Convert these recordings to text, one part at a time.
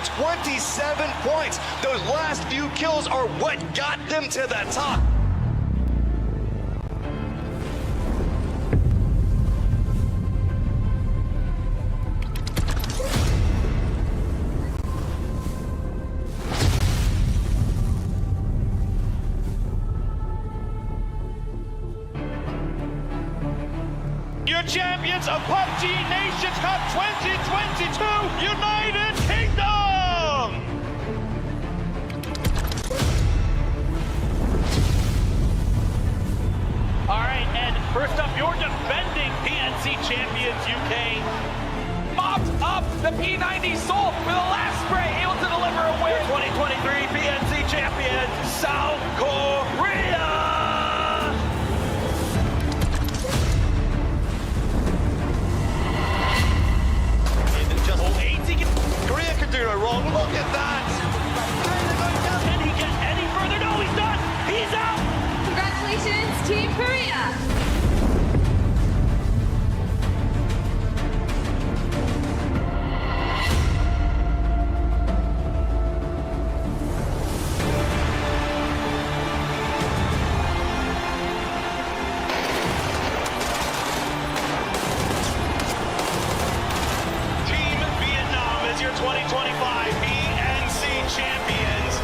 at 27 points. Those last few kills are what got them to the top. Your champions of PUBG Nations Cup 2022 United Kingdom! All right, and first up, your defending PNC champions UK. Mopped up the P90 Soul with a last spray, able to deliver a win. 2023 PNC champions, South Korea! Korea can do no wrong. Look at that. Can he get any further? No, he's done. He's out. Congratulations, Team Korea. Your 2025 PNC champions.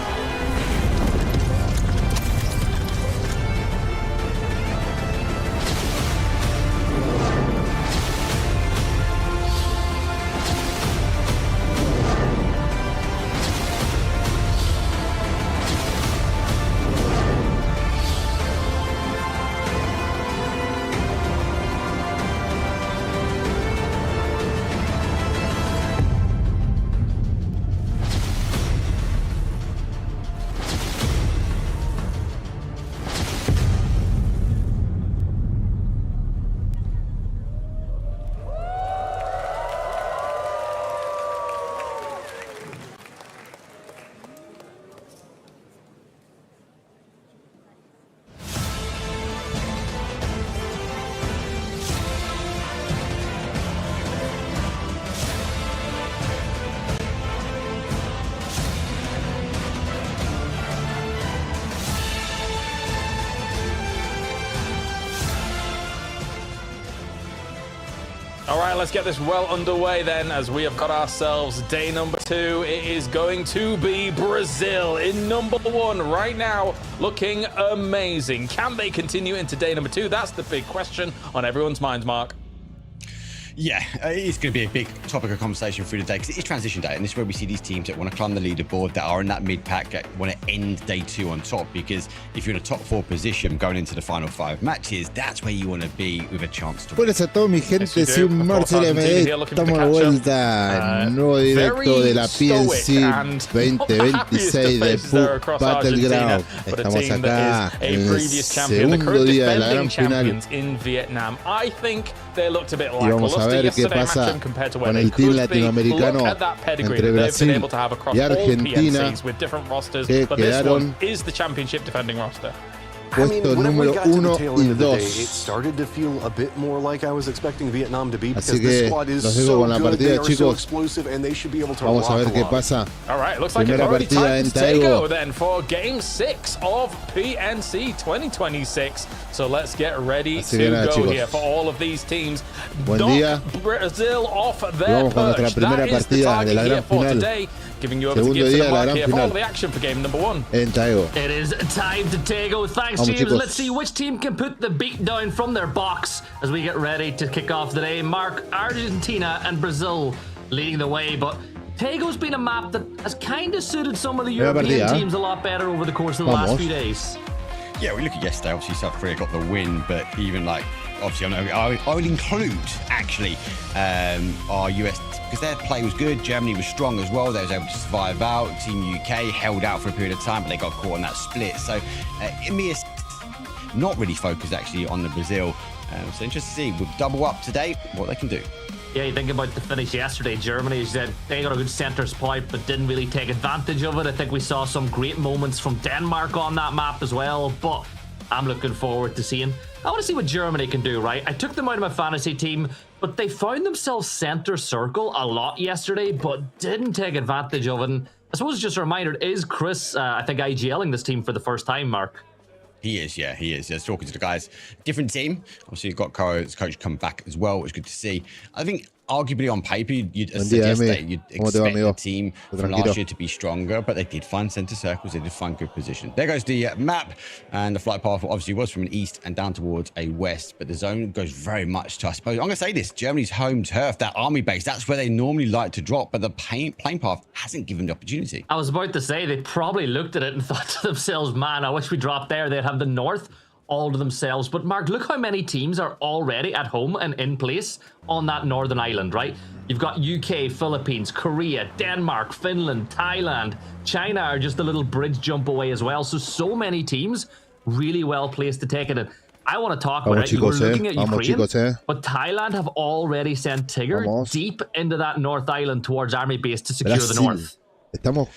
All right, let's get this well underway then, as we have got ourselves day number 2. It is going to be Brazil in number 1 right now, looking amazing. Can they continue into day number 2? That's the big question on everyone's minds, Mark. Yeah, it's going to be a big topic of conversation through the day because it is transition day, and this is where we see these teams that want to climb the leaderboard, that are in that mid-pack, that want to end day 2 on top, because if you're in a top 4 position going into the final 5 matches, that's where you want to be with a chance to win. Buenas a todos mi gente, soy un Marcel ME, estamos de vuelta, nuevo directo de la PNC 2026 de PUBG Battleground. Estamos acá en el segundo día de la gran final y vamos a ver qué pasa con el team latinoamericano entre Brasil y Argentina, que quedaron puesto número 1 y 2. Así que los dejo con la partida, chicos. Vamos a ver qué pasa. Primera partida en Taego. For game 6 of PNC 2026. So let's get ready Así que nada, to go chicos. here for all of these teams. Buen día. Brazil off their Vamos con nuestra primera partida de la gran final. Segundo día de la gran final en Taego. It is time to Taego. Thanks, Vamos, James. chicos. Let's see which team can put the beat down from their box as we get ready to kick off the day. Mark, Argentina and Brazil leading the way, but Taego's been a map that has kind of suited some of the European teams a lot better over the course of the last few days. Yeah, we look at yesterday, obviously South Korea got the win, but even like, obviously I would include actually our US, because their play was good. Germany was strong as well. They was able to survive out. Team UK held out for a period of time, but they got caught on that split. So EMEA not really focused actually on the Brazil. So interesting to see with double up today what they can do. Yeah, you think about the finish yesterday, Germany, as you said, they got a good centre spot, but didn't really take advantage of it. I think we saw some great moments from Denmark on that map as well, but I'm looking forward to seeing I want to see what Germany can do, right? I took them out of my fantasy team, but they found themselves center circle a lot yesterday, but didn't take advantage of it. And I suppose just a reminder, is Chris, I think, IGLing this team for the first time, Mark? He is, yeah, he is. Just talking to the guys. Different team. Obviously, you've got coach come back as well, which is good to see. I think, arguably on paper, you'd suggest that you'd expect the team from last year to be stronger, but they did find center circles. They did find good position. There goes the map, and the flight path obviously was from an east and down towards a west, but the zone goes very much to, I suppose, I'm going to say this, Germany's home turf, that army base, that's where they normally like to drop, but the plane path hasn't given the opportunity. I was about to say, they probably looked at it and thought to themselves, man, I wish we dropped there. They'd have the north all to themselves. But Mark, look how many teams are already at home and in place on that northern island, right? You've got UK, Philippines, Korea, Denmark, Finland, Thailand, China are just a little bridge jump away as well. So many teams really well placed to take it. And I want to talk about it. You were looking at Ukraine, but Thailand have already sent Tigger deep into that North Island towards Army Base to secure the north. Estamos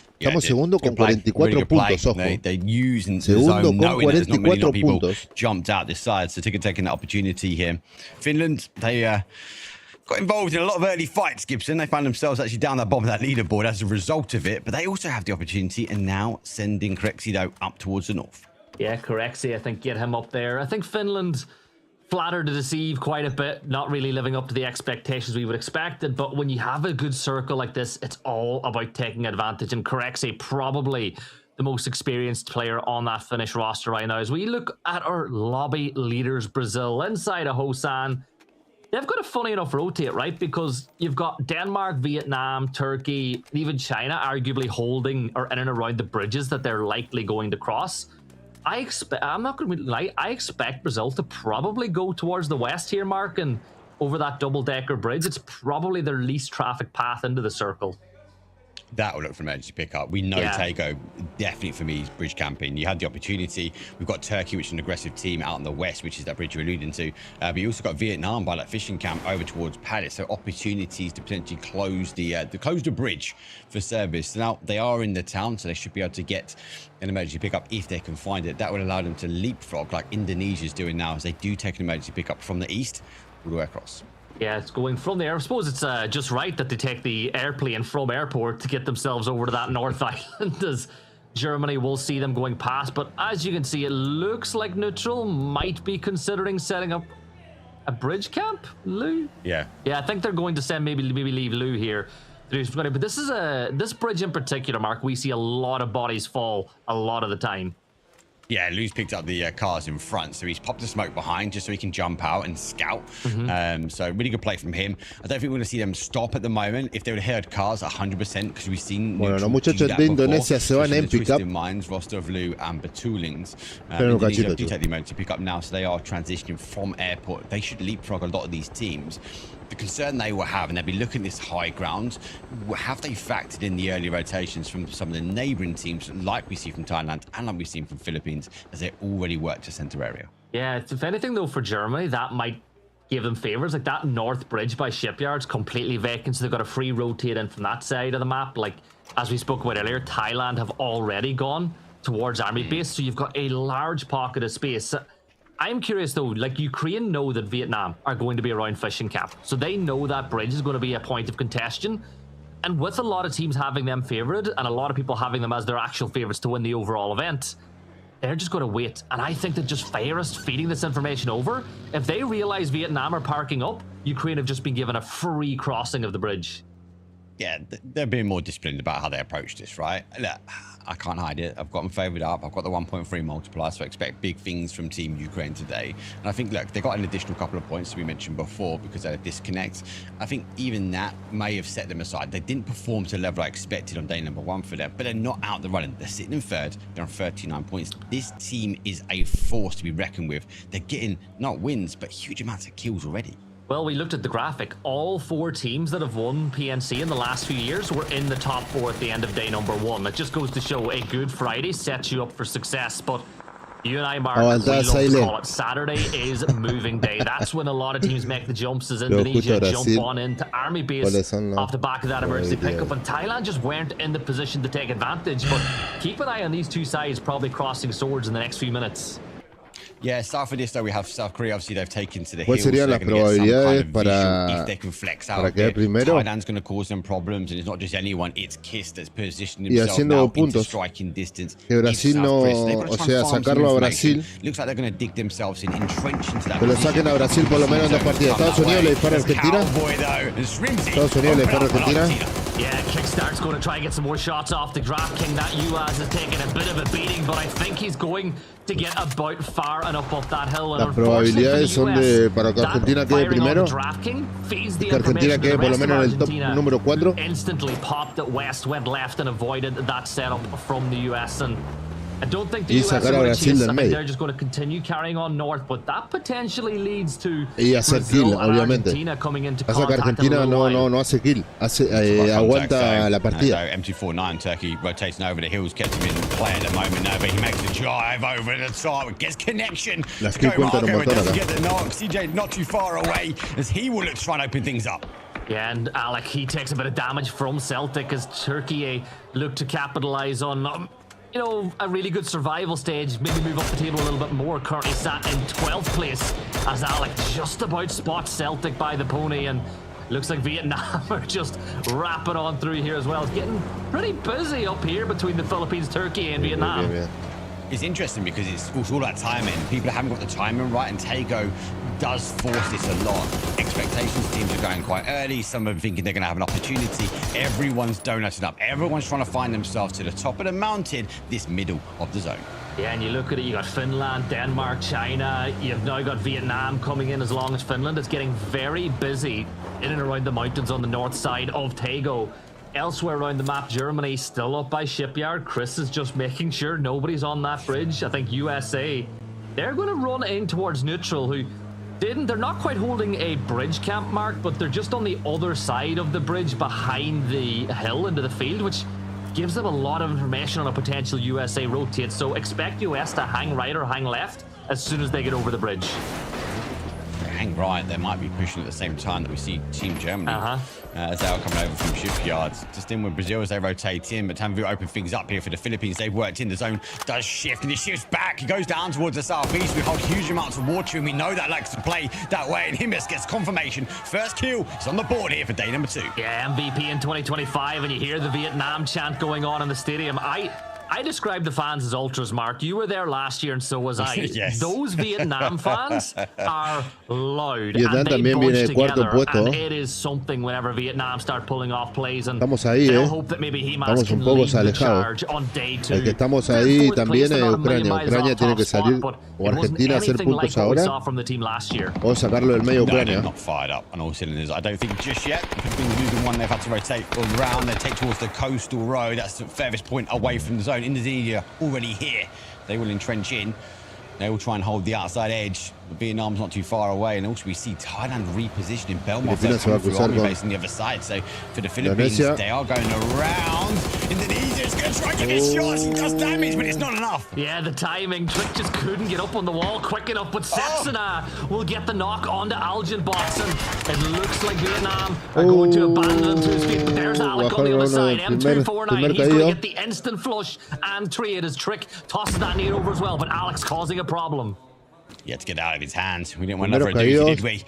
segundo con 44 puntos, ojo. They use the segundo zone, con 44 people puntos. Jumped out this side, so Tigger taking that opportunity here. Finland, they got involved in a lot of early fights, Gibson. They found themselves actually down that bottom of that leaderboard as a result of it, but they also have the opportunity and now sending Correxido up towards the north. Yeah, Corexi, I think, get him up there. I think Finland flattered to deceive quite a bit, not really living up to the expectations we would expected, but when you have a good circle like this, it's all about taking advantage, and Corexi probably the most experienced player on that Finnish roster right now. As we look at our lobby leaders, Brazil, inside of Hosan, they've got a funny enough rotate, right? Because you've got Denmark, Vietnam, Turkey, even China arguably holding or in and around the bridges that they're likely going to cross. I'm not going to lie, I expect Brazil to probably go towards the west here, Mark, and over that double-decker bridge. It's probably their least traffic path into the circle. That will look for emergency pickup. We know Tego, definitely for me, is bridge camping. You had the opportunity. We've got Turkey, which is an aggressive team out in the west, which is that bridge you're alluding to. But you also got Vietnam by that fishing camp over towards Palace. So opportunities to potentially close the bridge for service. Now, they are in the town, so they should be able to get an emergency pickup if they can find it. That would allow them to leapfrog like Indonesia's doing now, as they do take an emergency pickup from the east all the way across. Yeah, it's going from there. I suppose it's just right that they take the airplane from airport to get themselves over to that North Island, as Germany will see them going past. But as you can see, it looks like Neutral might be considering setting up a bridge camp, Lou? Yeah, I think they're going to send maybe leave Lou here. But this bridge in particular, Mark, we see a lot of bodies fall a lot of the time. Yeah, Lou's picked up the cars in front, so he's popped the smoke behind just so he can jump out and scout. So really good play from him. I don't think we're going to see them stop at the moment. If they would have heard cars 100%, because we've seen los muchachos de Indonesia se van en pick-up. Minds, roster of Lou and Batulings. Indonesia do take the emergency pick-up now, so they are transitioning from airport. They should leapfrog a lot of these teams. The concern they will have, and they'll be looking at this high ground, have they factored in the early rotations from some of the neighbouring teams like we see from Thailand and like we've seen from Philippines, as they already work to centre area? Yeah, if anything though for Germany, that might give them favours. Like that north bridge by Shipyard's completely vacant, so they've got a free rotate in from that side of the map. Like, as we spoke about earlier, Thailand have already gone towards Army Base, so you've got a large pocket of space. I'm curious though, like Ukraine know that Vietnam are going to be around fishing camp, so they know that bridge is going to be a point of contention. And with a lot of teams having them favoured and a lot of people having them as their actual favourites to win the overall event, they're just going to wait. And I think that just Fairest feeding this information over, if they realise Vietnam are parking up, Ukraine have just been given a free crossing of the bridge. Yeah, they're being more disciplined about how they approach this, right? Look, I can't hide it. I've got them favoured up. I've got the 1.3 multiplier, so I expect big things from Team Ukraine today. And I think, look, they got an additional couple of points, as we mentioned before, because they had a disconnect. I think even that may have set them aside. They didn't perform to the level I expected on day number one for them, but they're not out the running. They're sitting in third. They're on 39 points. This team is a force to be reckoned with. They're getting not wins, but huge amounts of kills already. Well, we looked at the graphic. All 4 teams that have won PNC in the last few years were in the top 4 at the end of day number 1. That just goes to show a good Friday sets you up for success. But you and I, Mark, we love to call it Saturday is moving day. That's when a lot of teams make the jumps, as Indonesia jump on into Army Base off the back of that emergency pickup. And Thailand just weren't in the position to take advantage. But keep an eye on these two sides probably crossing swords in the next few minutes. Yeah, south of this though we have South Korea. Obviously they've taken to the ¿Cuáles hills. serían So las probabilidades if they can flex out para quedar primero? Thailand's going to cause them problems, and it's not just anyone. It's Kiss that's positioned Y himself haciendo now puntos. into striking distance. Que Brasil no, o sea, sacarlo a Brasil. Looks like they're going to dig themselves in, entrench into that. Que lo saquen a Brasil por lo menos en 2 partidas. Estados Unidos le dispara a Argentina. Estados Unidos le dispara a Argentina. Yeah, Kickstart's going to try and get some more shots off the Graf King. That US is taking a bit of a beating, but I think he's going to get about far enough up that hill. Las probabilidades son de para que Argentina quede primero, que Argentina quede por lo menos en el top número 4. Instantly popped that West went left and avoided that setup from the US, and I don't think the US are going to chase. I think they're just going to continue carrying on north, but that potentially leads to Brazil and Argentina coming into contact. Argentina no hace kill, aguanta la partida. M249 Turkey rotating over the hills, kept him in play at the moment now, but he makes the drive over the top, gets connection. Las kill cuentan un montón acá. Get the knock. CJ not too far away as he will look to try and open things up. Yeah, and Alec, he takes a bit of damage from Celtic as Turkey look to capitalize on you know, a really good survival stage, maybe move up the table a little bit more. Currently sat in 12th place as Alec just about spots Celtic by the pony, and looks like Vietnam are just wrapping on through here as well. It's getting pretty busy up here between the Philippines, Turkey, and Vietnam. It's interesting because it's all about timing. People haven't got the timing right, and Taego does force this a lot. Expectations, teams are going quite early. Some are thinking they're going to have an opportunity. Everyone's donuted up. Everyone's trying to find themselves to the top of the mountain, this middle of the zone. Yeah, and you look at it, you got Finland, Denmark, China. You've now got Vietnam coming in as long as Finland. It's getting very busy in and around the mountains on the north side of Taego. Elsewhere around the map, Germany still up by Shipyard. Chris is just making sure nobody's on that bridge. I think USA, they're going to run in towards neutral, who they're not quite holding a bridge camp, Mark, but they're just on the other side of the bridge behind the hill into the field, which gives them a lot of information on a potential USA rotate. So expect US to hang right or hang left as soon as they get over the bridge. Hang right, they might be pushing at the same time that we see Team Germany as they're coming over from shipyards. Just in with Brazil as they rotate in, but Tanvu open things up here for the Philippines. They've worked in, the zone does shift, and he shifts back. He goes down towards the southeast. We hold huge amounts of water, and we know that likes to play that way, and Himis gets confirmation. First kill is on the board here for day number 2. Yeah, MVP in 2025, and you hear the Vietnam chant going on in the stadium. I described the fans as ultras, Mark. You were there last year, and so was I. Yes. Those Vietnam fans are loud, Vietnam and they bunch together, puesto. and it is something whenever Vietnam start pulling off plays, and estamos ahí, they'll hope that maybe Himas can lead the charge on day 2. El que estamos ahí también es Ucrania. Ucrania tiene que salir, o Argentina, hacer puntos ahora, o sacarlo del medio Ucrania. Not fired up on all cylinders, I don't think, just yet. Philippines losing one, they've had to rotate around. They take towards the coastal road. That's the furthest point away from the zone. Indonesia already here. They will entrench in. They will try and hold the outside edge. Vietnam's not too far away, and also we see Thailand repositioning. Belmont base on the other side. So for the Philippines, they are going around. Indonesia's going to try to get shots. He does damage, but it's not enough. Yeah, the timing. Trick just couldn't get up on the wall quick enough, but Setsuna will get the knock onto Algin Box, and it looks like Vietnam are going to abandon him to his feet. But there's Alec on the other side. M249, he's going to get the instant flush and trade as Trick tosses that nade over as well, but Alex causing a problem. He had to get out of his hands. We didn't want another doozy, did we?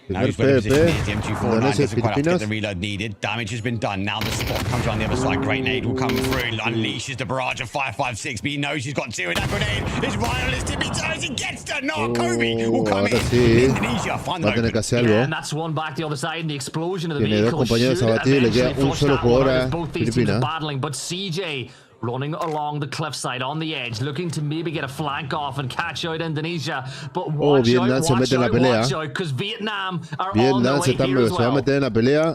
Now he's well positioned. The M249 doesn't quite have to get the reload needed. Damage has been done. Now the spot comes around the other side. Great nade will come through. Unleashes the barrage of 5.56, but he knows he's got 2 in that grenade. His rival is Timmy Jones. He gets the knock. Kobe will come in. Indonesia find the open. Yeah, and that's one back the other side, and the explosion of the vehicle should eventually flush that water as both these teams are battling. But CJ running along the cliffside on the edge, looking to maybe get a flank off and catch out Indonesia. But watch out, because Vietnam are on their way here as well.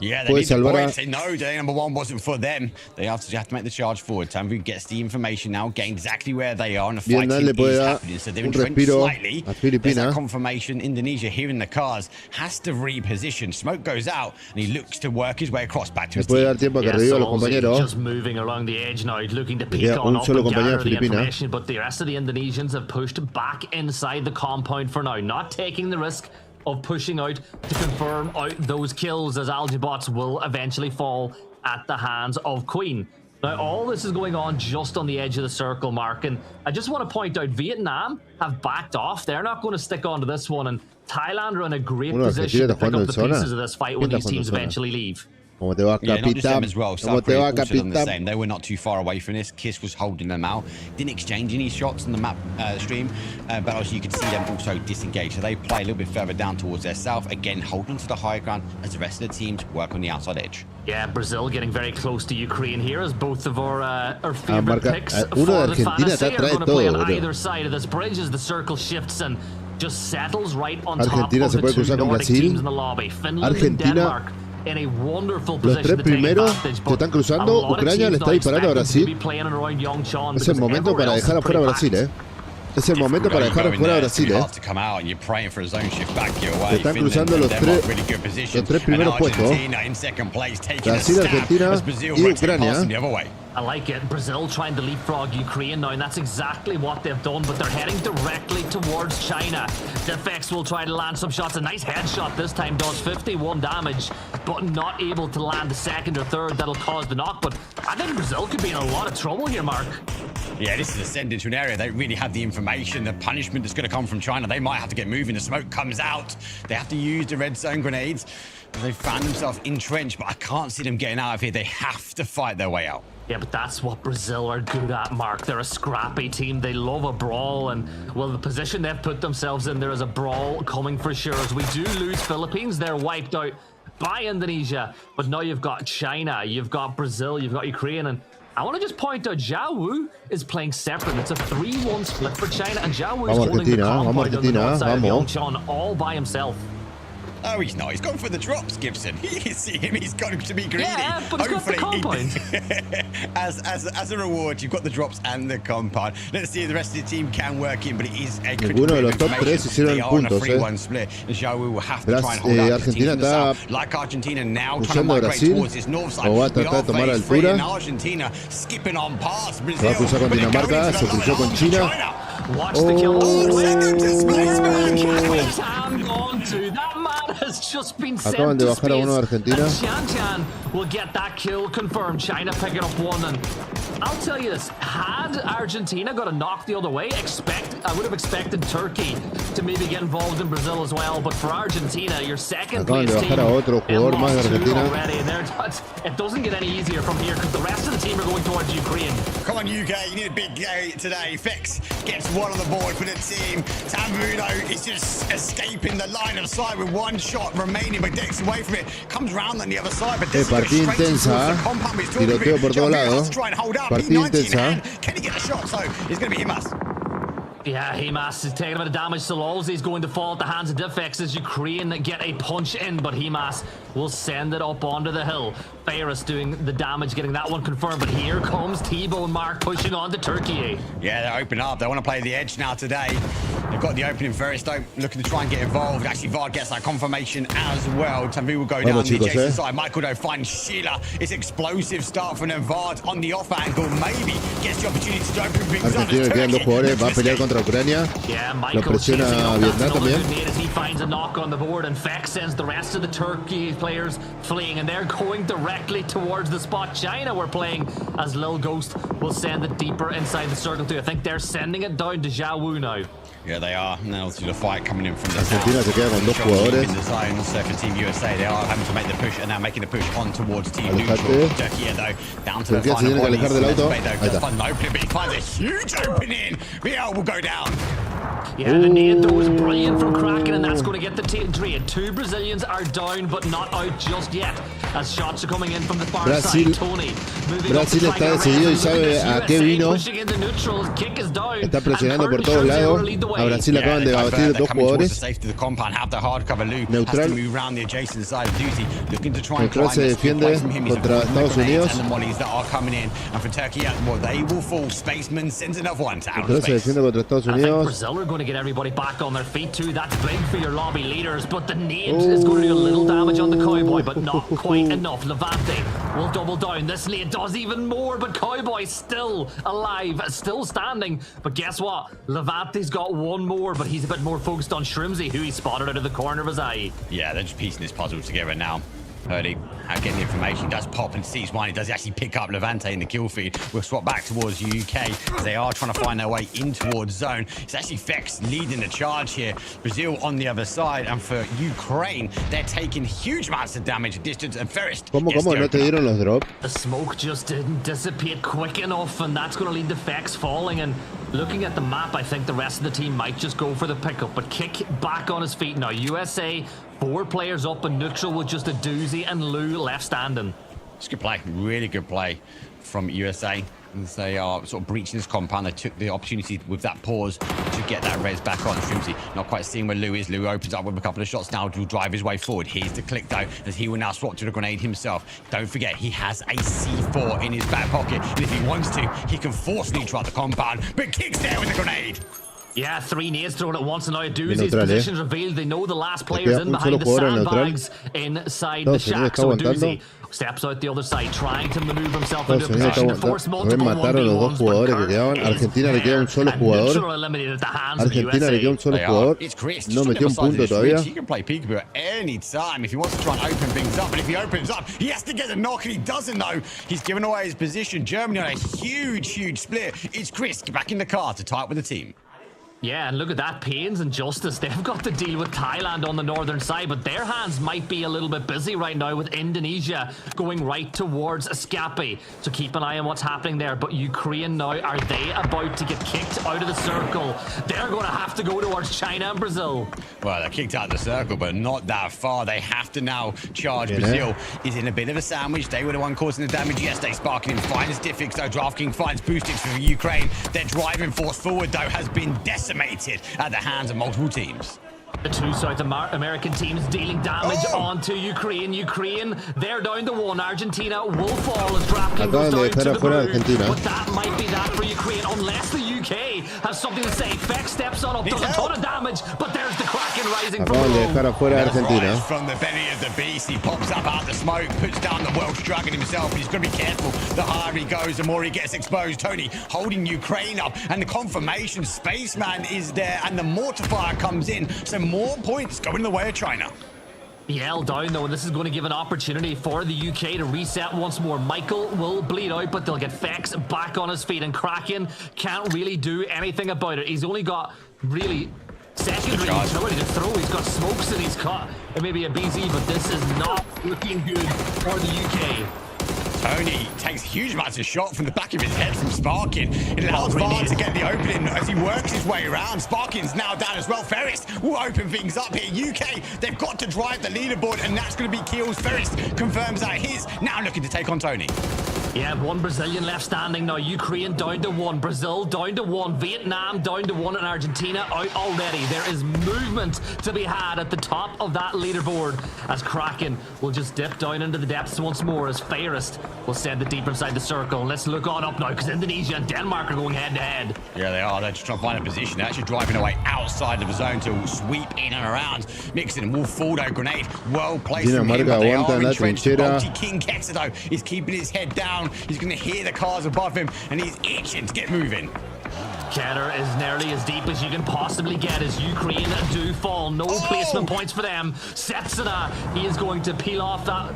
Yeah, they need the points. They know day number 1 wasn't for them. They have to make the charge forward. Tanvu gets the information now, getting exactly where they are, and the fighting is happening. So they're entrenched slightly. There's that confirmation. Indonesia here in the cars has to reposition. Smoke goes out, and he looks to work his way across back to his team. Just moving along the edge now, looking to peek on up and gather the information, but the rest of the Indonesians have pushed back inside the compound for now, not taking the risk of pushing out to confirm out those kills, as Algibots will eventually fall at the hands of Queen. Now, all this is going on just on the edge of the circle, Mark, and I just want to point out Vietnam have backed off. They're not going to stick onto this one, and Thailand are in a great position to pick up the pieces of this fight when these teams eventually leave. Yeah, not just them as well. South Korea also done the same. They were not too far away from this. Kiss was holding them out. Didn't exchange any shots on the map stream, but also you could see them also disengage. So they play a little bit further down towards their south. Again, holding to the high ground as the rest of the teams work on the outside edge. Yeah, Brazil getting very close to Ukraine here as both of our favorite picks for the fantasy are going to play on either side of this bridge as the circle shifts and just settles right on top of the two Nordic teams in the lobby. Finland and Denmark in a wonderful position to take advantage, but están cruzando. Ucrania le está disparando a Brasil. Es el momento para dejar afuera a Brasil, Es el momento para dejar afuera a Brasil, Se están cruzando los tres primeros puestos. Brasil, Argentina y Ucrania. I like it. Brazil trying to leapfrog Ukraine now, and that's exactly what they've done, but they're heading directly towards China. Defex will try to land some shots. A nice headshot this time does 51 damage, but not able to land the second or third. That'll cause the knock, but I think Brazil could be in a lot of trouble here, Mark. Yeah, this is ascending to an area. They don't really have the information, the punishment that's going to come from China. They might have to get moving. The smoke comes out. They have to use the red zone grenades. They found themselves entrenched, but I can't see them getting out of here. They have to fight their way out. Yeah, but that's what Brazil are good at, Mark. They're a scrappy team. They love a brawl, and, well, the position they've put themselves in, there is a brawl coming for sure. As we do lose Philippines, they're wiped out by Indonesia. But now you've got China, you've got Brazil, you've got Ukraine, and I want to just point out Zhao Wu is playing separate. It's a 3-1 split for China, and Zhao Wu is holding the compound on the north side of Yongchon all by himself. Oh, he's not. He's gone for the drops, Gibson. You see him. He's going to be greedy. Yeah, but he's got the compound. as a reward, you've got the drops and the compound. Let's see if the rest of the team can work in, but it is a critical bit of information. They are on a 3-1 split, and Zhao Wu will have to try and hold out the teams in the south. Like Argentina now trying to migrate towards this north side. We are phase 3 in Argentina, skipping on past Brazil. Va a cruzar con Dinamarca, se cruzó con China. Watch the kill. Second displacement. That man has just been sent Acaban de to bajar a uno de Argentina. Tian will get that kill confirmed. China picking up one, and I'll tell you this: had Argentina got a knock the other way, I would have expected Turkey to maybe get involved in Brazil as well. But for Argentina, your second place team already, and it doesn't get any easier from here because the rest of the team are going towards Ukraine. Come on, UK, you need a big day today. Fex gets one on the board for the team. Tambudo is just escaping the line of sight with one shot remaining, but Dex away from it. Comes round on the other side, but this is partida intensa. Tiroteo por todos lados. Partida intensa. Can he get a shot? So it's going to be Himas. Yeah, Himas is taking a bit of damage. Sololzi is going to fall at the hands of Defex as Ukraine get a punch in, but Himas will send it up onto the hill. Ferris doing the damage, getting that one confirmed, but here comes T-Bone Mark pushing on to Turkey. Yeah, they're opening up. They want to play the edge now today. They've got the opening. Ferris don't looking to try and get involved. Actually, Vard gets that confirmation as well. Tambu will go down the adjacent side. Michael though finds Sheila. It's explosive start from them. Vard on the off angle. Maybe gets the opportunity to open things up. Argentina quedan dos jugadores. Va a pelear contra Ucrania. Yeah, Michael presiona Vietnam también. As he finds a knock on the board, and Fex sends the rest of the Turkey players fleeing, and they're going directly towards the spot China were playing, as Lil Ghost will send it deeper inside the circle too. I think they're sending it down to Zhao Wu now. Yeah, they are. And then obviously the fight coming in from the Argentina se queda con dos jugadores. In the zone, so for Team USA, they are having to make the push, and now making the push on towards Team Neutral. Turkey, though, down to the final point. Just find an opening, but he finds a huge opening. Real will go down. Yeah, the nade though was brilliant from Kraken, and that's going to get the trade. Two Brazilians are down, but not out just yet, as shots are coming in from the far side. Tony moving up to try está decidido y sabe a qué vino. Está presionando por todos lados. A Brasil acaban de batir dos jugadores. Neutral. Neutral se defiende contra Estados Unidos. Neutral se defiende contra Estados Unidos. Going to get everybody back on their feet too. That's big for your lobby leaders, but the nade is going to do a little damage on the Cowboy, but not quite enough. Levante will double down. This nade does even more, but Cowboy still alive, still standing. But guess what? Levante's got one more, but he's a bit more focused on Shrimsy, who he spotted out of the corner of his eye. Yeah, they're just piecing this puzzle together now. Hurley getting the information, does pop and sees one. He does actually pick up Levante in the kill feed. We'll swap back towards the UK as they are trying to find their way in towards zone. It's actually Fex leading the charge here. Brazil on the other side, and for Ukraine, they're taking huge amounts of damage, distance, and Ferris. ¿Cómo no te dieron los drops? The smoke just didn't dissipate quick enough, and that's going to lead to Fex falling. And looking at the map, I think the rest of the team might just go for the pickup, but Kick back on his feet now. USA, 4 players up in neutral with just a doozy and Lou left standing. It's good play, really good play from USA. As they are sort of breaching this compound, they took the opportunity with that pause to get that res back on. Shrimsy not quite seeing where Lou is. Lou opens up with a couple of shots now to drive his way forward. Here's the click though, as he will now swap to the grenade himself. Don't forget, he has a C4 in his back pocket, and if he wants to, he can force neutral out the compound, but Kick's there with the grenade. Yeah, 3 nades thrown at once, and now Doozy's position's revealed. They know the last player's in behind the sandbags inside the shack. So Doozy steps out the other side, trying to maneuver himself into a position to force multiple 1v1s. Argentina le queda un solo jugador. Argentina le queda un solo jugador. No metió un punto todavía. He can play peekaboo at any time if he wants to try and open things up. But if he opens up, he has to get the knock, and he doesn't know. He's given away his position. Germany on a huge split. It's Chris back in the car to tie up with the team. Yeah, and look at that, Pains and Justice. They've got to deal with Thailand on the northern side, but their hands might be a little bit busy right now with Indonesia going right towards Escape. So keep an eye on what's happening there. But Ukraine now, are they about to get kicked out of the circle? They're going to have to go towards China and Brazil. Well, they're kicked out of the circle, but not that far. They have to now charge. Brazil is in a bit of a sandwich. They were the one causing the damage yesterday. Sparking him, finds Diffix, though. DraftKings finds boostings for Ukraine. Their driving force forward, though, has been decimated at the hands of multiple teams. The 2 South American teams dealing damage onto Ukraine. Ukraine, they're down to 1. Argentina will fall as DraftKings goes down to the moon. But that might be that for Ukraine, unless the UK has something to say. Fex steps on up, does a ton of damage, but there's the Kraken rising from below. From the belly of the beast, he pops up out the smoke, puts down the Welsh dragon himself. He's going to be careful. The higher he goes, the more he gets exposed. Tony holding Ukraine up, and the confirmation Spaceman is there, and the mortifier comes in. So more points going the way of China. BL down though, and this is going to give an opportunity for the UK to reset once more. Michael will bleed out, but they'll get Fex back on his feet, and Kraken can't really do anything about it. He's only got really secondary utility to throw. He's got smokes and he's caught maybe a BZ, but this is not looking good for the UK. Tony takes huge amounts of shot from the back of his head from Sparkin. It allows Var to get the opening as he works his way around. Sparkin's now down as well. Ferris will open things up here. UK, they've got to drive the leaderboard, and that's going to be kills. Ferris confirms that he's now looking to take on Tony. Yeah, 1 Brazilian left standing now. Ukraine down to 1. Brazil down to 1. Vietnam down to 1. And Argentina out already. There is movement to be had at the top of that leaderboard as Kraken will just dip down into the depths once more as Fairest will send it deep inside the circle. Let's look on up now because Indonesia and Denmark are going head to head. Yeah, they are. They're just trying to find a position. They're actually driving away outside of the zone to sweep in and around. Mixing Wolf Faldo grenade. Well placed from him, but they are entrenched. King Ketsudo is keeping his head down. He's going to hear the cars above him, and he's itching to get moving. Keter is nearly as deep as you can possibly get as Ukraine do fall. No placement points for them. Setsuna, he is going to peel off that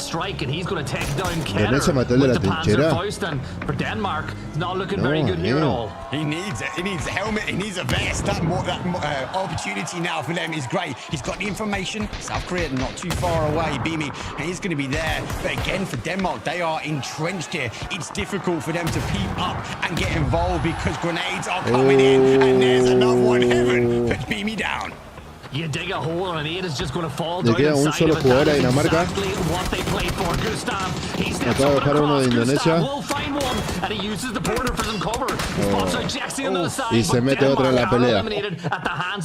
strike, and he's going to take down Keter with the Panzerfaust. And for Denmark, it's not looking very good here at all. He needs it. He needs a helmet. He needs a vest. That opportunity now for them is great. He's got the information. South Korea not too far away. Beamy, and he's going to be there. But again, for Denmark, they are entrenched here. It's difficult for them to peep up and get involved because grenades are coming in, and there's another one. Heaven puts Beamy down. You dig a hole and it is just going to fall down inside of it. That is exactly what they played for. Gustav, he steps up and across. Gustav will find one, and he uses the porter for some cover. He spots out Jackson on the side, y se mete otra en la pelea.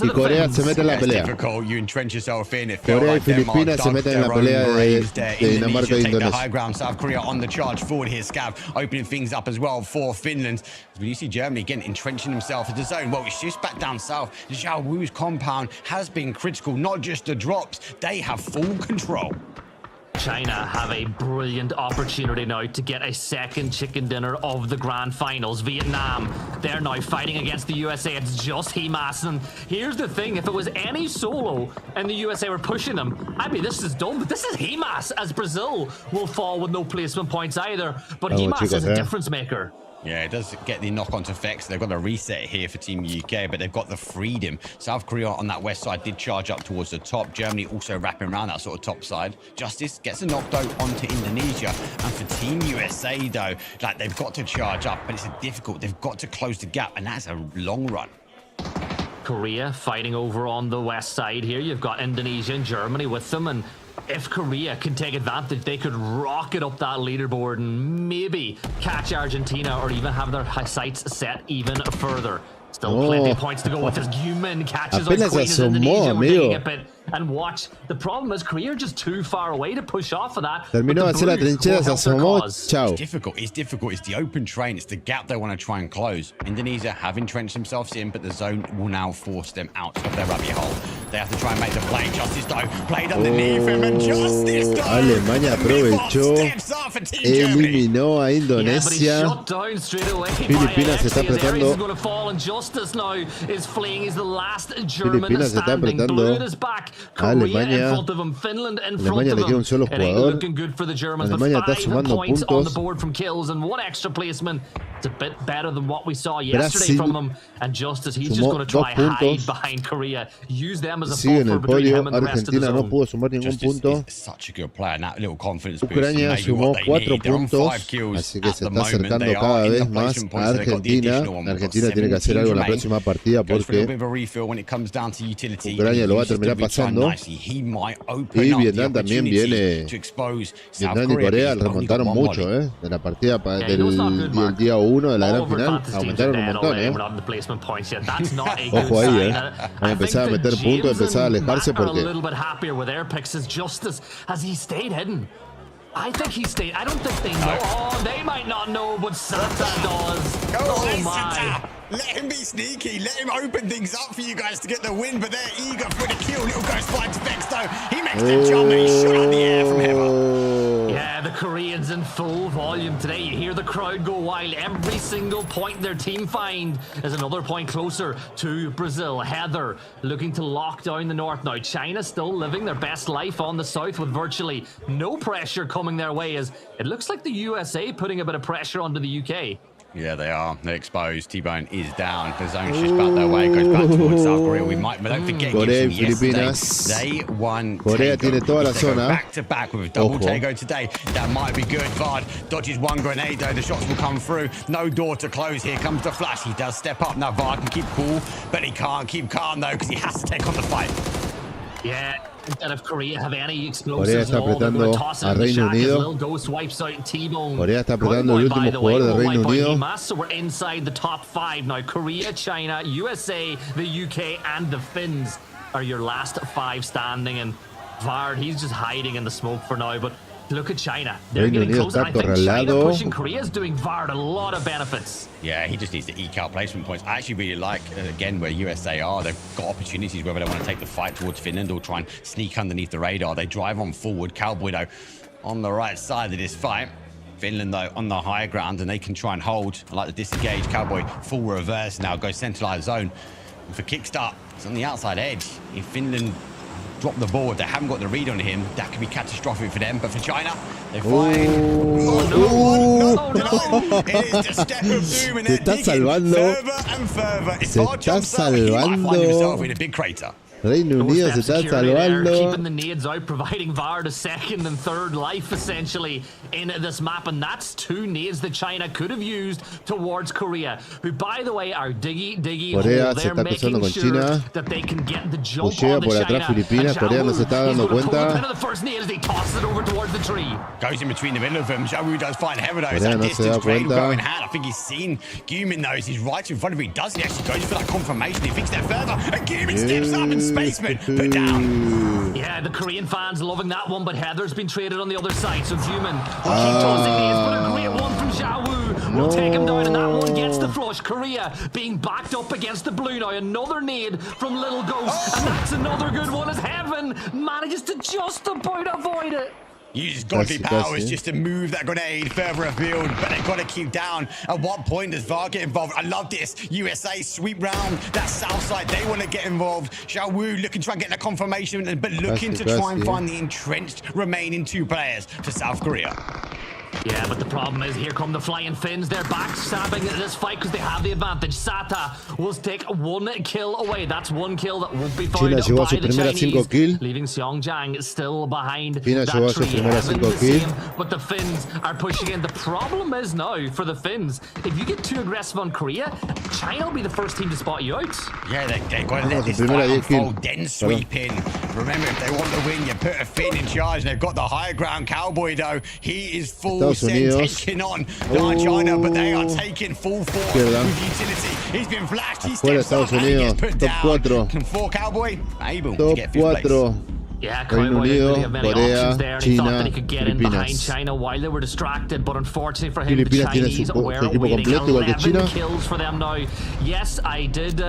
Y Corea se mete en la pelea. Difficult. You entrench yourself in. Corea y Filipinas se meten en la pelea de Dinamarca e Indonesia. The high ground. South Korea on the charge forward here. Scav opening things up as well for Finland. When you see Germany again entrenching himself into the zone, well, it's just back down south. Zhao Wu's compound has been critical, not just the drops. They have full control. China have a brilliant opportunity now to get a second chicken dinner of the grand finals. Vietnam, they're now fighting against the USA. It's just Hemas. And here's the thing, if it was any solo and the USA were pushing them, I'd be, this is done. But this is Hemas, as Brazil will fall with no placement points either. But Hemas is a difference maker. Yeah, it does get the knock-on effects. They've got a reset here for Team UK, but they've got the freedom. South Korea on that west side did charge up towards the top. Germany also wrapping around that sort of top side. Justice gets a knockdown onto Indonesia. And for Team USA, though, like, they've got to charge up, but it's difficult. They've got to close the gap, and that's a long run. Korea fighting over on the west side here. You've got Indonesia and Germany with them, and if Korea can take advantage, they could rocket up that leaderboard and maybe catch Argentina or even have their sights set even further. Still plenty of points to go with this. Guman catches on Queen as Indonesia. We're taking a bit and watch. The problem is Korea are just too far away to push off of that. Terminó de hacer la trinchera, se asomó. Chao. It's difficult. It's difficult. It's the open train. It's the gap they want to try and close. Indonesia have entrenched themselves in, but the zone will now force them out of their rabbit hole. They have to try and make the play. Justice, though, played underneath him, and Justice, though. Alemania aprovechó, eliminó a Indonesia. Filipinas se está apretando. Filipinas se está apretando. Alemania. Alemania le queda un solo jugador. Alemania está sumando puntos. It's a bit better than what we saw yesterday from them. And Justice, he's just going to try hide behind Korea. Use them as a buffer between him and the rest of the zone. Argentina no pudo sumar ningún punto. Such a good player, and that little confidence boost. Ucrania sumó 4 puntos, así que se está acercando cada vez más a Argentina. Argentina tiene que hacer algo en la próxima partida porque Ucrania lo va a terminar pasando. Y Vietnam también viene. Vietnam y Corea remontaron mucho, de la partida del día 1 de la gran final. Aumentaron un montón, Ojo ahí, Van a empezar a meter puntos, empezar a alejarse porque... I think he stayed. I don't think they know. Oh, they might not know, but Santa does. Oh my. Let him be sneaky. Let him open things up for you guys to get the win, but they're eager for the kill. Little Ghost finds Vex, though. He makes the jump and he's shot out the air from Heather. Yeah, the Koreans in full volume today. You hear the crowd go wild. Every single point their team find is another point closer to Brazil. Heather looking to lock down the north now. China still living their best life on the south with virtually no pressure coming their way, as it looks like the USA putting a bit of pressure onto the UK. Yeah, they are. They're exposed. T-Bone is down. The zone's just about their way. Goes back towards South Korea. We might, but don't forget, Corea y Filipinas. They won. Corea tiene toda la zona. Back to back with a double Tego today. That might be good. Vard dodges one grenade, though. The shots will come through. No door to close. Here comes the flash. He does step up. Now Vard can keep cool, but he can't keep calm, though, because he has to take on the fight. Yeah. Instead of Korea have any explosives, Corea está apretando a Reino Unido. Corea está apretando el último jugador de Reino Unido. So we're inside the top 5 now. Korea, China, USA, the UK, and the Finns are your last 5 standing. And Vard, he's just hiding in the smoke for now. But look at China. They're getting close. I think China pushing Korea is doing Vard a lot of benefits. Yeah, he just needs to eke out placement points. I actually really like, again, where USA are. They've got opportunities, whether they want to take the fight towards Finland or try and sneak underneath the radar. They drive on forward. Cowboy, though, on the right side of this fight. Finland, though, on the higher ground, and they can try and hold. I like the disengage. Cowboy, full reverse now, goes centralized zone. And for kickstart, it's on the outside edge. If Finland drop the board, they haven't got the read on him, that could be catastrophic for them. But for China, they're fine. No. It is the step of doom, and they're digging further and further. If Vard jumps out, he might find himself in a big crater. Reino Unido se está salvando. Keeping the nades out, providing Vard a second and third life essentially in this map, and that's 2 nades that China could have used towards Korea, who, by the way, are diggy Corea hole. se está cruzando con China. That they can get the jump Pushea on por atrás Filipinas. Corea no se está dando cuenta. The first nade as they toss it over towards the tree. Goes in between the middle of them. Xiaowu does find Heather, though. It's Corea that no se da distance trade cuenta. going hand. I think he's seen Guman, though. He's right in front of him. He does. He actually goes for that confirmation. He thinks they're further, and Guman steps up in spaceman. Down. Yeah, the Korean fans loving that one, but Heather's been traded on the other side, so Guman will keep tossing these, but a great one from Xiaowu will take him down, and that one gets the flush. Korea being backed up against the blue now. Another nade from Little Ghost, and that's another good one as Heaven manages to just about avoid it. Use godly powers just to move that grenade further afield, but they've got to keep down. At what point does VAR get involved? I love this. USA sweep round that south side. They want to get involved. Xiao Wu looking to try and get the confirmation, but looking to try and find the entrenched remaining 2 players for South Korea. Yeah, but the problem is here come the flying Finns. They're backstabbing this fight because they have the advantage. Sata will take 1 kill away. That's 1 kill that won't be found by the Chinese, leaving Xiongjiang still behind that tree. But the Finns are pushing in. The problem is now for the Finns, if you get too aggressive on Korea, China will be the first team to spot you out. Yeah, they've got to let this fight unfold, then sweep in. Remember, if they want to win, you put a Finn in charge. They've got the high ground Cowboy, though. He is full send, taking on China, but they are taking full force with utility. He's been flashed. He steps up and he gets put down. Can 4 Cowboy able to get 5th place? Yeah, Cowboy didn't really have many options there, and he thought that he could get in behind China while they were distracted, but unfortunately for him, the Chinese were waiting. 11 kills for them now. Yes, I did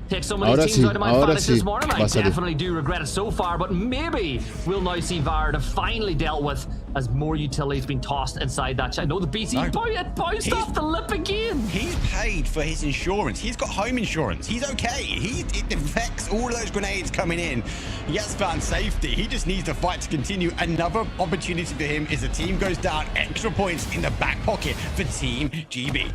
take some of these teams out of my fantasy this morning. I definitely do regret it so far, but maybe we'll now see VAR finally dealt with as more utilities been tossed inside that China. No, the BC bounced off the lip again. He's paid for his insurance. He's got home insurance. He's okay. It deflects all of those grenades coming in. He has found safety. He just needs the fight to continue. Another opportunity for him is the team goes down. Extra points in the back pocket for Team GB.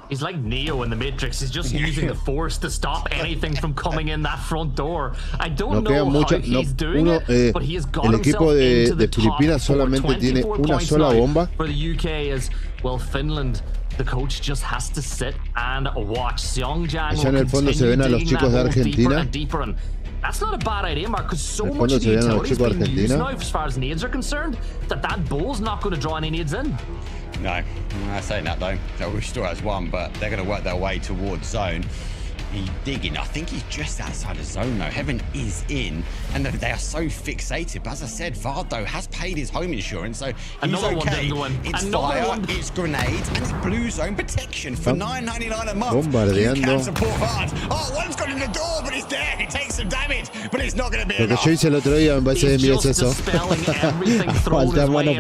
He's like Neo in the Matrix. He's just using the Force to stop anything from coming in that front door. I don't know how he's doing it, but he has got himself into the top 4. 24 points now for the UK as, well, Finland, the coach just has to sit and watch. Xiongjiang will continue digging that hole deeper and deeper. And that's not a bad idea, Mark, because so much of the utility's being used now as far as nades are concerned that ball's not going to draw any nades in. No, I'm saying that though. We still has 1, but they're going to work their way towards zone. He's digging. I think he's just outside of zone though. Heaven is in, and they are so fixated. But as I said, Vardo has paid his home insurance, so he's okay. It's fire, it's grenades, and it's blue zone protection for $9.99 a month. You can support Vard. Oh, one's got in the door, but he's there. He takes some damage, but it's not going to be enough. Yo hice el otro día en base de mi exceso.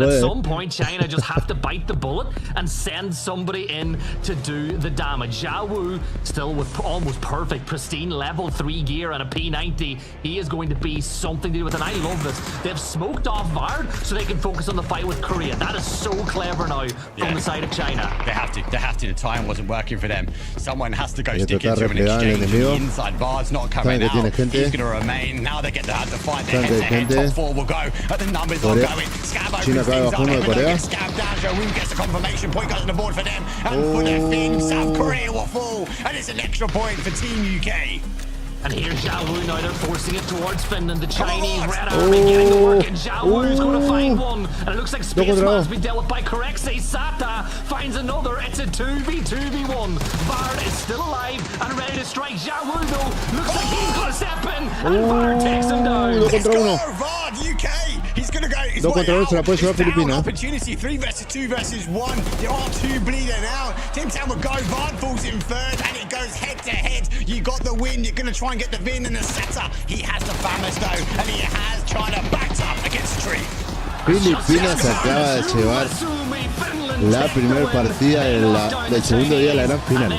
At some point, China just have to bite the bullet and send somebody in to do the damage. Xiao Wu still with almost perfect, pristine level 3 gear and a P90. He is going to be something to do with it. And I love this. They've smoked off Vard so they can focus on the fight with Korea. That is so clever now from the side of China. They have to. The time wasn't working for them. Someone has to go stick into him and exchange from the inside. Vard's not coming out. He's going to remain. Now they get to have to fight. The head-to-head top 4 will go. The numbers are going. Scab opens things up. Everyone gets scabbed down. Xiao Wu gets the confirmation point. Goes on the board for them. And for the Finn, South Korea will fall. And it's an extra point for Team UK. And here's Xiao Wu now, they're forcing it towards Finland. The Chinese red army getting to work, and Xiao Wu's going to find one. And it looks like Spaceman's been dealt with by Corexi. Sata finds another. It's a 2v1. Vard is still alive and ready to strike. Xiao Wu, though, looks like he's going to step in, and Vard takes him down. Let's go, Vard, UK. He's going to go. He's down. Opportunity 3 versus 2 versus 1. There are 2 bleeding out. Tim Town will go. Vard falls in 3rd, and it goes head to head. You got the win. You're going to try and get the win in the setter. He has the Famous though, and he has China backed up against the tree. Filipinas acaba de llevar la primera partida del segundo día de la gran final.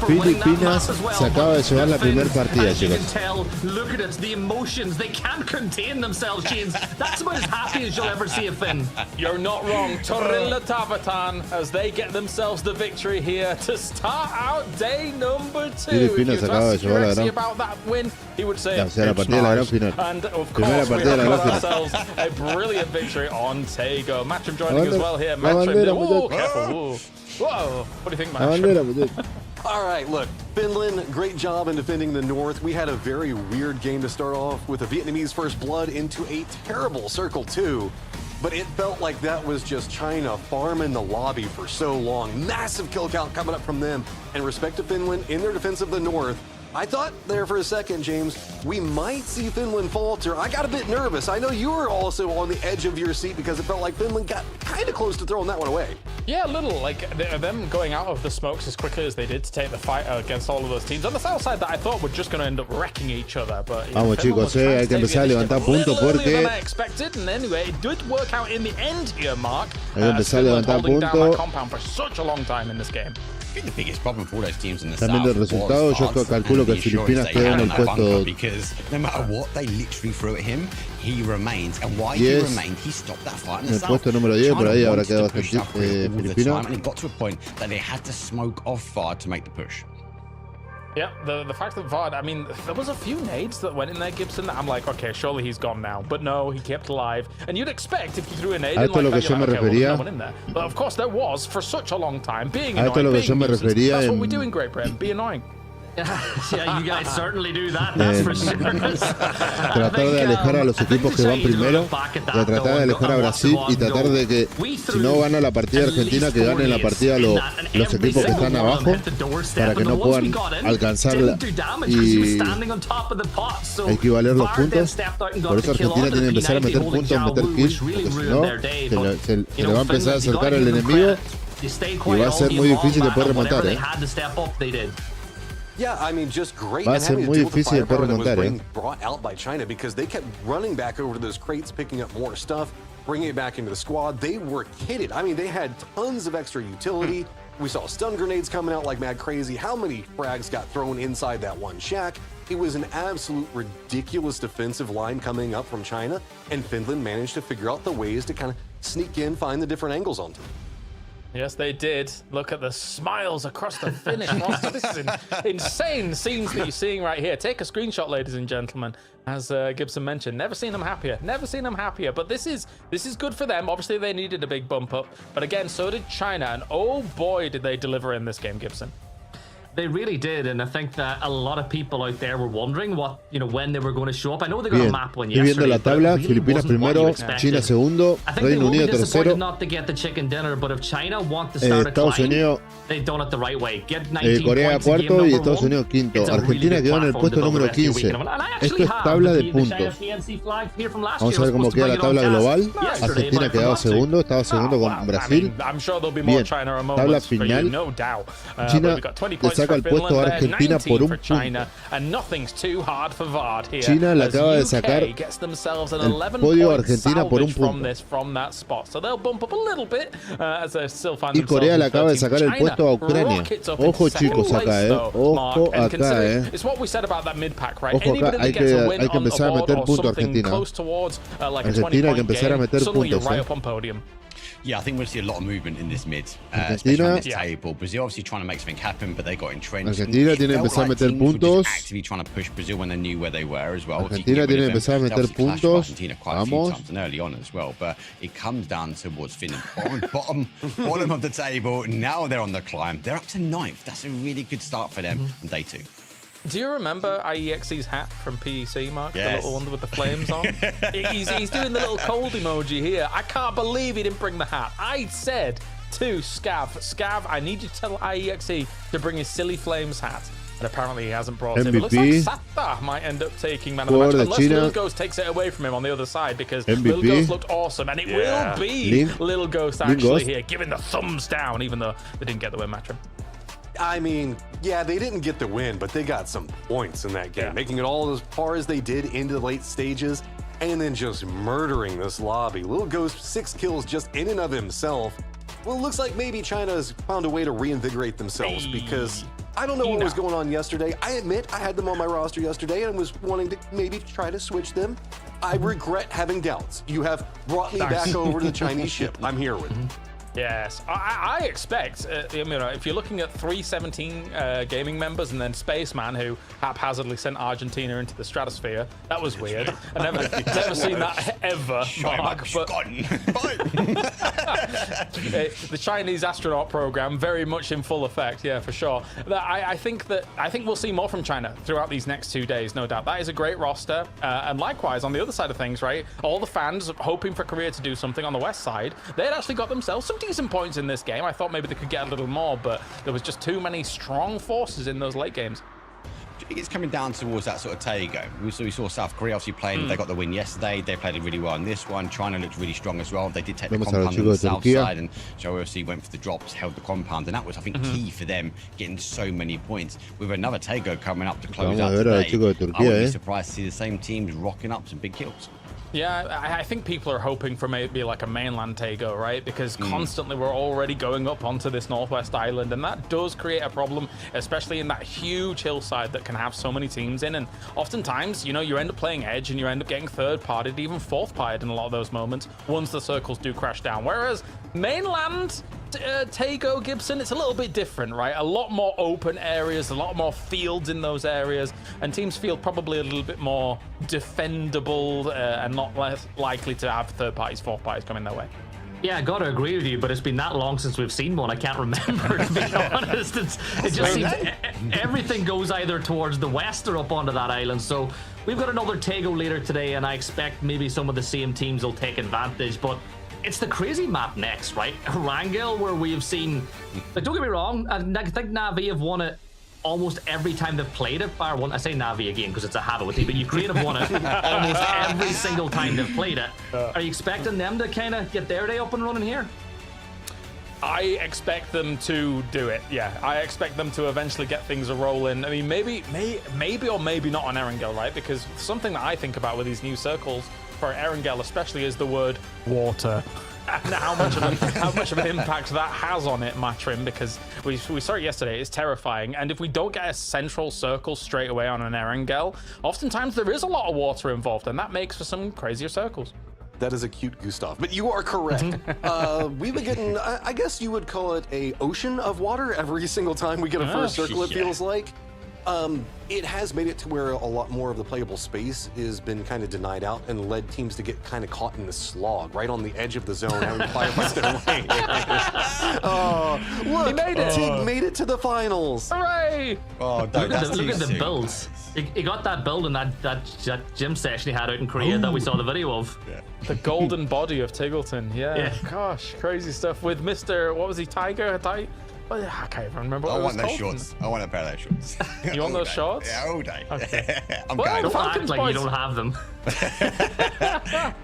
Filipinas se acaba de llevar la primera partida, chicos. Look at it, the emotions, they can't contain themselves, James. That's about as happy as you'll ever see a Finn. You're not wrong. Torilla Tavatan as they get themselves the victory here to start out day number 2. Filipinas acaba de llevar la gran about that win, he would say la partida de la gran final. And of course, we have ourselves a brilliant victory on Tego. Matchroom joining as well here. Matchroom, careful. Whoa, what do you think, Matchroom? All right, look, Finland, great job in defending the North. We had a very weird game to start off with a Vietnamese first blood into a terrible Circle 2. But it felt like that was just China farming the lobby for so long. Massive kill count coming up from them. And respect to Finland in their defense of the North. I thought there for a second, James, we might see Finland falter. I got a bit nervous. I know you were also on the edge of your seat because it felt like Finland got kind of close to throwing that one away. Yeah, a little. Like, them going out of the smokes as quickly as they did to take the fight against all of those teams. On the south side that I thought were just going to end up wrecking each other. But vamos, chicos, hay que empezar a levantar puntos porque... I expected, and anyway, it did work out in the end here, Mark. Hay que empezar a levantar puntos. Compound for such a long time in this game. I think the biggest problem for all those teams in the También el resultado, yo calculo que Filipinas queda en el puesto because no matter what they literally threw at him, he remains. And why he remained, he stopped that fight in the el puesto número 10, por ahí habrá quedado Filipino. And it got to a point that they had to smoke off Vard to make the push. Yeah, the fact that Vard, I mean, there was a few nades that went in there, Gibson, that I'm like, okay, surely he's gone now. But no, he kept alive. And you'd expect if you threw a nade in like that, you're like, okay, well, there's no one in there. But of course there was for such a long time. Being annoying, being nuisance. That's what we do in Great Britain, be annoying. Yeah, you guys certainly do that, that's for sure. Tratar de alejar a los equipos que van primero, de tratar de alejar a Brasil y tratar de que si no gana la partida Argentina, que ganen la partida los equipos que están abajo para que no puedan alcanzarla y equivaler los puntos. Por eso Argentina tiene que empezar a meter puntos, meter kills, porque si no se le va a empezar a acercar el enemigo y va a ser muy difícil de poder remontar. Yeah, I mean, just great. Va a ser muy difícil de poder remontar, brought out by China because they kept running back over to those crates, picking up more stuff, bringing it back into the squad. They were kitted. I mean, they had tons of extra utility. We saw stun grenades coming out like mad crazy. How many frags got thrown inside that one shack? It was an absolute ridiculous defensive line coming up from China, and Finland managed to figure out the ways to kind of sneak in, find the different angles onto them. Yes, they did. Look at the smiles across the Finnish roster. This is insane scenes that you're seeing right here. Take a screenshot, ladies and gentlemen. As Gibson mentioned, never seen them happier. Never seen them happier. But this is good for them. Obviously, they needed a big bump up. But again, so did China. And oh boy, did they deliver in this game, Gibson. They really did, and I think that a lot of people out there were wondering when they were going to show up. I know they got a map one yesterday. Viendo la tabla, Filipinas primero, China segundo, Reino Unido tercero. Not to get the chicken dinner, but if China want to start a climb, they've done it the right way. Get 19 Corea points cuarto y Estados Unidos quinto. Argentina quedó en el puesto número 15. Esto es tabla de puntos. Vamos a ver cómo queda la tabla global. Argentina quedaba segundo, estaba segundo con Brasil. Bien, tabla final. China saca el puesto a Argentina por un punto. China le acaba de sacar el podio a Argentina por un punto. Y Corea le acaba de sacar el puesto a Ucrania. Ojo chicos acá, ojo acá, Ojo acá, hay que empezar a meter puntos a Argentina. Argentina hay que empezar a meter puntos, Yeah, I think we'll see a lot of movement in this mid, especially on this table. Brazil obviously trying to make something happen, but they got entrenched. Argentina tiene que empezar a meter puntos. Actively trying to push Brazil when they knew where they were as well. Argentina tiene que empezar a meter puntos. Argentina quite a few times and early on as well, but it comes down towards Finland, bottom of the table. Now they're on the climb. They're up to 9th. That's a really good start for them on day 2. Do you remember IEXE's hat from PEC, Mark? Yes. The little one with the flames on? he's doing the little cold emoji here. I can't believe he didn't bring the hat. I said to Scav, I need you to tell IEXE to bring his silly flames hat. And apparently he hasn't brought it. It looks like Sata might end up taking man of the match, unless Lil Ghost takes it away from him on the other side, because Lil Ghost looked awesome, and it will be Lil Ghost actually here, giving the thumbs down, even though they didn't get the win, Matrim. I mean, yeah, they didn't get the win, but they got some points in that game, making it all as far as they did into the late stages, and then just murdering this lobby. Lil Ghost, 6 kills just in and of himself. Well, it looks like maybe China's found a way to reinvigorate themselves, because I don't know what was going on yesterday. I admit I had them on my roster yesterday and was wanting to maybe try to switch them. I regret having doubts. You have brought me back over to the Chinese ship. I'm here with it. Yes, I expect, if you're looking at 317 gaming members and then Spaceman, who haphazardly sent Argentina into the stratosphere, that was weird. I've never seen that ever, Mark. But the Chinese astronaut program very much in full effect, yeah, for sure. I think we'll see more from China throughout these next 2 days, no doubt. That is a great roster, and likewise on the other side of things, right? All the fans hoping for Korea to do something on the west side. They had actually got themselves some decent points in this game. I thought maybe they could get a little more, but there was just too many strong forces in those late games. it's coming down towards that sort of Taego. We saw South Korea obviously playing. They got the win yesterday. They played it really well in this one. China looked really strong as well. They did take the compound on the south side, and so obviously went for the drops, held the compound, and that was, I think, key for them getting so many points. With another Taego coming up to close out today, I wouldn't be surprised to see the same teams rocking up some big kills. Yeah, I think people are hoping for maybe like a mainland Taego, right? Because constantly we're already going up onto this northwest island, and that does create a problem, especially in that huge hillside that can have so many teams in. And oftentimes, you know, you end up playing edge and you end up getting third-partied, even fourth-partied in a lot of those moments once the circles do crash down. Whereas mainland Taego Gibson, it's a little bit different, right? A lot more open areas, a lot more fields in those areas, and teams feel probably a little bit more defendable and not less likely to have third parties, fourth parties coming their way. Yeah, I gotta agree with you, but it's been that long since we've seen one. I can't remember, to be honest. It just seems everything goes either towards the west or up onto that island. So we've got another Taego later today, and I expect maybe some of the same teams will take advantage. But it's the crazy map next, right? Erangel, where we have seen, like, don't get me wrong, I think Na'Vi have won it almost every time they've played it, bar one. I say Na'Vi again because it's a habit with you, but Ukraine have won it almost every single time they've played it. Are you expecting them to kind of get their day up and running here? I expect them to do it. Yeah, I expect them to eventually get things rolling. I mean, maybe or maybe not on Erangel, right? Because something that I think about with these new circles for Erangel especially is the word water. And how much of an impact that has on it, Matrim, because we saw it yesterday. It's terrifying, and if we don't get a central circle straight away on an Erangel, oftentimes there is a lot of water involved, and that makes for some crazier circles. That is a cute Gustav, but you are correct. We've been getting, I guess you would call it a ocean of water every single time we get a first circle, it feels like. It has made it to where a lot more of the playable space has been kind of denied out and led teams to get kind of caught in the slog, right on the edge of the zone, having to firefight their way. Oh, look, he made it. Tig made it to the finals. Hooray! Oh, look at the builds. He got that build in that gym session he had out in Korea that we saw the video of. Yeah. The golden body of Tiggleton. Yeah. Gosh, crazy stuff with Mr. What was he? Tiger? I can't even remember what I it was want those called. shorts. I want a pair of those shorts. You want those shorts? Yeah, all day. Okay. I'm Well, going. the Don't act Falcons like boys- you don't have them.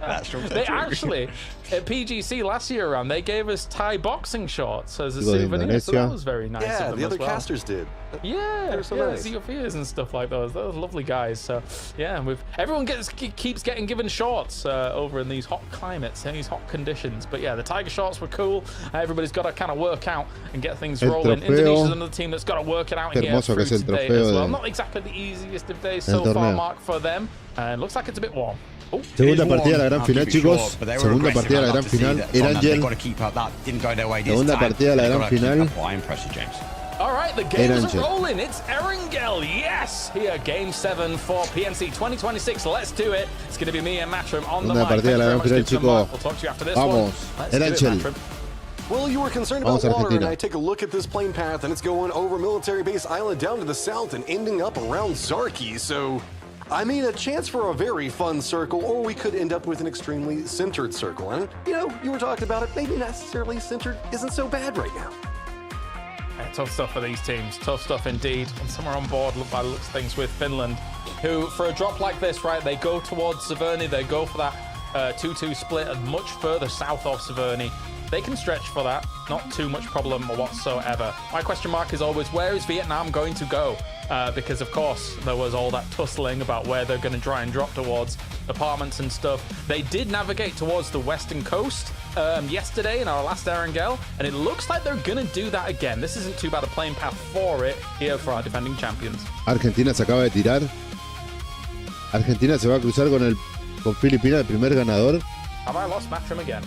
That's true. They actually, at PGC last year around, they gave us Thai boxing shorts as a Digo, de souvenir, so Indonesia. that was very nice Yeah, of them the other as well. casters did. Yeah, They're so yeah, nice. Sea of Fears and stuff like those. Those lovely guys. So, yeah, everyone keeps getting given shorts over in these hot climates and these hot conditions. But yeah, the Tiger shorts were cool. Everybody's got to kind of work out and get things El rolling. trofeo. Indonesia's another team that's got to work it out and Qué get hermoso que through es el today trofeo as well. de- Not exactly the easiest of days El so far, torneo. Mark, for them. Looks like it's a bit warm. Oh, Segunda It is partida de la warm, gran I'll final, keep it chicos. short, but they were Segunda aggressive. partida de la I'd gran love to see final. that from them. They've Erangel. got to keep up that. Didn't go their way this Segunda time. partida de la They've gran got to keep final. up. Quite impressive, James. all right, the games Erangel. are rolling. It's Erangel. Yes, here, Game 7 for PNC 2026. Let's do it. It's going to be me and Matrim on the Segunda mic. partida de la gran Thank you very much, final, Gibson, Mark. chicos. We'll talk to you after this Vamos. one. Let's do it, Erangel. Matrim. Well, you were concerned Vamos, about water, Argentina. and I take a look at this plane path, and it's going over Military Base Island down to the south and ending up around Zarki. So, I mean, a chance for a very fun circle, or we could end up with an extremely centered circle. And, you know, you were talking about it, maybe necessarily centered isn't so bad right now. Yeah, tough stuff for these teams. Tough stuff indeed. And some are on board by the looks of things with Finland, who, for a drop like this, right, they go towards Severny. They go for that 2-2 split much further south of Severny. They can stretch for that. Not too much problem whatsoever. My question mark is always, where is Vietnam going to go? Because, of course, there was all that tussling about where they're going to try and drop towards apartments and stuff. They did navigate towards the western coast yesterday in our last Erangel, and it looks like they're going to do that again. This isn't too bad a playing path for it here for our defending champions. Argentina se acaba de tirar. Argentina se va a cruzar con Filipinas, el primer ganador. Have I lost Matrim again?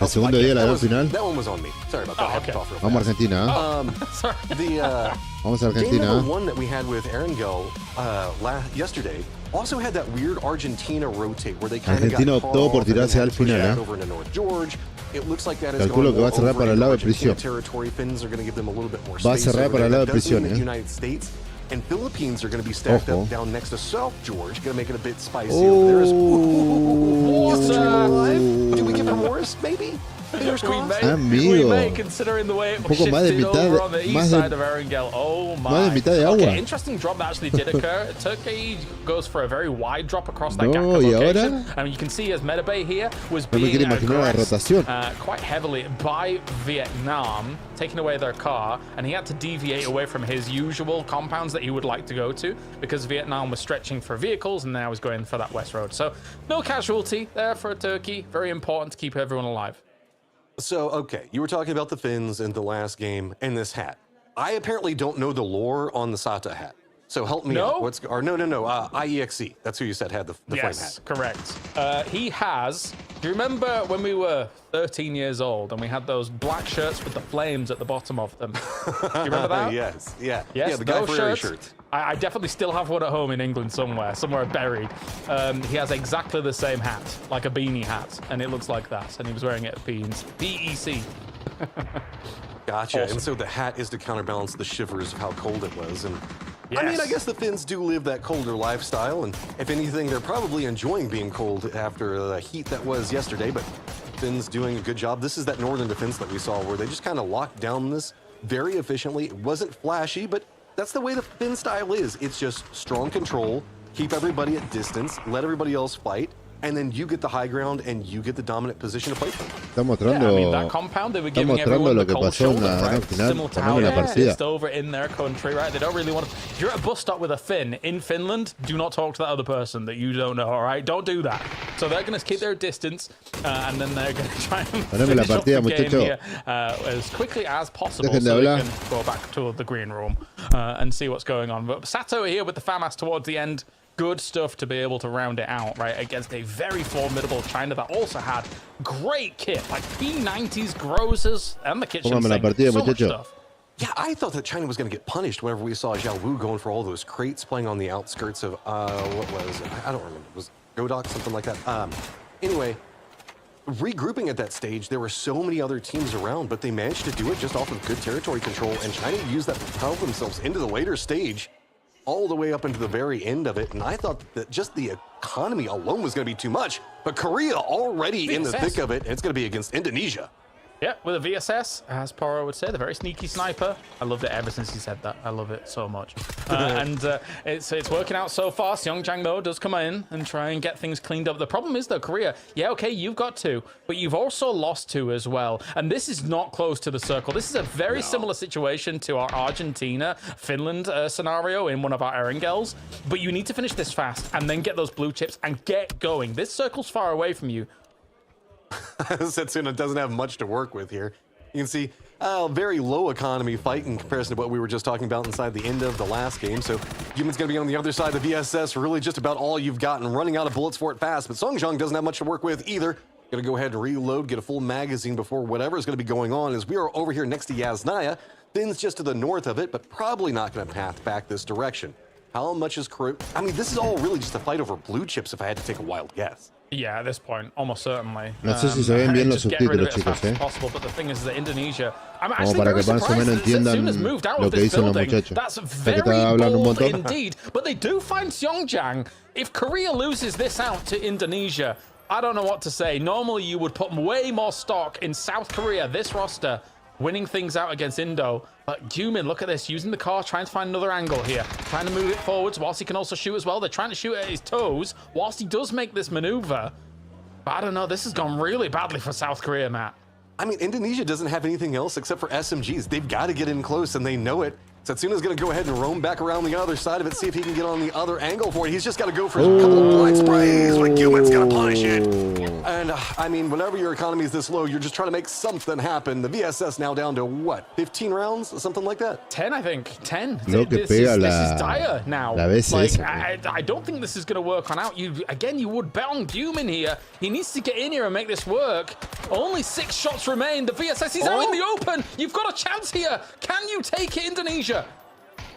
El segundo día de la gran final. That one was on me. Sorry about that. I had to okay. cough real Vamos fast. Argentina. ¿eh? Sorry. Vamos Game Argentina. number 1 that we had with Erangel yesterday also had that weird Argentina rotate where they kind of got Argentina far optó por off and then tirarse had al to push final, out ¿eh? over into North George. It looks like that is Calculo going que va a cerrar over para el into lado de Argentina prisión. territory. Finns are going to give them a little bit more Va a space cerrar over para el there. lado de That does mean prisión, that ¿eh? United States and Philippines are going to be stacked Ojo. up down next to South George. Going to make it a bit spicy over there. Is Oh. the stream alive? Do we give her Morris? Maybe? Fingers We may, considering the way it was shifted over on the east side of Erangel. Oh my. Okay, interesting drop that actually did occur. Turkey goes for a very wide drop across that gap location. And you can see as Medabay here was being aggressed quite heavily by Vietnam, taking away their car, and he had to deviate away from his usual compounds that he would like to go to because Vietnam was stretching for vehicles and now was going for that west road. So no casualty there for Turkey. Very important to keep everyone alive. So, okay, you were talking about the fins in the last game and this hat. I apparently don't know the lore on the Sata hat. So help me out. IEXE. That's who you said had the flame hat. Yes, correct. He has. Do you remember when we were 13 years old and we had those black shirts with the flames at the bottom of them? Do you remember that? Yes. Yes, yeah, the Guy Fieri shirts. I definitely still have one at home in England somewhere buried. He has exactly the same hat, like a beanie hat, and it looks like that. And he was wearing it at PEC. Gotcha. Awesome. And so the hat is to counterbalance the shivers of how cold it was. And yes. I mean, I guess the Finns do live that colder lifestyle. And if anything, they're probably enjoying being cold after the heat that was yesterday. But Finns doing a good job. This is that northern defense that we saw where they just kind of locked down this very efficiently. It wasn't flashy, but that's the way the Finn style is. It's just strong control, keep everybody at distance, let everybody else fight, and then you get the high ground and you get the dominant position to play from. Está mostrando, that compound, they were giving everyone lo que pasó en la gran final, también la partida. Over in their country, right? They don't really want to. If you're at a bus stop with a Finn in Finland, do not talk to that other person that you don't know, all right? Don't do that. So they're going to keep their distance, and then they're going to try and finish up the game here as quickly as possible so they can go back to the green room and see what's going on. But Sato here with the FAMAS towards the end. Good stuff to be able to round it out, right, against a very formidable China that also had great kit, like P90s, Grozers, and the kitchen sink. So much stuff. Yeah, I thought that China was going to get punished whenever we saw Zhao Wu going for all those crates playing on the outskirts of, what was it? I don't remember. It was Godok, something like that. Anyway, regrouping at that stage, there were so many other teams around, but they managed to do it just off of good territory control, and China used that to propel themselves into the later stage, all the way up into the very end of it. And I thought that just the economy alone was going to be too much. But Korea already in the thick of it, and it's going to be against Indonesia. Yeah, with a VSS, as Poro would say, the very sneaky sniper. I loved it ever since he said that. I love it so much. It's working out so far. Seongjang, though, does come in and try and get things cleaned up. The problem is, though, Korea, yeah, okay, you've got 2, but you've also lost 2 as well. And this is not close to the circle. This is a very similar situation to our Argentina-Finland scenario in one of our Erangels. But you need to finish this fast and then get those blue chips and get going. This circle's far away from you. Setsuna doesn't have much to work with here. You can see a very low economy fight in comparison to what we were just talking about inside the end of the last game. So Human's going to be on the other side of the VSS, really just about all you've got and running out of bullets for it fast. But Seongjang doesn't have much to work with either. Going to go ahead and reload, get a full magazine before whatever is going to be going on, as we are over here next to Yasnaya. Finn's just to the north of it, but probably not going to path back this direction. How much is Korea? I mean, this is all really just a fight over blue chips if I had to take a wild guess. Yeah, at this point, almost certainly. No sé si se ven bien los subtítulos, chicos, possible, but the thing is that Indonesia, I'm actually very surprised that Setsuna's moved out of this building. That's very bold indeed. But they do find Seongjang. If Korea loses this out to Indonesia, I don't know what to say. Normally, you would put way more stock in South Korea, this roster, winning things out against Indo. But Human, look at this, using the car, trying to find another angle here, trying to move it forwards whilst he can also shoot as well. They're trying to shoot at his toes whilst he does make this maneuver. But I don't know, this has gone really badly for South Korea, Matt. I mean, Indonesia doesn't have anything else except for SMGs. They've got to get in close, and they know it. Setsuna's going to go ahead and roam back around the other side of it, see if he can get on the other angle for it. He's just got to go for a couple of blind sprays, but Human's going to punish it. And, I mean, whenever your economy is this low, you're just trying to make something happen. The VSS now down to, what, 15 rounds? Something like that? 10, I think. 10. This is dire now. Like, I don't think this is going to work on out. Again, you would bet on Human here. He needs to get in here and make this work. Only 6 shots remain. The VSS is out in the open. You've got a chance here. Can you take it, Indonesia?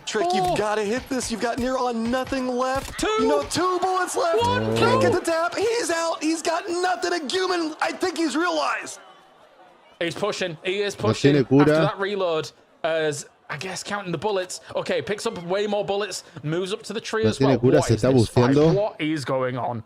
Trick, you've got to hit this. You've got near on nothing left. 2. You know, 2 bullets left. Can't get the tap. He's out. He's got nothing. A Human, I think he's realized. He's pushing. He is pushing after that reload. As I guess counting the bullets. Okay, picks up way more bullets. Moves up to the tree as well. What is this fight? What is going on?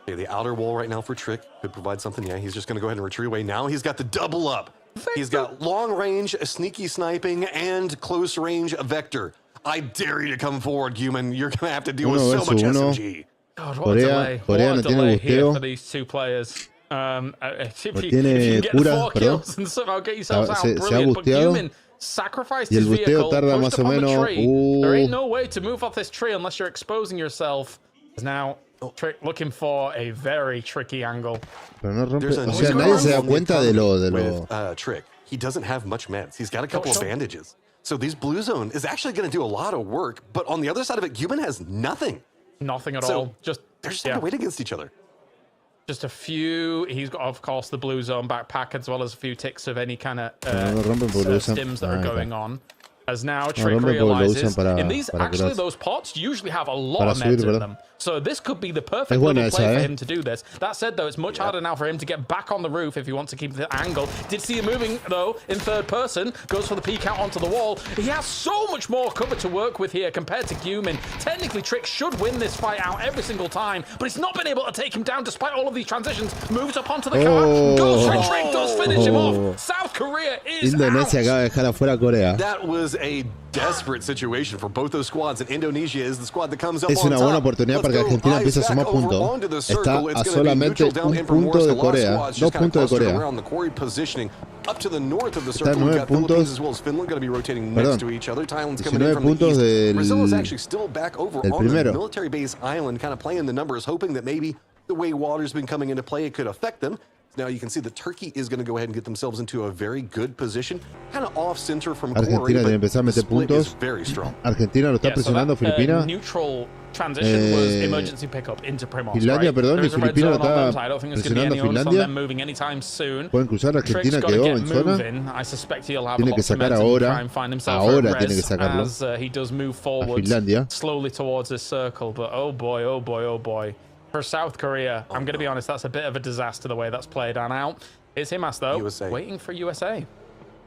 Okay, the outer wall right now for Trick could provide something. Yeah, he's just going to go ahead and retreat away. Now he's got the double up. He's got long range, sneaky sniping, and close range vector. I dare you to come forward, human. You're going to have to deal with so much SMG. God, what a delay. What a delay here for these two players. If you can get 4 kills and somehow get yourselves out, brilliant. But Human sacrificed his vehicle, pushed up on the tree. There ain't no way to move off this tree unless you're exposing yourself. Now, Trick looking for a very tricky angle. Nadie se da cuenta de lo. Trick. He doesn't have much meds. He's got a couple of bandages. So this blue zone is actually going to do a lot of work. But on the other side of it, Human has nothing. Nothing at all. Just they're just going to wait against each other. Just a few. He's got, of course, the blue zone backpack as well as a few ticks of any kind of stims that are going on. As now Trick realizes, in these, actually those pots usually have a lot of meds in them. So this could be the perfect little play for him to do this. That said, though, it's much harder now for him to get back on the roof if he wants to keep the angle. Did see him moving, though, in third person. Goes for the peek out onto the wall. He has so much more cover to work with here compared to Human. Technically, Trick should win this fight out every single time, but he's not been able to take him down despite all of these transitions. Moves up onto the car. Goes for Trick. Does finish him off. South Korea is Indonesia acaba de dejar afuera a Corea. That was a desperate situation for both those squads, and Indonesia is the squad that comes up es una buena oportunidad para que Argentina empiece a sumar puntos. Está a solamente un punto de Corea, 2 puntos de Corea. Up to the north of the circle, we've got Philippines as well as Finland going to be rotating next to each other. Thailand's coming 19 in from the puntos east. Brazil is actually still back over on primero. the military base island, kind of playing the numbers, hoping that maybe the way water's been coming into play, it could affect them. Now you can see that Turkey is going to go ahead and get themselves into a very good position, kind of off center from Argentina tiene que empezar a meter puntos. Very strong. Argentina lo está presionando, Filipinas. Neutral transition was emergency pickup into Primos. Finlandia, perdón, y Filipinas lo está presionando Finlandia. Pueden cruzar, Argentina quedó en zona. Tiene que sacar ahora tiene que sacarlo a Finlandia. Slowly towards this circle, but oh boy, oh boy, oh boy. For South Korea, I'm going to be honest, that's a bit of a disaster the way that's played on out. It's Himas, though, waiting for USA.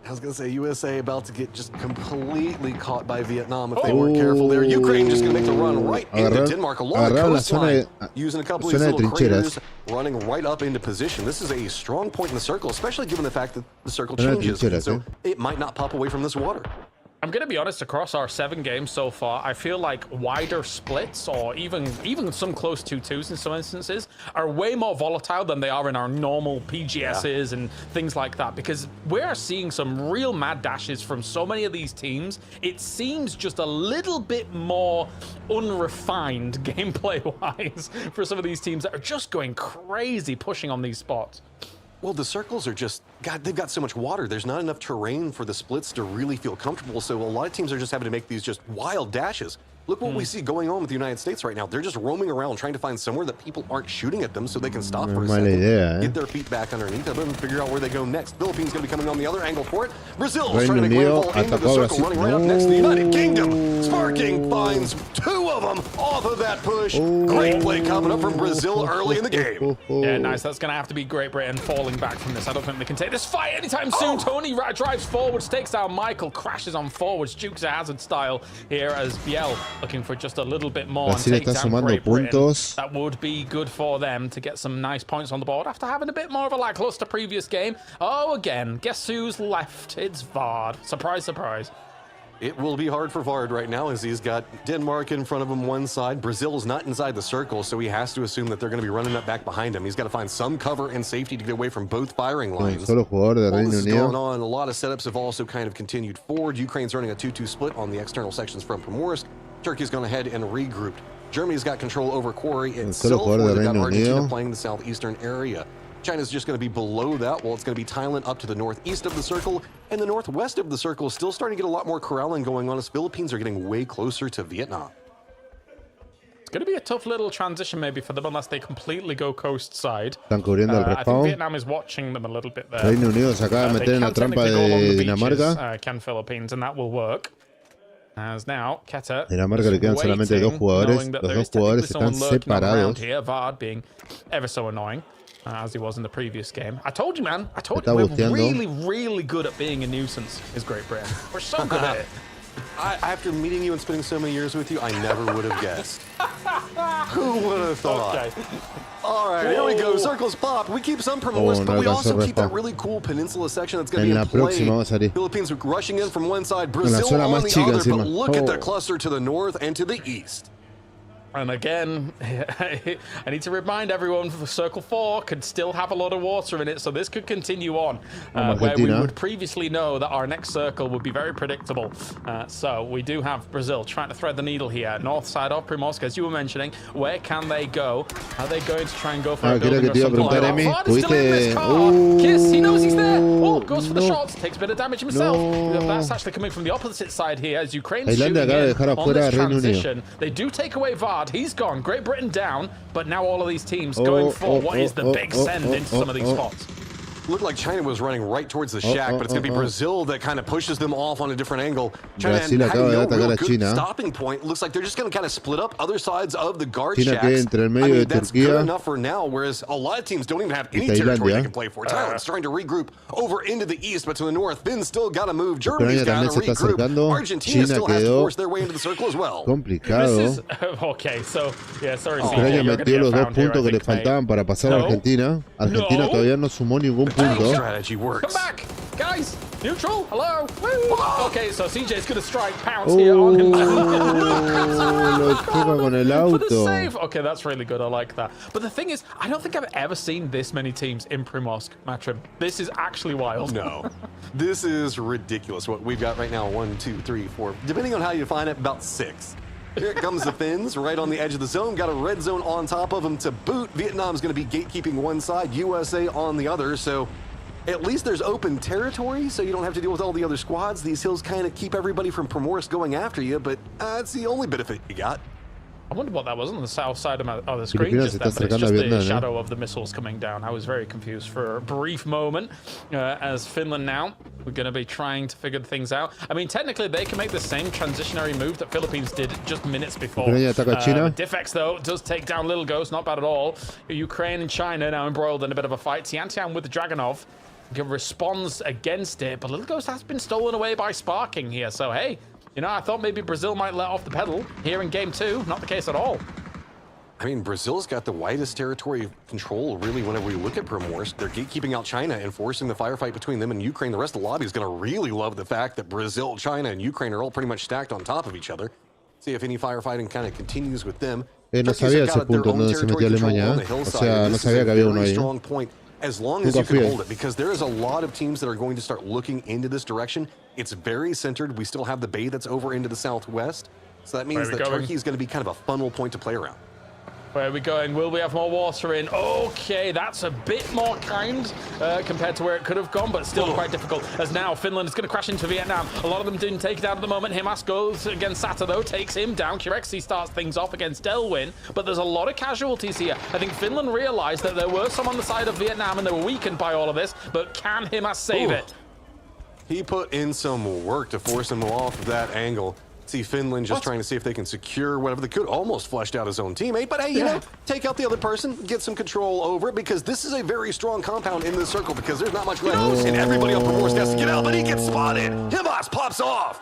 I was going to say USA about to get just completely caught by Vietnam if they weren't careful there. Ukraine just going to make the run right into Denmark along the coastline, using a couple of these little craters, running right up into position. This is a strong point in the circle, especially given the fact that the circle changes, so it might not pop away from this water. I'm going to be honest, across our 7 games so far, I feel like wider splits or even some close 2-2s in some instances are way more volatile than they are in our normal PGSs and things like that, because we're seeing some real mad dashes from so many of these teams. It seems just a little bit more unrefined gameplay-wise for some of these teams that are just going crazy pushing on these spots. Well, the circles are just, God, they've got so much water. There's not enough terrain for the splits to really feel comfortable. So a lot of teams are just having to make these just wild dashes. Look what we see going on with the United States right now. They're just roaming around trying to find somewhere that people aren't shooting at them so they can stop for a second, get their feet back underneath them, and figure out where they go next. Philippines going to be coming on the other angle for it. Brazil's trying to grab into the circle, running right up next to the United Kingdom. Sparking finds 2 of them off of that push. Great play coming up from Brazil early in the game. Yeah, nice. That's going to have to be Great Britain falling back from this. I don't think they can take this fight anytime soon. Tony drives forwards, takes down Michael, crashes on forwards, Dukes a Hazard style here as Biel looking for just a little bit more and take down Great Britain. That would be good for them to get some nice points on the board after having a bit more of a lackluster previous game. Oh, again, guess who's left? It's Vard. Surprise, surprise. It will be hard for Vard right now as he's got Denmark in front of him one side. Brazil's not inside the circle, so he has to assume that they're going to be running up back behind him. He's got to find some cover and safety to get away from both firing lines. While this is going on, a lot of setups have also kind of continued forward. Ukraine's running a 2-2 split on the external sections from Primorsk. Turkey's gone ahead and regrouped. Germany's got control over Quarry itself, where they've got Argentina playing the southeastern area. China's just going to be below that, while it's going to be Thailand up to the northeast of the circle, and the northwest of the circle is still starting to get a lot more corralling going on as Philippines are getting way closer to Vietnam. It's going to be a tough little transition maybe for them unless they completely go coast side. Están cubriendo el I think respawn. Vietnam is watching them a little bit there. Reino Unido se acaba de meter en la trampa de Dinamarca. Can Philippines, and that will work. As now, Keta Dinamarca le quedan solamente 2 jugadores. Los 2 jugadores están separados. Here, Vard being ever so annoying, as he was in the previous game. I told you, man. I told you. We're really, really good at being a nuisance, is Great Britain. We're so good at it. After meeting you and spending so many years with you, I never would have guessed. Who would have thought? Okay. All right, here we go. Circles pop. We keep some Primorsk, but we also keep that really cool peninsula section that's going to be in play. Philippines rushing in from one side, Brazil on the other, but look at the cluster to the north and to the east. And again, I need to remind everyone that Circle 4 could still have a lot of water in it, so this could continue on, where we would previously know that our next circle would be very predictable. So we do have Brazil trying to thread the needle here. North side of Primorsk, as you were mentioning. Where can they go? Are they going to try and go for a building or something like that? Vard is still in this car. Kiss, he knows he's there. Oh, goes for the shots. Takes a bit of damage himself. That's actually coming from the opposite side here as Ukraine's shooting in on this transition. They do take away Vard. He's gone. Great Britain down, but now all of these teams going for what is the big send into some of these spots. Looked like China was running right towards the shack, but it's going to be Brazil that kind of pushes them off on a different angle. China had no real good stopping point. Looks like they're just going to kind of split up other sides of the guard shacks. I mean, that's good enough for now, whereas a lot of teams don't even have any territory they can play for. Thailand's trying to regroup over into the east, but to the north, Finn's still got to move. Germany's got to regroup. Argentina still has to force their way into the circle as well. Complicado. Okay, so, yeah, sorry. Ucrania metió los 2 puntos que le faltaban para pasar a Argentina. Argentina todavía no sumó ningún Strategy works. Come back, guys. Neutral. Hello. Woo. Okay, so CJ's gonna strike pounce here on him. Lo choca con el auto. For the save. Okay, that's really good. I like that. But the thing is, I don't think I've ever seen this many teams in Primorsk, Matrim. This is actually wild. No, this is ridiculous. What we've got right now: 1, 2, 3, 4. Depending on how you define it, about 6. Here it comes the Finns, right on the edge of the zone. Got a red zone on top of them to boot. Vietnam's going to be gatekeeping one side, USA on the other. So at least there's open territory, so you don't have to deal with all the other squads. These hills kind of keep everybody from Primorsk going after you, but it's the only benefit you got. I wonder what that was on the south side of the screen just then, but it's just the shadow of the missiles coming down. I was very confused for a brief moment. As Finland now, we're going to be trying to figure things out. I mean, technically, they can make the same transitionary move that Philippines did just minutes before. Diffex, though, does take down Little Ghost, not bad at all. Ukraine and China now embroiled in a bit of a fight. Tiantian with the Dragonov responds against it, but Little Ghost has been stolen away by Sparking here, so hey. You know, I thought maybe Brazil might let off the pedal here in game 2. Not the case at all. I mean, Brazil's got the widest territory control, really, whenever we look at Primorsk. They're keeping out China and forcing the firefight between them and Ukraine. The rest of the lobby is going to really love the fact that Brazil, China, and Ukraine are all pretty much stacked on top of each other. See if any firefighting kind of continues with them. No sabía ese punto donde se metió Alemania. O sea, no sabía que había uno ahí. As long as you can hold it, because there is a lot of teams that are going to start looking into this direction. It's very centered. We still have the bay that's over into the southwest. So that means that Turkey is going to be kind of a funnel point to play around. Where are we going? Will we have more water in? Okay, that's a bit more kind compared to where it could have gone, but still quite difficult. As now Finland is going to crash into Vietnam. A lot of them didn't take it out at the moment. Himas goes against Sata, though, takes him down. Kirexi starts things off against Delwyn, but there's a lot of casualties here. I think Finland realized that there were some on the side of Vietnam and they were weakened by all of this, but can Himas save it? He put in some work to force him off of that angle. See Finland just trying to see if they can secure whatever they could. Almost flushed out his own teammate, but hey, you know, take out the other person, get some control over it, because this is a very strong compound in this circle, because there's not much left, and everybody on Primorsk has to get out, but he gets spotted. Himas pops off.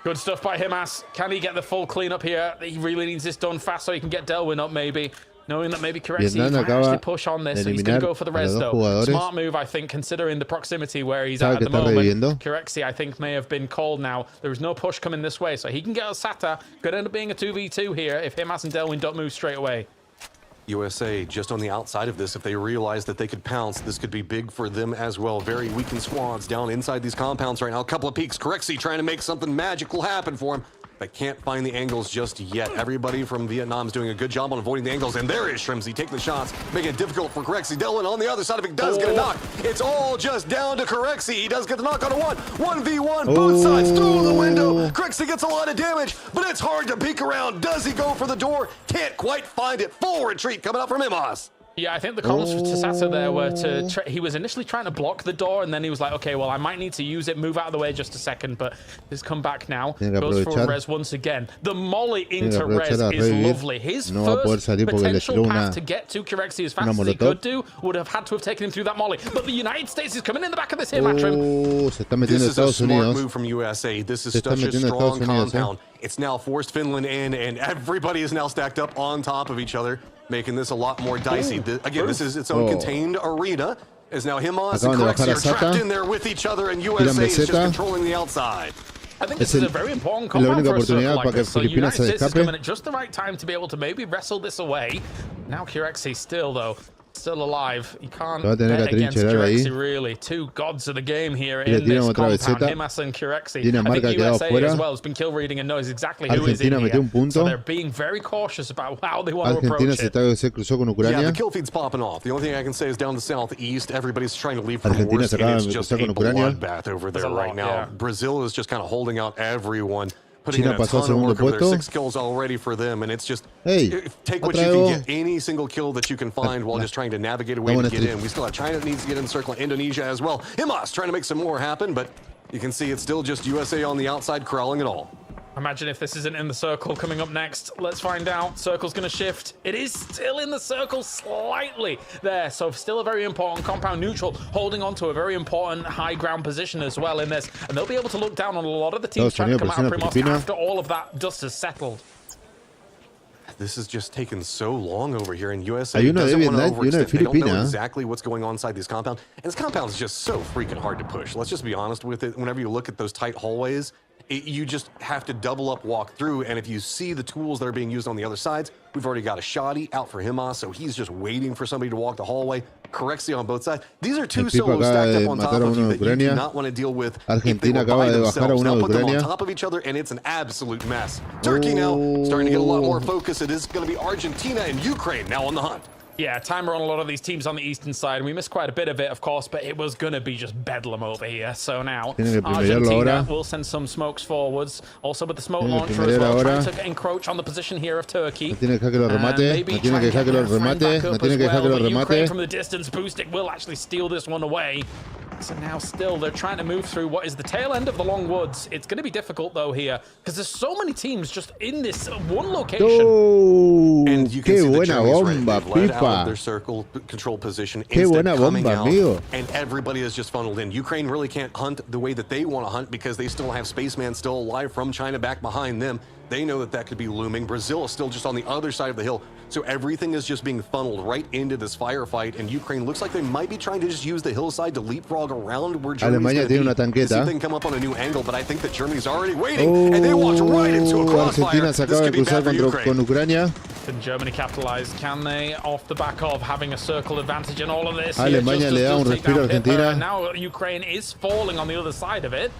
Good stuff by Himas. Can he get the full cleanup here? He really needs this done fast so he can get Delwyn up, maybe. Knowing that maybe Kirexi might actually push on this, so he's going to go for the res, though. Smart move, I think, considering the proximity where he's at the moment. Kirexi, I think, may have been called now. There is no push coming this way, so he can get a Sata. Could end up being a 2v2 here if Himas and Delwyn don't move straight away. USA just on the outside of this. If they realize that they could pounce, this could be big for them as well. Very weakened squads down inside these compounds right now. A couple of peeks. Kirexi trying to make something magical happen for him. But can't find the angles just yet. Everybody from Vietnam's doing a good job on avoiding the angles, and there is Shrimsy taking the shots, making it difficult for Kirexi. Delwyn on the other side, if he does get a knock, it's all just down to Kirexi. He does get the knock on a 1v1, both sides through the window. Kirexi gets a lot of damage, but it's hard to peek around. Does he go for the door? Can't quite find it. Full retreat coming up from Himas. Yeah, I think the comments for Tasata there were he was initially trying to block the door, and then he was like, okay, well, I might need to use it, move out of the way just a second, but he's come back now. Goes for res once again. The molly into res is lovely. His first potential path to get to Kirexi as fast as he could do would have had to have taken him through that molly. But the United States is coming in the back of this here, Matrim. This is a smart move from USA. This is such a strong compound. It's now forced Finland in, and everybody is now stacked up on top of each other, making this a lot more dicey. Again, this is its own contained arena. As now Himas and Corexy are trapped in there with each other, and USA is just controlling the outside. I think this is a very important compound for a circle like this. So United States is coming at just the right time to be able to maybe wrestle this away. Now Corexy still, though, still alive. You can't bet against Corexy, really. Two gods of the game here in this compound, Himas and Corexy. I think USA as well has been kill reading and knows exactly who is in here. So they're being very cautious about how they want to approach it. Yeah, the kill feed's popping off. The only thing I can say is down the southeast, everybody's trying to leave for wars, and it's just a bloodbath over there right now. Brazil is just kind of holding out everyone. Putting in a ton of work over there, 6 kills already for them, and it's just take what you can get, any single kill that you can find while just trying to navigate a way to get in. We still have China that needs to get in the circle, Indonesia as well. Himas trying to make some more happen, but you can see it's still just USA on the outside crawling it all. Imagine if this isn't in the circle coming up next. Let's find out. Circle's going to shift. It is still in the circle slightly there. So still a very important compound neutral, holding on to a very important high ground position as well in this. And they'll be able to look down on a lot of the teams trying to come out of Primos after all of that dust has settled. This is just taking so long over here, and USA doesn't want to overextend. They don't know exactly what's going on inside this compound. And this compound is just so freaking hard to push. Let's just be honest with it. Whenever you look at those tight hallways, you just have to double up, walk through, and if you see the tools that are being used on the other sides, we've already got a shoddy out for Himas, so he's just waiting for somebody to walk the hallway. Corexy on both sides. These are two solos stacked up on top of you that you do not want to deal with if they were by themselves. Now put them on top of each other, and it's an absolute mess. Turkey now starting to get a lot more focus. It is going to be Argentina and Ukraine now on the hunt. Yeah, timer on a lot of these teams on the eastern side. We missed quite a bit of it, of course, but it was going to be just bedlam over here. So now Argentina will send some smokes forwards. Also with the smoke launcher as well, trying to encroach on the position here of Turkey. Maybe try and get back up as well, but Ukraine from the distance boosting will actually steal this one away. So now still they're trying to move through what is the tail end of the long woods. It's going to be difficult though here because there's so many teams just in this one location. And you can see the Germans led out of their circle control position, instant coming out, and everybody is just funneled in. Ukraine really can't hunt the way that they want to hunt because they still have Spaceman still alive from China back behind them. They know that that could be looming. Brazil is still just on the other side of the hill. So everything is just being funneled right into this firefight, and Ukraine looks like they might be trying to just use the hillside to leapfrog around where Germany's going to be. See if they can come up on a new angle, but I think that Germany's already waiting, and they walked right into a crossfire. This could be bad for Ukraine. Can Germany capitalize? Can they, off the back of having a circle advantage in all of this? Alemania le da un respiro a Argentina. Now Ukraine is falling on the other side of it.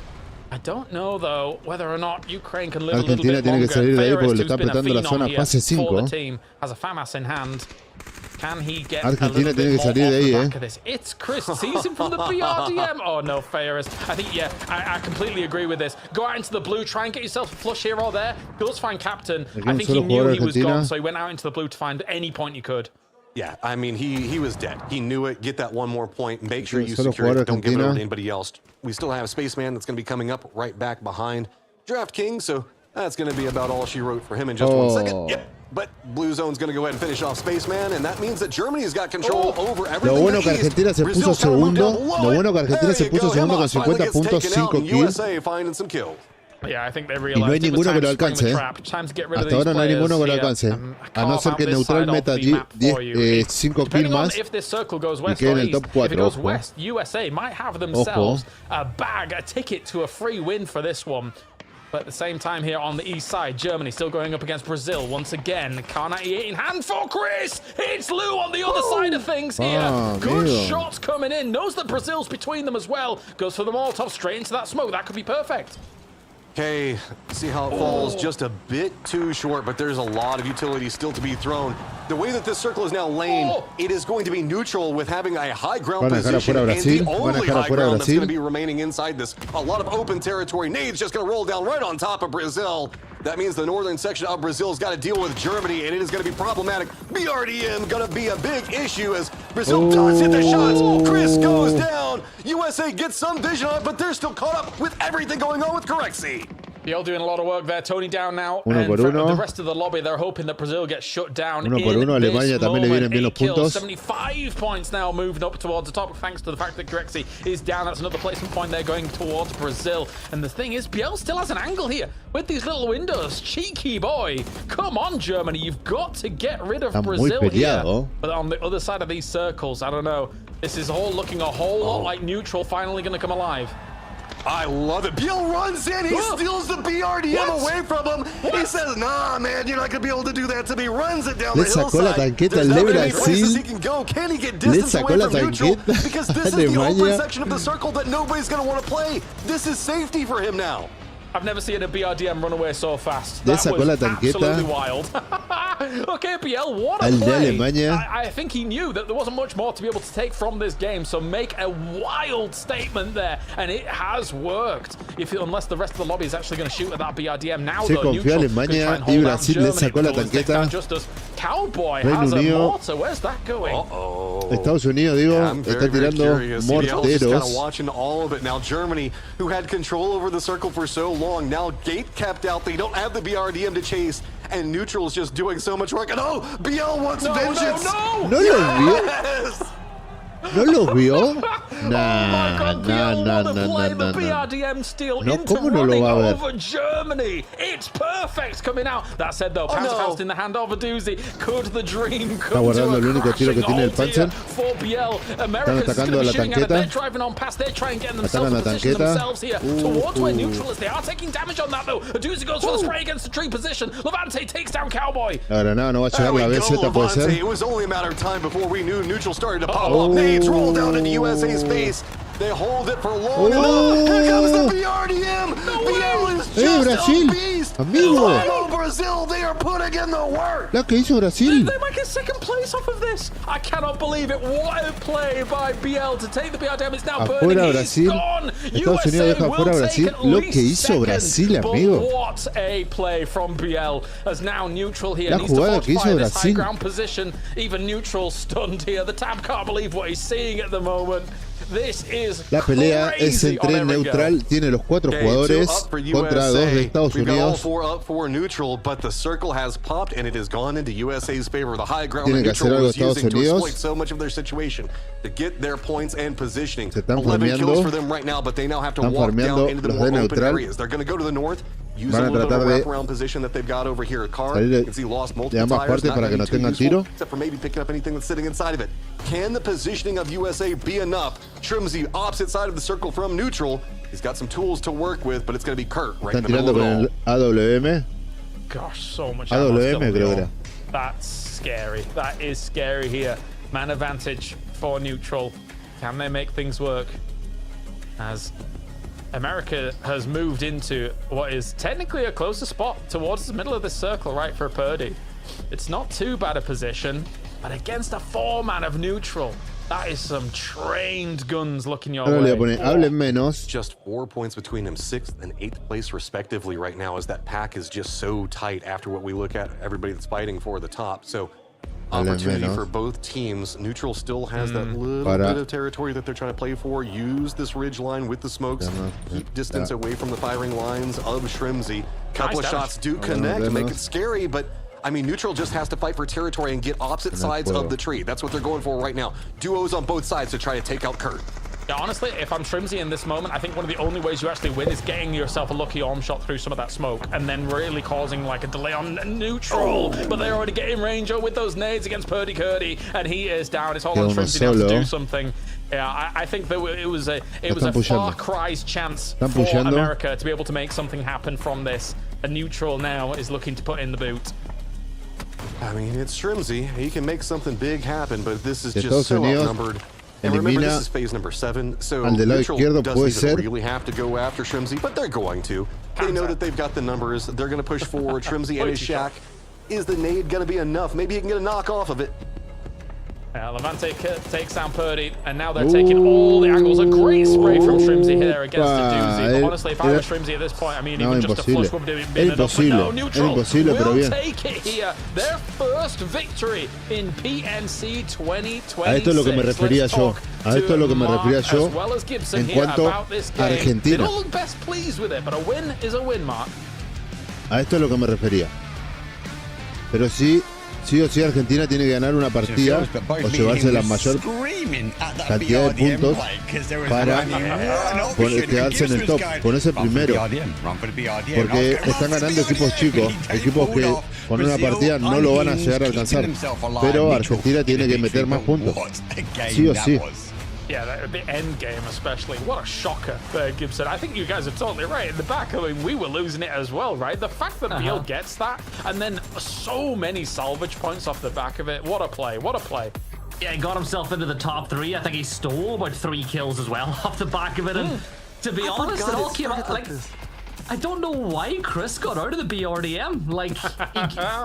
I don't know, though, whether or not Ukraine can live Argentina a little bit longer. Ferris, who's been a phenom here for the team, has a FAMAS in hand. Can he get Argentina a little bit more off the ahí, back of this? It's Chris sees him from the BRDM. Oh, no, Ferris. I think, yeah, I completely agree with this. Go out into the blue, try and get yourself a flush here or there. Goes find captain. I think he knew he was gone, so he went out into the blue to find any point you could. Yeah, I mean, he was dead. He knew it. Get that one more point. Make sure you secure it. Don't give it over to anybody else. We still have Spaceman that's going to be coming up right back behind DraftKings, so that's going to be about all she wrote for him in just 1 second. Yep. But Blue Zone's going to go ahead and finish off Spaceman, and that means that Germany's got control over everything. Lo bueno que Argentina se puso segundo. Lo bueno que Argentina se puso segundo con 50.5 kills. USA finding some kills. Yeah, I think they y no hay ninguno que lo alcance. Hasta ahora no hay ninguno que lo alcance. A no ser que Neutral meta 5 kills más y quede en el top 4. If it goes west, USA might have themselves a bag, a ticket to a free win for this one. But at the same time here on the east side, Germany still going up against Brazil once again. Kar98 in hand for Chris. It's Lou on the other side of things here. Good shots coming in. Knows that Brazil's between them as well. Goes for the Molotov straight into that smoke. That could be perfect. Okay, see how it falls just a bit too short, but there's a lot of utility still to be thrown. The way that this circle is now laid, it is going to be neutral with having a high ground position, and the only high ground that's going to be remaining inside this. A lot of open territory. Nade's just going to roll down right on top of Brazil. That means the northern section of Brazil's got to deal with Germany, and it is going to be problematic. BRDM going to be a big issue as Brazil does hit the shots. Chris goes down. USA gets some vision on it, but they're still caught up with everything going on with Corexy. BL doing a lot of work there. Tony down now. Uno por uno. The rest of the lobby, they're hoping that Brazil gets shut down. Uno por uno. Alemania también le vienen bien los puntos. 75 points now, moving up towards the top, thanks to the fact that Grexy is down. That's another placement point there going towards Brazil. And the thing is, BL still has an angle here with these little windows. Cheeky boy. Come on, Germany. You've got to get rid of Brazil here. But on the other side of these circles, I don't know. This is all looking a whole lot like neutral finally going to come alive. I love it. BL runs in. He steals the BRDM away from him. He says, nah, man, you're not going to be able to do that to me. Runs it down the hillside. There's not many places he can go. Can he get distance away from neutral? Because this is the open section of the circle that nobody's going to want to play. This is safety for him now. I've never seen a BRDM run away so fast. That was absolutely wild. Okay, BL, what a play. I think he knew that there wasn't much more to be able to take from this game, so make a wild statement there, and it has worked. Unless the rest of the lobby is actually going to shoot at that BRDM now, though, neutral Alemania y Brasil le sacó la tanqueta. Cowboy has a mortar. Where's that going? Estados Unidos, está tirando morteros. Just kind of watching all of it now. Germany, who had control over the circle for so long, now gate kept out. They don't have the BRDM to chase, and neutral is just doing so much work. And BL wants vengeance. ¿No lo vio? Nah. The BRDM steal into running over Germany. It's perfect coming out. That said, though, Panzerfaust in the hand of a doozy. Could the dream come to a crashing halt here for BL? America's going to be shooting at it. They're driving on past. They're trying to get themselves position themselves here towards where neutral is. They are taking damage on that, though. A doozy goes for the spray against the tree position. Levante takes down Cowboy. Ahora no va a llegar la BZ, puede ser. It was only a matter of time before we knew neutral started to pop up. Nades roll down into USA's face. They hold it for long enough. Here comes the BRDM. BL is just a beast. Amigo. Brazil, they are putting in the work. La que hizo Brasil. They might get second place off of this. I cannot believe it. What a play by BL to take the BRDM. It's now burning. He's gone. Estados Unidos deja fuera Brasil. Lo que hizo Brasil, amigo. What a play from BL. As now neutral here La needs to jugada que hizo fortify this high Brasil. ground position. Even neutral stunned here. The Tab can't believe what he's seeing at the moment. This is La pelea es entre neutral, tiene los 4 jugadores contra 2 de Estados Unidos. Tienen que hacer algo Estados Unidos. Se están farmeando. Están farmeando los de neutral. Van a tratar de salir de ambas partes para que no tengan tiro. Can the positioning of USA be enough? Trimsy, opposite side of the circle from neutral. He's got some tools to work with, but it's going to be Kurt right in the middle of it all. AWM. Gosh, so much AWM creo que era. That's scary. That is scary here. Man advantage for neutral. Can they make things work? As America has moved into what is technically a closer spot towards the middle of this circle, right, for Purdy. It's not too bad a position, but against a 4-man of neutral, that is some trained guns looking your way. Hablen menos. Just 4 points between them, 6th and 8th place respectively right now, as that pack is just so tight after what we look at, everybody that's fighting for the top. So opportunity for both teams. Neutral still has that little bit of territory that they're trying to play for. Use this ridge line with the smokes. Keep distance away from the firing lines of Shrimsy. Couple of shots do connect, make it scary, but I mean, neutral just has to fight for territory and get opposite sides of the tree. That's what they're going for right now. Duos on both sides to try to take out Kurt. Yeah, honestly, if I'm Shrimsy in this moment, I think one of the only ways you actually win is getting yourself a lucky arm shot through some of that smoke and then really causing like a delay on neutral. But they're already getting range with those nades against Purdy Curdy, and he is down. It's all on Shrimsy now to do something. Yeah, I think that it was a far cry's chance for America to be able to make something happen from this. A neutral now is looking to put in the boot. I mean, it's Shrimsy. He can make something big happen, but this is just so outnumbered. And remember, this is phase number 7, so neutral doesn't even really have to go after Shrimsy, but they're going to. They know that they've got the numbers. They're going to push forward. Shrimsy and his shack. Is the nade going to be enough? Maybe he can get a knock off of it. Yeah, Levante takes down Purdy, and now they're taking all the angles. A great spray from Shrimsy here against the doozy. But honestly, if I were Shrimsy at this point, I mean, even just a flush would have been enough. But no, neutral will take it here. Their first victory in PNC 2026. A esto es lo que me refería yo. A esto es lo que me refería yo en cuanto a Argentina. They don't look best pleased with it, but a win is a win, Mark. A esto es lo que me refería. Pero sí o sí Argentina tiene que ganar una partida o llevarse la mayor cantidad de puntos para quedarse en el top, ponerse primero, porque están ganando equipos chicos, equipos que con una partida no lo van a llegar a alcanzar, pero Argentina tiene que meter más puntos, sí o sí. Yeah, the end game especially. What a shocker there, Gibson. I think you guys are totally right. In the back, I mean, we were losing it as well, right? The fact that Beal gets that, and then so many salvage points off the back of it. What a play, what a play. Yeah, he got himself into the top 3. I think he stole about 3 kills as well off the back of it. And to be honest, it all came out like... I don't know why Chris got out of the BRDM. Like,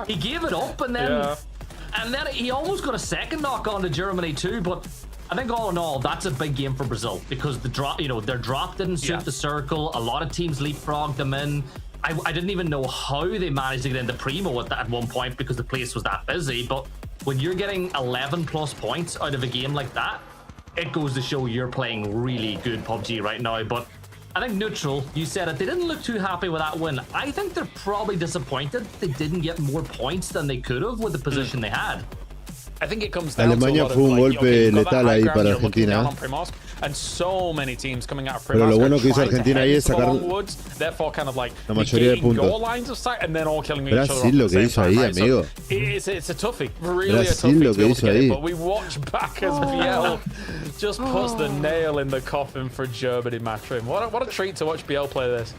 he gave it up, and then he almost got a second knock on to Germany too, but I think all in all, that's a big game for Brazil because the drop, their drop didn't suit the circle. A lot of teams leapfrogged them in. I didn't even know how they managed to get into Primo at one point because the place was that busy. But when you're getting 11 plus points out of a game like that, it goes to show you're playing really good PUBG right now. But I think neutral, you said it, they didn't look too happy with that win. I think they're probably disappointed they didn't get more points than they could have with the position they had. I think it comes down Alemania to fue un golpe letal ahí para Argentina. And so many teams coming out of Pero lo bueno que hizo Argentina ahí es sacar la mayoría de puntos. Brasil lo que hizo ahí, amigo. It's a toughie, really a toughie to be able to get it. But we watch back as Biel just puts the nail in the coffin for Germany, Matrim. What a treat to watch Biel play this.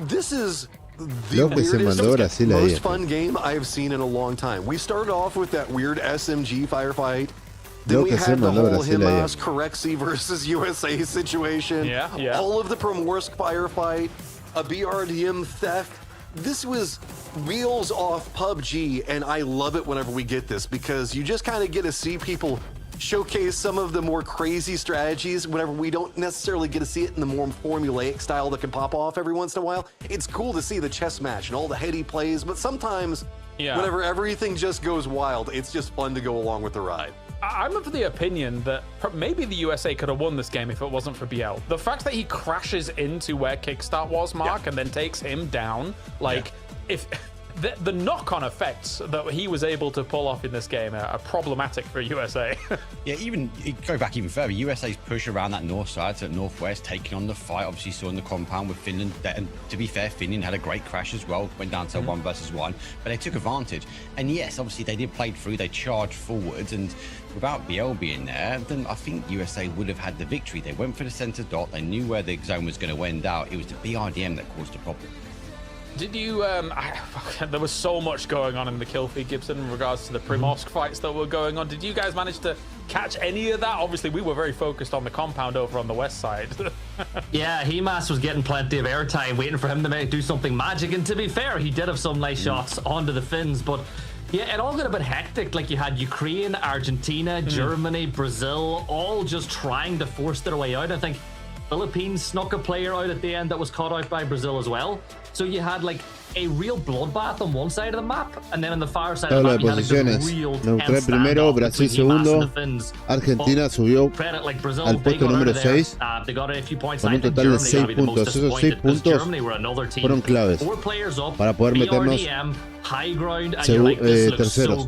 This is the weirdest, most fun game I've seen in a long time. We started off with that weird SMG firefight. Then we had the whole Himas Corexi versus USA situation. Yeah. All of the Primorsk firefight, a BRDM theft. This was wheels off PUBG, and I love it whenever we get this because you just kind of get to see people showcase some of the more crazy strategies whenever we don't necessarily get to see it in the more formulaic style that can pop off every once in a while. It's cool to see the chess match and all the heady plays, but sometimes whenever everything just goes wild, it's just fun to go along with the ride. I'm of the opinion that maybe the USA could have won this game if it wasn't for Biel. The fact that he crashes into where Kickstart was, Mark, and then takes him down, like, if... The knock-on effects that he was able to pull off in this game are problematic for USA. Yeah, even go back even further. USA's push around that north side to northwest, taking on the fight. Obviously, saw in the compound with Finland. And to be fair, Finland had a great crash as well. Went down to 1 versus 1, but they took advantage. And yes, obviously they did play through. They charged forwards, and without Biel being there, then I think USA would have had the victory. They went for the center dot. They knew where the zone was going to end out. It was the BRDM that caused the problem. Did you, there was so much going on in the kill feed, Gibson, in regards to the Primorsk fights that were going on. Did you guys manage to catch any of that? Obviously, we were very focused on the compound over on the west side. Yeah, Himas was getting plenty of airtime, waiting for him to do something magic. And to be fair, he did have some nice shots onto the Finns, but yeah, it all got a bit hectic. Like you had Ukraine, Argentina, Germany, Brazil, all just trying to force their way out. I think Philippines snuck a player out at the end that was caught out by Brazil as well. So you had like a real bloodbath on one side of the map, and then on the far side of the map you had a real Neutral primero, Brasil segundo, Argentina subió al puesto número 6 con un total de 6 puntos. Esos 6 puntos fueron claves para poder meternos terceros.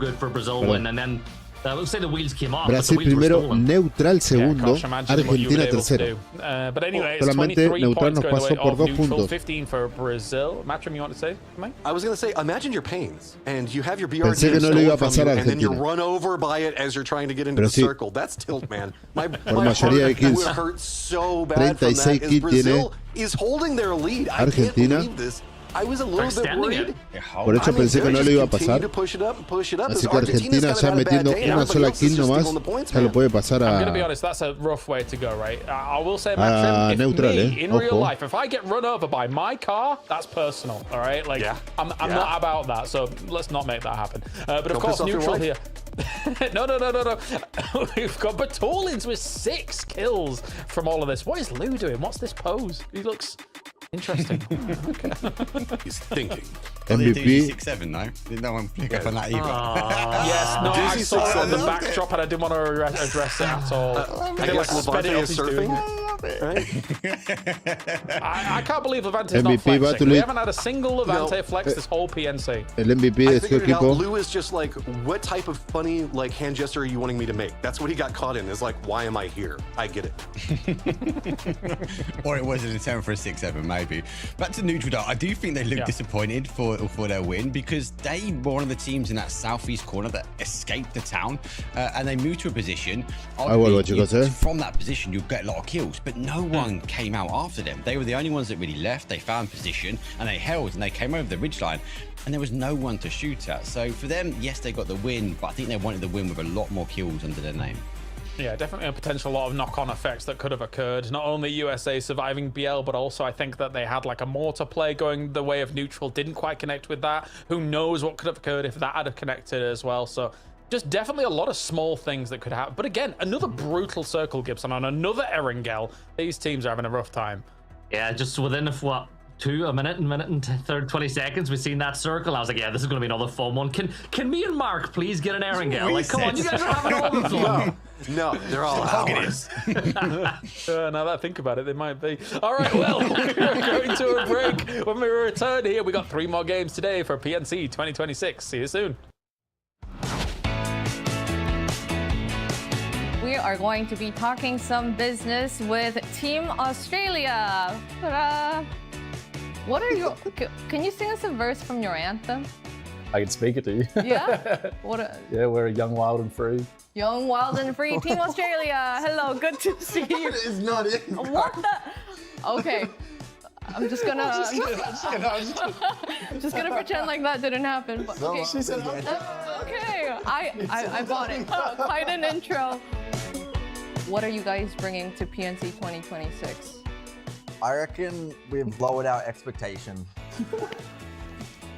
Brasil primero, neutral segundo, Argentina tercero. Solamente neutral nos pasó por 2 puntos. I was going to say, imagine your pains, and you have your Pensé que no le iba a pasar a and then you're Argentina. run over by it as you're trying to get into the circle. That's tilt, man. My mayoría de heart kills. would hurt so bad from that. 36 kills Brazil is holding their lead. I can't believe this. I was a little bit worried. Por eso pensé que no le iba a pasar. Así que Argentina ya metiendo una sola kill nomás, ya lo puede pasar I'm gonna be honest, that's a rough way to go, right? I will say, neutral, in real life, if I get run over by my car, that's personal, all right? Like, I'm not about that, so let's not make that happen. But of course, neutral here. No. We've got Batolins with 6 kills from all of this. What is Lou doing? What's this pose? He looks interesting. He's thinking. MVP. 6-7, no? Did no one pick up on that either? Yes, no, I saw it on the backdrop and I didn't want to address it at all. I guess Levante is surfing. I can't believe Levante's not flexing. We haven't had a single Levante flex this whole PNC. El MVP de su equipo. Lou is just like, what type of funny like hand gesture are you wanting me to make? That's what he got caught in. Is like, why am I here? I get it. Or it was an attempt for a 6-7, maybe. Back to Neutral Dart. I do think they look disappointed for their win because they were one of the teams in that southeast corner that escaped the town and they moved to a position. From that position, you'll get a lot of kills, but no one came out after them. They were the only ones that really left. They found position and they held and they came over the ridgeline and there was no one to shoot at. So for them, yes, they got the win, but I think they wanted the win with a lot more kills under their name. Yeah, definitely a potential lot of knock-on effects that could have occurred. Not only USA surviving BL, but also I think that they had like a mortar play going the way of Neutral. Didn't quite connect with that. Who knows what could have occurred if that had connected as well. So just definitely a lot of small things that could happen. But again, another brutal circle, Gibson, on another Erangel. These teams are having a rough time. Yeah, just within a minute and 20 seconds, we've seen that circle. I was like, yeah, this is going to be another fun one. Can me and Mark please get an Erangel? Like, come on, you guys are having all the fun. No, they're all ours. Now that I think about it, they might be. All right, well, we're going to a break. When we return here, we got 3 more games today for PNC 2026. See you soon. We are going to be talking some business with Team Australia. Ta-da! What are your? Can you sing us a verse from your anthem? I can speak it to you. Yeah. Yeah, we're young, wild, and free. Young, wild, and free. Team Australia. Hello, good to see you. It's not it. What the? Okay. I'm just gonna pretend like that didn't happen. But okay. She said, Okay. I bought it. Quite an intro. What are you guys bringing to PNC 2026? I reckon we've lowered our expectation.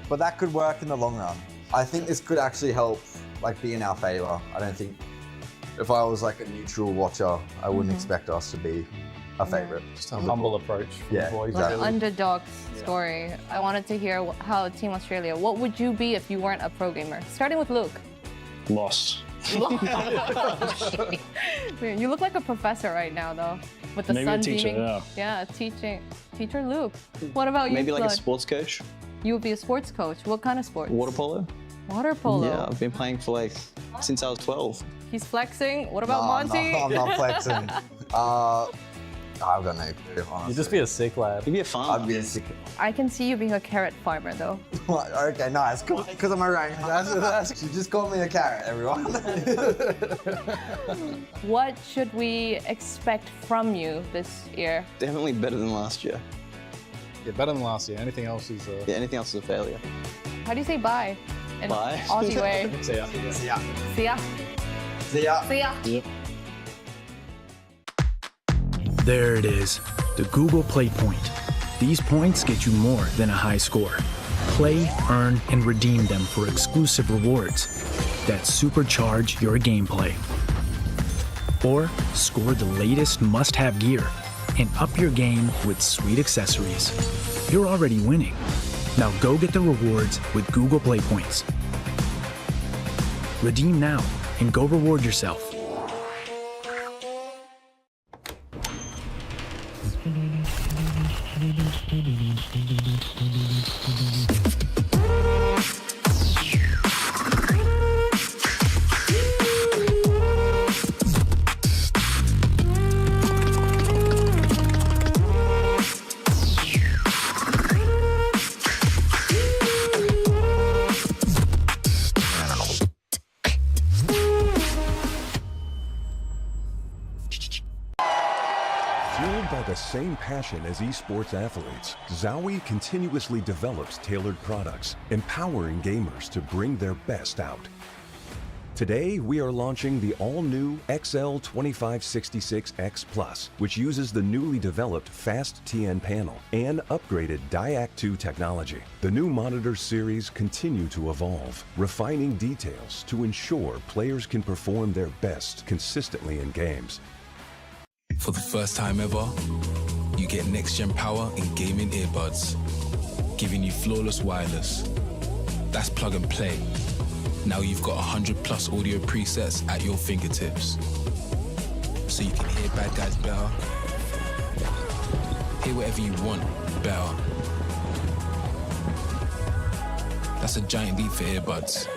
But that could work in the long run. I think this could actually help be in our favor. I don't think if I was like a neutral watcher, I wouldn't expect us to be a favorite. Just a humble approach. Exactly. Underdog story. I wanted to hear how Team Australia, what would you be if you weren't a pro gamer? Starting with Luke. Lost. You look like a professor right now, though, with the sun beaming. Yeah, teacher Luke. What about you? Maybe like a sports coach. You would be a sports coach. What kind of sports? Water polo. Water polo. Yeah, I've been playing for since I was 12. He's flexing. What about Monty? No, I'm not flexing. I've got no clue, honestly. You'd just be a sick lad. You'd be a farmer. I'd be a sick. I can see you being a carrot farmer, though. Okay, nice. Cool. Because I'm a range. You just called me a carrot, everyone. What should we expect from you this year? Definitely better than last year. Yeah, better than last year. Anything else is Yeah, anything else is a failure. How do you say bye? In Bye. Aussie way. See ya. See ya. See ya. See ya. See ya. Yep. There it is, the Google Play Point. These points get you more than a high score. Play, earn, and redeem them for exclusive rewards that supercharge your gameplay. Or score the latest must-have gear and up your game with sweet accessories. You're already winning. Now go get the rewards with Google Play Points. Redeem now and go reward yourself. Same passion as esports athletes, Zowie continuously develops tailored products, empowering gamers to bring their best out. Today, we are launching the all-new XL2566X Plus, which uses the newly developed Fast TN panel and upgraded Diac 2 technology. The new monitor series continue to evolve, refining details to ensure players can perform their best consistently in games. For the first time ever, you get next-gen power in gaming earbuds, giving you flawless wireless. That's plug and play. Now you've got 100+ audio presets at your fingertips. So you can hear bad guys better, hear whatever you want better. That's a giant leap for earbuds,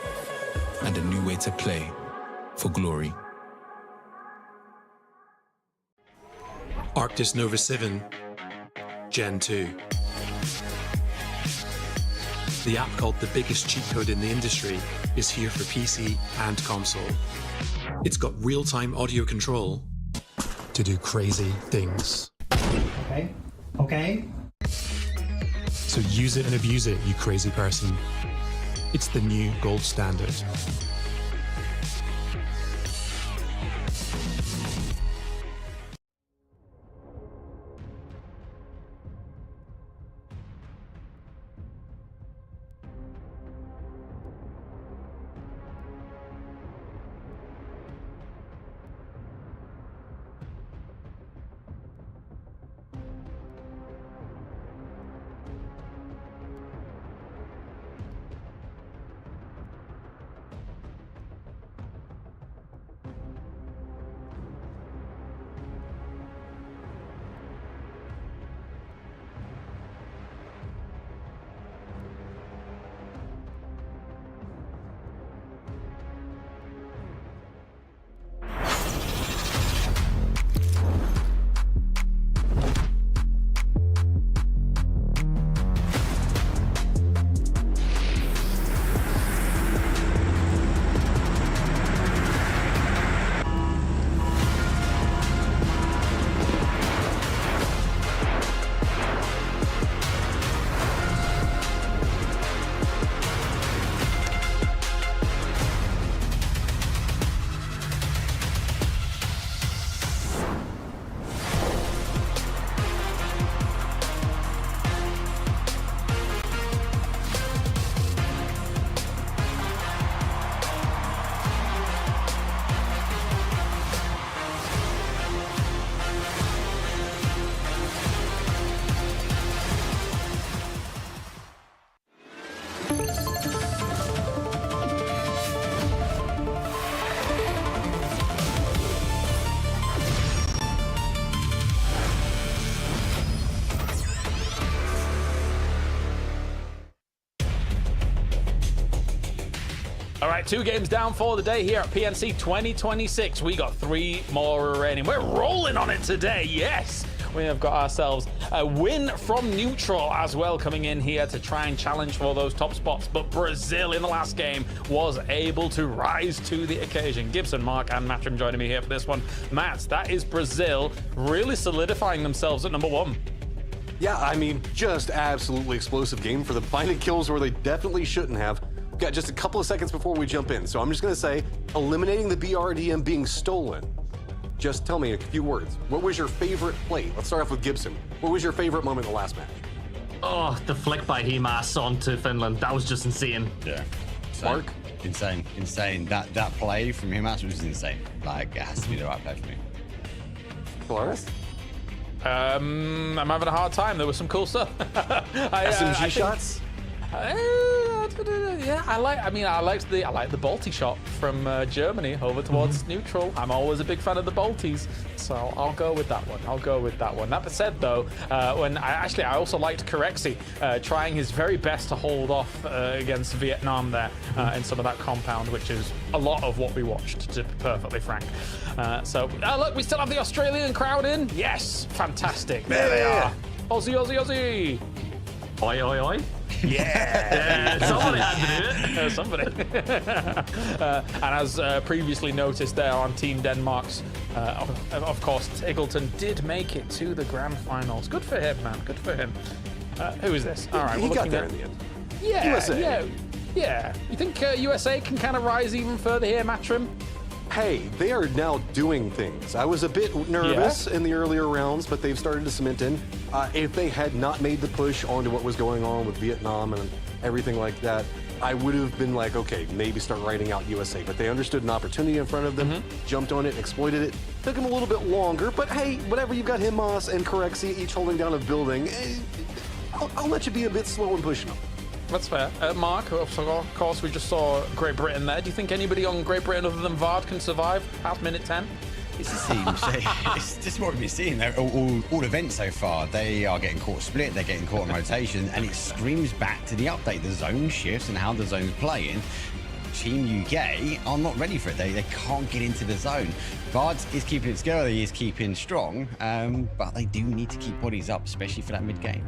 and a new way to play for glory. Arctis Nova 7 Gen 2. The app called the biggest cheat code in the industry is here for PC and console. It's got real-time audio control to do crazy things. Okay. So use it and abuse it, you crazy person. It's the new gold standard. All right, 2 games down for the day here at PNC 2026. We got 3 more remaining. We're rolling on it today, yes. We have got ourselves a win from neutral as well, coming in here to try and challenge for those top spots. But Brazil in the last game was able to rise to the occasion. Gibson, Mark, and Matrim joining me here for this one. Matt, that is Brazil really solidifying themselves at number 1. Yeah, I mean, just absolutely explosive game for them, finding kills where they definitely shouldn't have. We've got just a couple of seconds before we jump in, so I'm just going to say, eliminating the BRDM being stolen. Just tell me a few words. What was your favorite play? Let's start off with Gibson. What was your favorite moment in the last match? Oh, the flick by Himas onto Finland. That was just insane. Yeah. Mark? Insane. That play from Himas was insane. Like, it has to be the right play for me. Polaris? I'm having a hard time. There was some cool stuff. SMG shots? Yeah, I liked the Balti shot from Germany over towards neutral. I'm always a big fan of the Baltis, so I'll go with that one. That said, though, I also liked Corexi trying his very best to hold off against Vietnam there in some of that compound, which is a lot of what we watched, to be perfectly frank. Look, we still have the Australian crowd in. Yes, fantastic. There they are. Aussie, Aussie, Aussie. Oi, oi, oi. Yeah. Somebody had to do it. Somebody. And as previously noticed there on Team Denmark's, of course, Tiggleton did make it to the grand finals. Good for him, man. Good for him. Who is this? All right, he got there in the end. Yeah, USA. yeah. Yeah. You think USA can kind of rise even further here, Matrim? Hey, they are now doing things. I was a bit nervous in the earlier rounds, but they've started to cement in. If they had not made the push onto what was going on with Vietnam and everything like that, I would have been like, okay, maybe start writing out USA. But they understood an opportunity in front of them, jumped on it, exploited it. Took them a little bit longer, but hey, whatever, you've got Himmas and Corexi each holding down a building. I'll let you be a bit slow in pushing them. That's fair. Mark, of course, we just saw Great Britain there. Do you think anybody on Great Britain other than Vard can survive past minute 10? It seems. It's just what we've been seeing. All events so far, they are getting caught split, they're getting caught in rotation, and it screams back to the update, the zone shifts and how the zone's playing. Team UK are not ready for it. They can't get into the zone. Vard is keeping it together, he is keeping strong, but they do need to keep bodies up, especially for that mid game.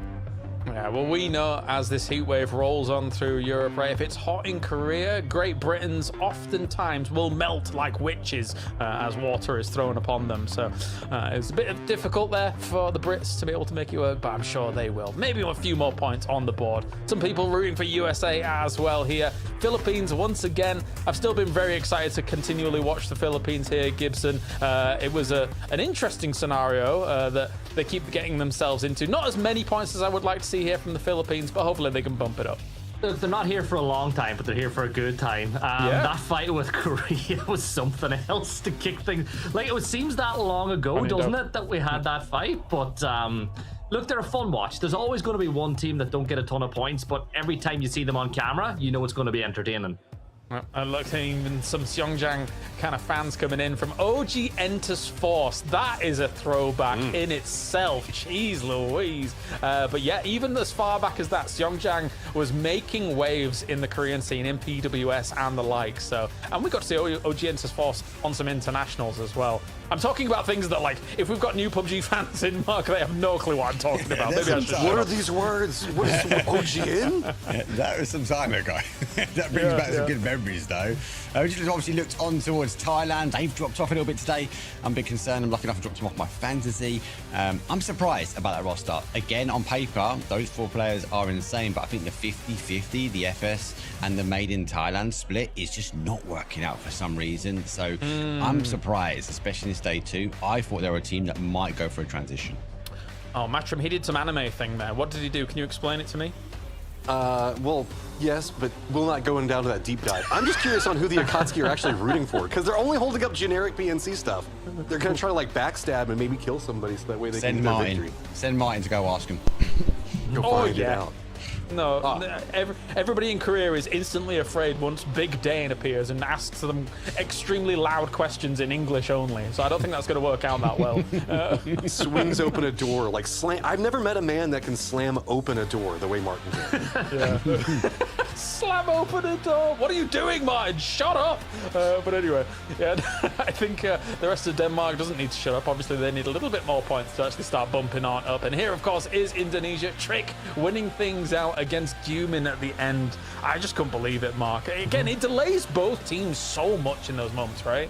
Yeah, well, we know as this heat wave rolls on through Europe, right? If it's hot in Korea, Great Britain's oftentimes will melt like witches as water is thrown upon them. So it's a bit difficult there for the Brits to be able to make it work, but I'm sure they will. Maybe a few more points on the board. Some people rooting for USA as well here. Philippines, once again, I've still been very excited to continually watch the Philippines here, Gibson. It was an interesting scenario that they keep getting themselves into. Not as many points as I would like to see here from the Philippines, but hopefully they can bump it up. They're not here for a long time, but they're here for a good time. That fight with Korea was something else to kick things. Like, it seems that long ago, doesn't it, that we had that fight? But look, they're a fun watch. There's always going to be one team that don't get a ton of points, but every time you see them on camera, you know it's going to be entertaining. And look, even some Xiongjang kind of fans coming in from OG Enters Force. That is a throwback in itself. Jeez Louise. But yeah, even as far back as that, Xiongjang was making waves in the Korean scene, in PWS and the like. So, and we got to see OG Enters Force on some internationals as well. I'm talking about things that, like, if we've got new PUBG fans in, Mark, they have no clue what I'm talking about. Maybe I should. What are these words? What is OG in? That was some time ago. That brings back some good memories, though. We just obviously looked on towards Thailand. They've dropped off a little bit today. I'm a bit concerned. I'm lucky enough to drop them off my fantasy. I'm surprised about that roster. Again, on paper, those 4 players are insane, but I think the 50-50, the FS and the Made in Thailand split is just not working out for some reason. So I'm surprised, especially in day 2. I thought they were a team that might go for a transition. Oh, Matrim, he did some anime thing there. What did he do? Can you explain it to me? Well, yes, but we're not going down to that deep dive. I'm just curious on who the Akatsuki are actually rooting for, because they're only holding up generic PNC stuff. They're going to try to, like, backstab and maybe kill somebody so that way they can get their victory. Send Martin to go ask him. You'll find it out. No, everybody in Korea is instantly afraid once Big Dane appears and asks them extremely loud questions in English only. So I don't think that's going to work out that well. Swings open a door, like slam. I've never met a man that can slam open a door the way Martin can. Slam open a door. What are you doing, Martin? Shut up. But anyway, yeah, I think the rest of Denmark doesn't need to shut up. Obviously, they need a little bit more points to actually start bumping on up. And here, of course, is Indonesia. Trick winning things out against Gumin at the end. I just couldn't believe it, Mark. Again, it delays both teams so much in those moments, right?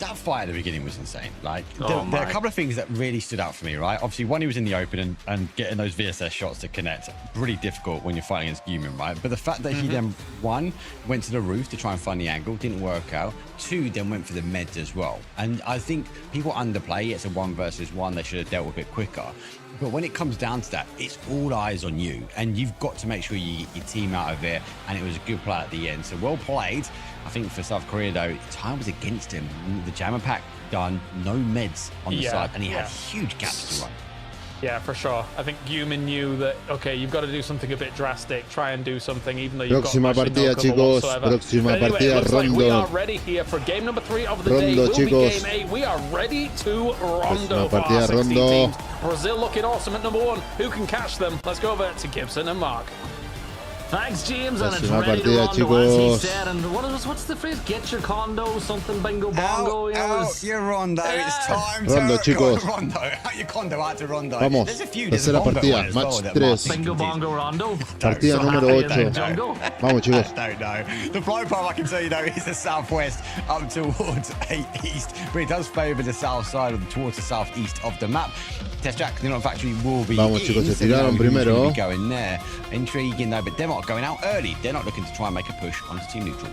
That fight at the beginning was insane. Like, there are a couple of things that really stood out for me, right? Obviously, one, he was in the open and getting those VSS shots to connect. Pretty difficult when you're fighting against Gumin, right? But the fact that he then, 1, went to the roof to try and find the angle, didn't work out. 2, then went for the meds as well. And I think people underplay. It's a 1 versus 1. They should have dealt with it quicker. But when it comes down to that, it's all eyes on you. And you've got to make sure you get your team out of it. And it was a good play at the end. So well played. I think for South Korea, though, time was against him. The jammer pack done, no meds on the side. And he had huge gaps to run. Yeah, for sure. I think Gumin knew that, okay, you've got to do something a bit drastic. Try and do something, even though you've Próxima got partida, chicos. Próxima partida, Rondo. Like we are ready here for game number 3 of the day. Will be game 8. We are ready to Rondo for our 16 teams. Brazil looking awesome at number 1. Who can catch them? Let's go over to Gibson and Mark. Thanks, James, and it's ready to Rondo, as he said. And what's the phrase? Get your condo, something, bingo, bongo. Out your Rondo. It's time Rondo, to chicos. Rondo. Out your condo, out to Rondo. Vamos. There's a few. Tercera partida, match 3. Bingo, bongo, Rondo. Partida número 8. Vamos, chicos. I don't know. The flight path I can tell you, though, is the southwest up towards 8 east, but it does favour the south side of towards the southeast of the map. Test Jack, the factory will be Vamos, chicos, se tiraron primero. Going there. Intriguing, though, but Demo not going out early. They're not looking to try and make a push onto Team Neutral.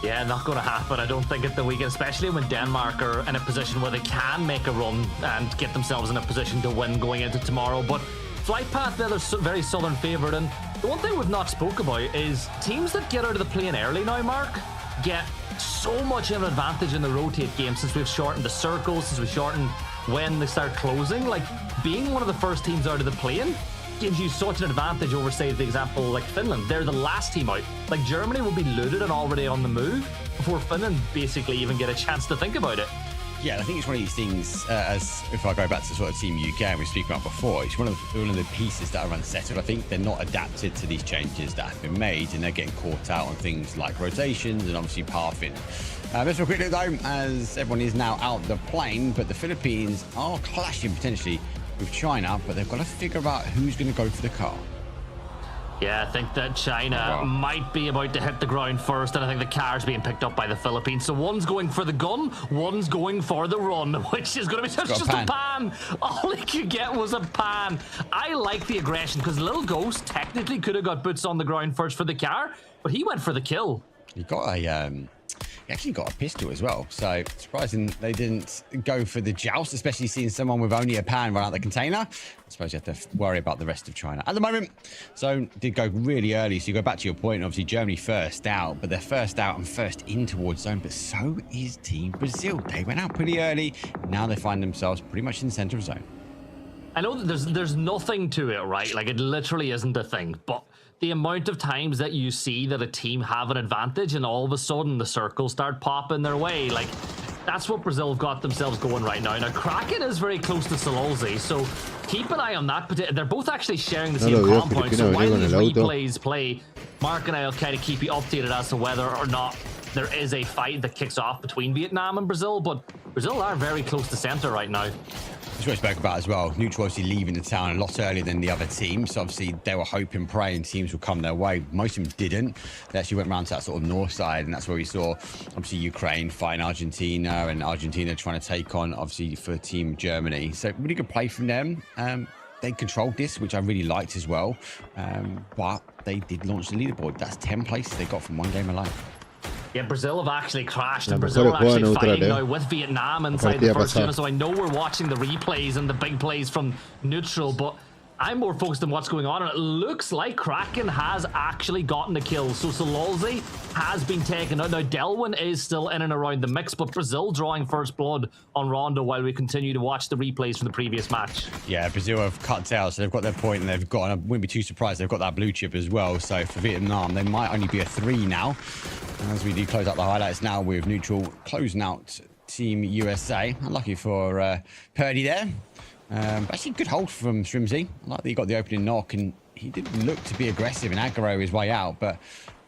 Yeah, not going to happen. I don't think at the weekend, especially when Denmark are in a position where they can make a run and get themselves in a position to win going into tomorrow. But Flight Path, they're very southern favoured. And the one thing we've not spoke about is teams that get out of the plane early now, Mark, get so much of an advantage in the rotate game since we've shortened the circles, since we've shortened when they start closing. Like, being one of the first teams out of the plane gives you such an advantage over, say, the example like Finland. They're the last team out. Like, Germany will be looted and already on the move before Finland basically even get a chance to think about it. Yeah, I think it's one of these things, as if I go back to sort of Team UK and we speak about before, it's one of the pieces that are unsettled. I think they're not adapted to these changes that have been made, and they're getting caught out on things like rotations and obviously pathing. Let's have a quick look though, as everyone is now out the plane, but the Philippines are clashing potentially with China, but they've got to figure out who's going to go for the car. Yeah, I think that China might be about to hit the ground first, and I think the car's being picked up by the Philippines. So one's going for the gun, one's going for the run, which is going to be just a pan. All he could get was a pan. I like the aggression because Little Ghost technically could have got boots on the ground first for the car, but he went for the kill. He got a he actually got a pistol as well, so surprising they didn't go for the joust, especially seeing someone with only a pan run out the container. I suppose you have to worry about the rest of China at the moment. So did go really early, so you go back to your point, obviously Germany first out, but they're first out and first in towards zone, but so is Team Brazil. They went out pretty early, now they find themselves pretty much in the center of zone. I know that there's nothing to it, right? Like, it literally isn't a thing, but the amount of times that you see that a team have an advantage and all of a sudden the circles start popping their way, like, that's what Brazil have got themselves going right now. Now, Kraken is very close to Sololzi, so keep an eye on that. They're both actually sharing the same compound, so while these replays play, Mark and I will kind of keep you updated as to whether or not there is a fight that kicks off between Vietnam and Brazil, but Brazil are very close to center right now. That's what I spoke about as well. Neutral obviously leaving the town a lot earlier than the other teams. So obviously they were hoping, praying teams would come their way. Most of them didn't. They actually went around to that sort of north side, and that's where we saw obviously Ukraine fighting Argentina, and Argentina trying to take on obviously for Team Germany. So really good play from them. They controlled this, which I really liked as well. But they did launch the leaderboard. That's 10 places they got from one game alone. Yeah, Brazil have actually crashed, and Brazil are actually fighting now with Vietnam inside the first unit. So I know we're watching the replays and the big plays from neutral, but I'm more focused on what's going on, and it looks like Kraken has actually gotten the kill. So Sololzi has been taken out. Now, Delwyn is still in and around the mix, but Brazil drawing first blood on Rondo while we continue to watch the replays from the previous match. Yeah, Brazil have cut tails, so they've got their point, and they've got, and I wouldn't be too surprised, they've got that blue chip as well. So for Vietnam, they might only be a 3 now. As we do close out the highlights now with neutral closing out Team USA. Unlucky for Purdy there. Actually, good hold from Shrimsy. I like that he got the opening knock, and he did look to be aggressive and aggro his way out, but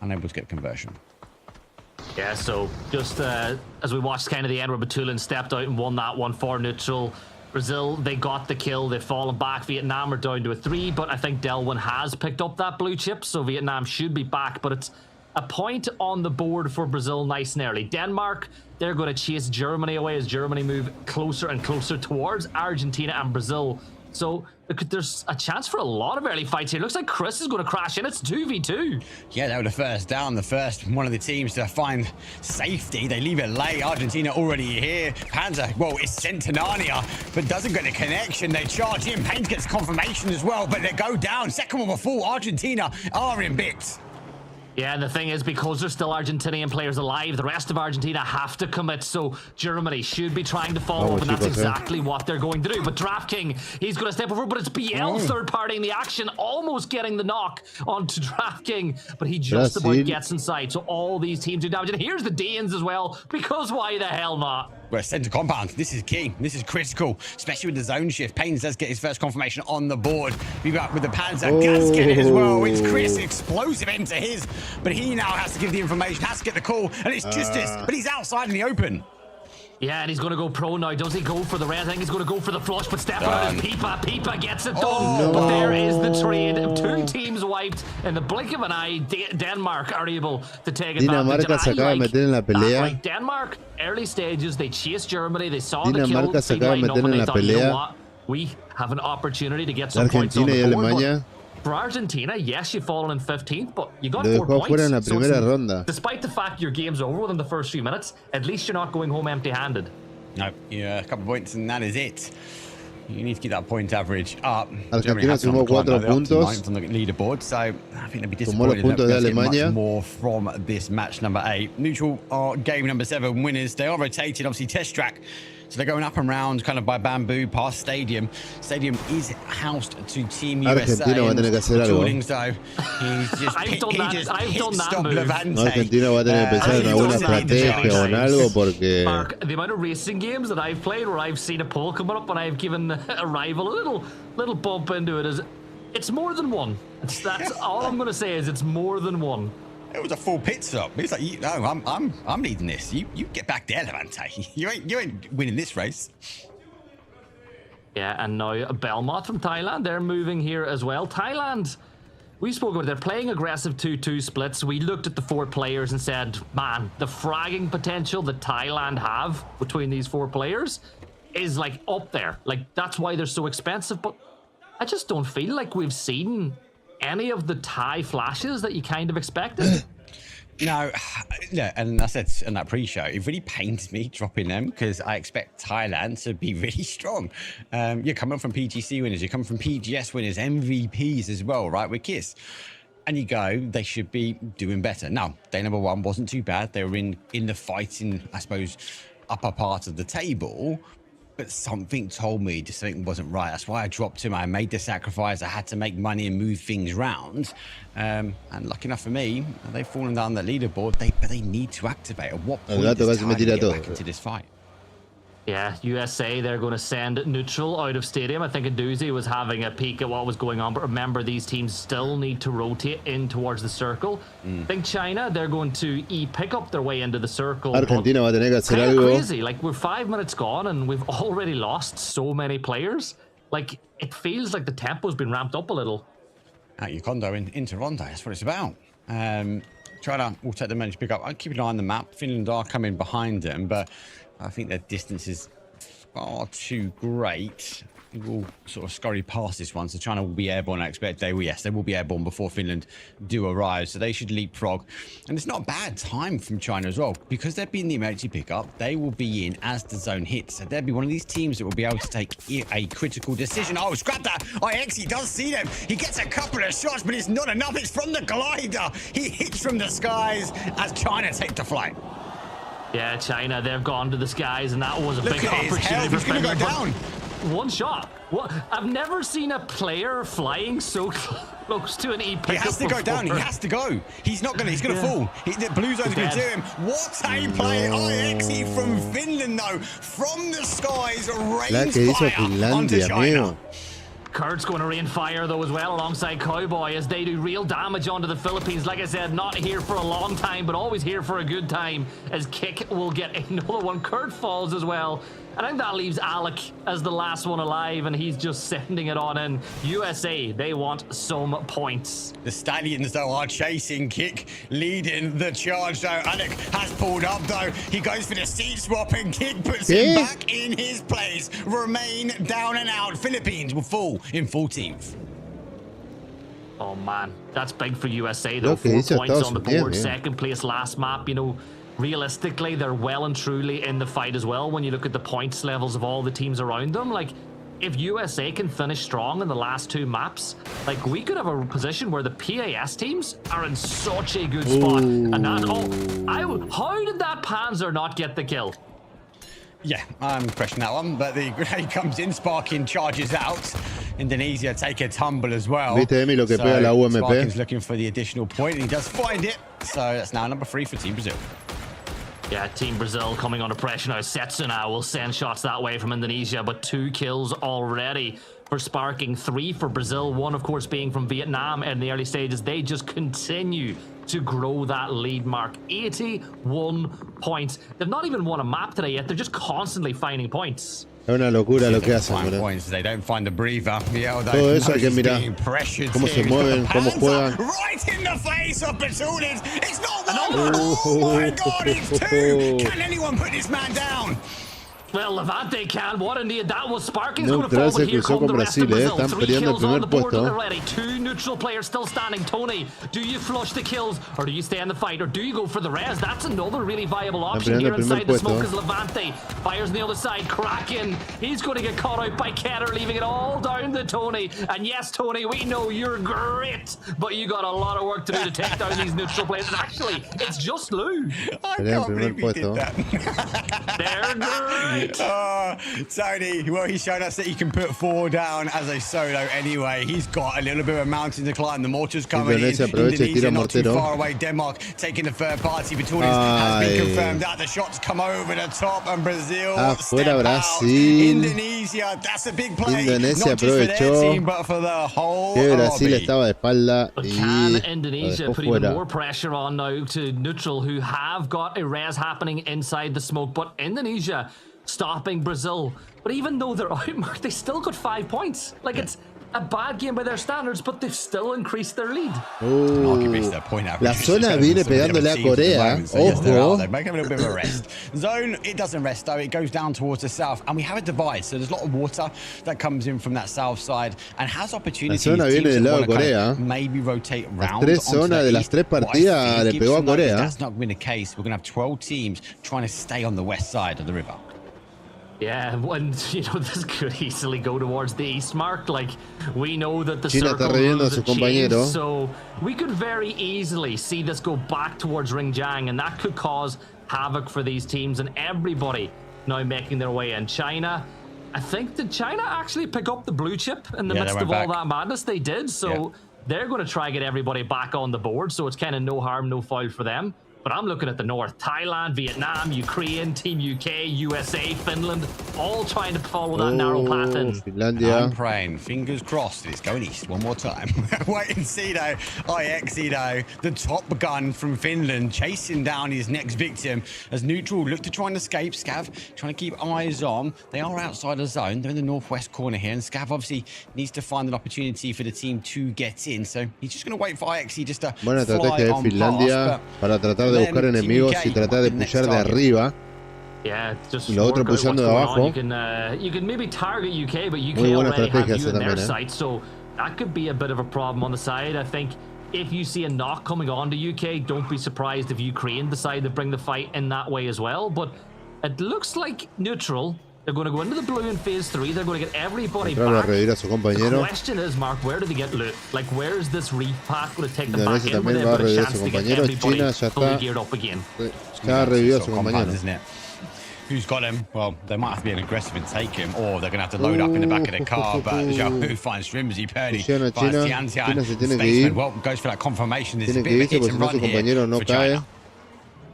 unable to get the conversion. Yeah, so just as we watched kind of the end where Batulin stepped out and won that one for neutral. Brazil, they got the kill. They've fallen back. Vietnam are down to a 3, but I think Delwyn has picked up that blue chip, so Vietnam should be back, but it's a point on the board for Brazil nice and early. Denmark, they're going to chase Germany away as Germany move closer and closer towards Argentina and Brazil. So there's a chance for a lot of early fights here. Looks like Chris is going to crash in. It's 2v2. Yeah, they were the first down, the first one of the teams to find safety. They leave it late. Argentina already here. Panzer, well, it's sent to Narnia, but doesn't get a connection. They charge in. Pains gets confirmation as well, but they go down. Second one before Argentina are in bits. Yeah, and the thing is, because there's still Argentinian players alive, the rest of Argentina have to commit, so Germany should be trying to follow up, and that's exactly what they're going to do. But DraftKing, he's going to step over, but it's BL third party in the action, almost getting the knock onto DraftKing, but he just about gets inside, so all these teams do damage. And here's the Danes as well, because why the hell not? Well, center compound. This is key. This is critical, especially with the zone shift. Pains does get his first confirmation on the board. We got with the Panzer. Gaz get it as well. It's Chris, explosive into his, but he now has to give the information, has to get the call, and it's Justice, but he's outside in the open. Yeah, and he's going to go pro now. Does he go for the red? I think he's going to go for the flush, but stepping out is Pipa. Pipa gets it done. But there is the trade. 2 teams wiped in the blink of an eye. Denmark are able to take advantage. Dinamarca se acaba de meter en la pelea. Like Denmark, early stages, they chased Germany. They saw the kill. Dinamarca se acaba de meter en la pelea. We have an opportunity to get some points on the board. For Argentina, yes, you've fallen in 15th, but you got Lo 4 dejó points. fuera en la So primera ronda. despite the fact your game's over within the first few minutes, at least you're not going home empty-handed. No, yeah, a couple of points and that is it. You need to keep that point average up. Argentina sumó 4 puntos. On the leaderboard, so I think they'd be Tomó los disappointed puntos de not to get Alemania. much more from this match number 8. Neutral are game number 7 winners. They are rotated, obviously test track. So they're going up and round kind of by Bamboo past Stadium. Stadium is housed to Team USA. Argentina va a tener que hacer algo. He's just I've done that move. No, Argentina va a tener que pensar en alguna estrategia o en algo porque... Mark, the amount of racing games that I've played where I've seen a pole coming up and I've given a rival a little bump into it, it's more than one. That's all I'm going to say is it's more than one. It was a full pit stop. It's like, no, I'm leading this. You get back there, Levante. You ain't winning this race. Yeah, and now Belmont from Thailand, they're moving here as well. Thailand, we spoke about, they're playing aggressive 2-2 splits. We looked at the 4 players and said, man, the fragging potential that Thailand have between these 4 players is like up there. Like, that's why they're so expensive. But I just don't feel like we've seen any of the Thai flashes that you kind of expected. No, yeah, and I said in that pre-show, it really pains me dropping them because I expect Thailand to be really strong. You're coming from PGC winners, you're coming from PGS winners, MVPs as well, right, with KISS. And you go, they should be doing better. Now, day number 1 wasn't too bad. They were in the fighting, I suppose, upper part of the table. But something told me just something wasn't right. That's why I dropped him. I made the sacrifice. I had to make money and move things round. And lucky enough for me, they've fallen down the leaderboard. But they need to activate. At what point does Thailand get back into this fight? Yeah, USA, they're going to send neutral out of stadium. I think Aduzi was having a peek at what was going on, but remember, these teams still need to rotate in towards the circle. I think China, they're going to pick up their way into the circle. Argentina va a tener que hacer algo. Crazy, like we're 5 minutes gone and we've already lost so many players. Like, it feels like the tempo's been ramped up a little. Kondo in Toronto, that's what it's about. China will take the manage pick up. I'll keep an eye on the map. Finland are coming behind them, but I think their distance is far too great. We will sort of scurry past this one, so China will be airborne, I expect. They will be airborne before Finland do arrive, so they should leapfrog. And it's not a bad time from China as well, because they've been the emergency pickup. They will be in as the zone hits, so they'll be one of these teams that will be able to take a critical decision. Oh, scrap that! He does see them. He gets a couple of shots, but it's not enough. It's from the glider. He hits from the skies as China take the flight. Yeah, China, they've gone to the skies, and that was a big opportunity for Finland. He's going to go down. One shot. What? I've never seen a player flying so close to an pickup. He has to go down. He has to go. He's not going to. He's going to fall. The blue zone's going to do him. What a play! IXE from Finland, though, from the skies, rains fire onto China. Kurt's going to rain fire, though, as well, alongside Cowboy, as they do real damage onto the Philippines. Like I said, not here for a long time, but always here for a good time, as Kick will get another one. Kurt falls as well. I think that leaves Alec as the last one alive, and he's just sending it on in. USA, they want some points. The Stallions, though, are chasing Kick, leading the charge, though. Alec has pulled up, though. He goes for the seat swap, and Kick puts him back in his place. Remain down and out. Philippines will fall in 14th. Oh, man. That's big for USA, though. 4 points on the board. Second place last map, you know. Realistically, they're well and truly in the fight as well when you look at the points levels of all the teams around them. Like, if USA can finish strong in the last 2 maps, like, we could have a position where the PAS teams are in such a good spot. And that, how did that Panzer not get the kill? Yeah, I'm questioning that one, but the grenade comes in, Sparkin charges out. Indonesia take a tumble as well. Sparkin's looking for the additional point, and he does find it. So that's now number 3 for Team Brazil. Yeah, Team Brazil coming under pressure now. Setsuna will send shots that way from Indonesia, but 2 kills already for Sparking, 3 for Brazil, 1 of course being from Vietnam in the early stages. They just continue to grow that lead, Mark. 81 points. They've not even won a map today yet. They're just constantly finding points. Es una locura lo que hacen, ¿verdad? They don't find the breather. Todo eso hay que mirar. Cómo se mueven, cómo juegan. Right in the face of Batulis. It's not one. Oh my God, it's 2. Can anyone put this man down? Well, Levante can. What indeed? That was Sparking's Neutral se cruzó con Brasil, están peleando el primer puesto. 2 neutral player still standing. Tony, do you flush the kills or do you stay in the fight or do you go for the res? That's another really viable option here inside the smoke as Levante fires on the other side. Kraken, he's going to get caught out by Ketter, leaving it all down to Tony. And yes, Tony, we know you're great, but you got a lot of work to do to take down these neutral players. And actually, it's just Lou. I can't believe he did that. They're great. Oh, Tony, well, he's shown us that he can put 4 down as a solo anyway. He's got a little bit of a mountain to climb. The mortar's coming in. Indonesia not too far away. Denmark taking the third party. Vittorius has been confirmed that the shots come over the top and Brazil step out. Indonesia, that's a big play. Indonesia not just for their aprovechó team, but for the whole que Brasil lobby. estaba de espalda But y can lo Indonesia dejó put even fuera. more pressure on now to neutral, who have got a res happening inside the smoke? But Indonesia stopping Brazil. But even though they're out, Mark, they still got 5 points. Like, it's a bad game by their standards, but they've still increased their lead. La zona viene pegándole a Corea. Ojo. They make a little bit of a rest. Zone, it doesn't rest though. It goes down towards the south, and we have a divide. So there's a lot of water that comes in from that south side, and has opportunities. La zona viene del lado de Corea. Maybe rotate Las round. tres zonas de las tres partidas le pegó a Corea. That's not been the case. We're gonna have 12 teams trying to stay on the west side of the river. Yeah, and you know, this could easily go towards the east, Mark. Like, we know that the China circle está reviendo a rules su have changed, compañero. so we could very easily see this go back towards Ringjiang, and that could cause havoc for these teams and everybody now making their way in. China, I think, did China actually pick up the blue chip in the midst of all that madness? They did, so they're going to try to get everybody back on the board, so it's kind of no harm, no foul for them. But I'm looking at the north. Thailand, Vietnam, Ukraine, Team UK, USA, Finland, all trying to follow that narrow path in. Finlandia. I'm praying, fingers crossed, it's going east one more time. Wait and see though. IXE though, the top gun from Finland, chasing down his next victim as neutral look to try and escape. Scav trying to keep eyes on. They are outside the zone. They're in the northwest corner here, and Scav obviously needs to find an opportunity for the team to get in. So he's just going to wait for IXE just to Buena fly estrategia de on Finlandia past, para tratar de buscar enemigos y tratar de pushar de arriba. Yeah, just Y lo otro pushando de abajo. You can maybe target UK, but UK Muy buena already have estrategia you in esa their también, sight, so that could be a bit of a problem on the side. I think if you see a knock coming on to UK, don't be surprised if Ukraine decide to bring the fight in that way as well. But it looks like neutral. They're going to go into the blue in phase 3. They're going to get everybody back. The question is, Mark, where do they get loot? Like, where is this reef path going to take them back in with a bit of chance to get everybody fully geared up again? Ya revivió a su compañero. Isn't it? Who's got him? Well, they might have to be an aggressive and take him, or they're going to have to load up in the back of the car. But Zhou finds Shrimsy, Purdy finds Tiantian. Spaceman, well, goes for that confirmation. There's a bit of a hit and run here for China.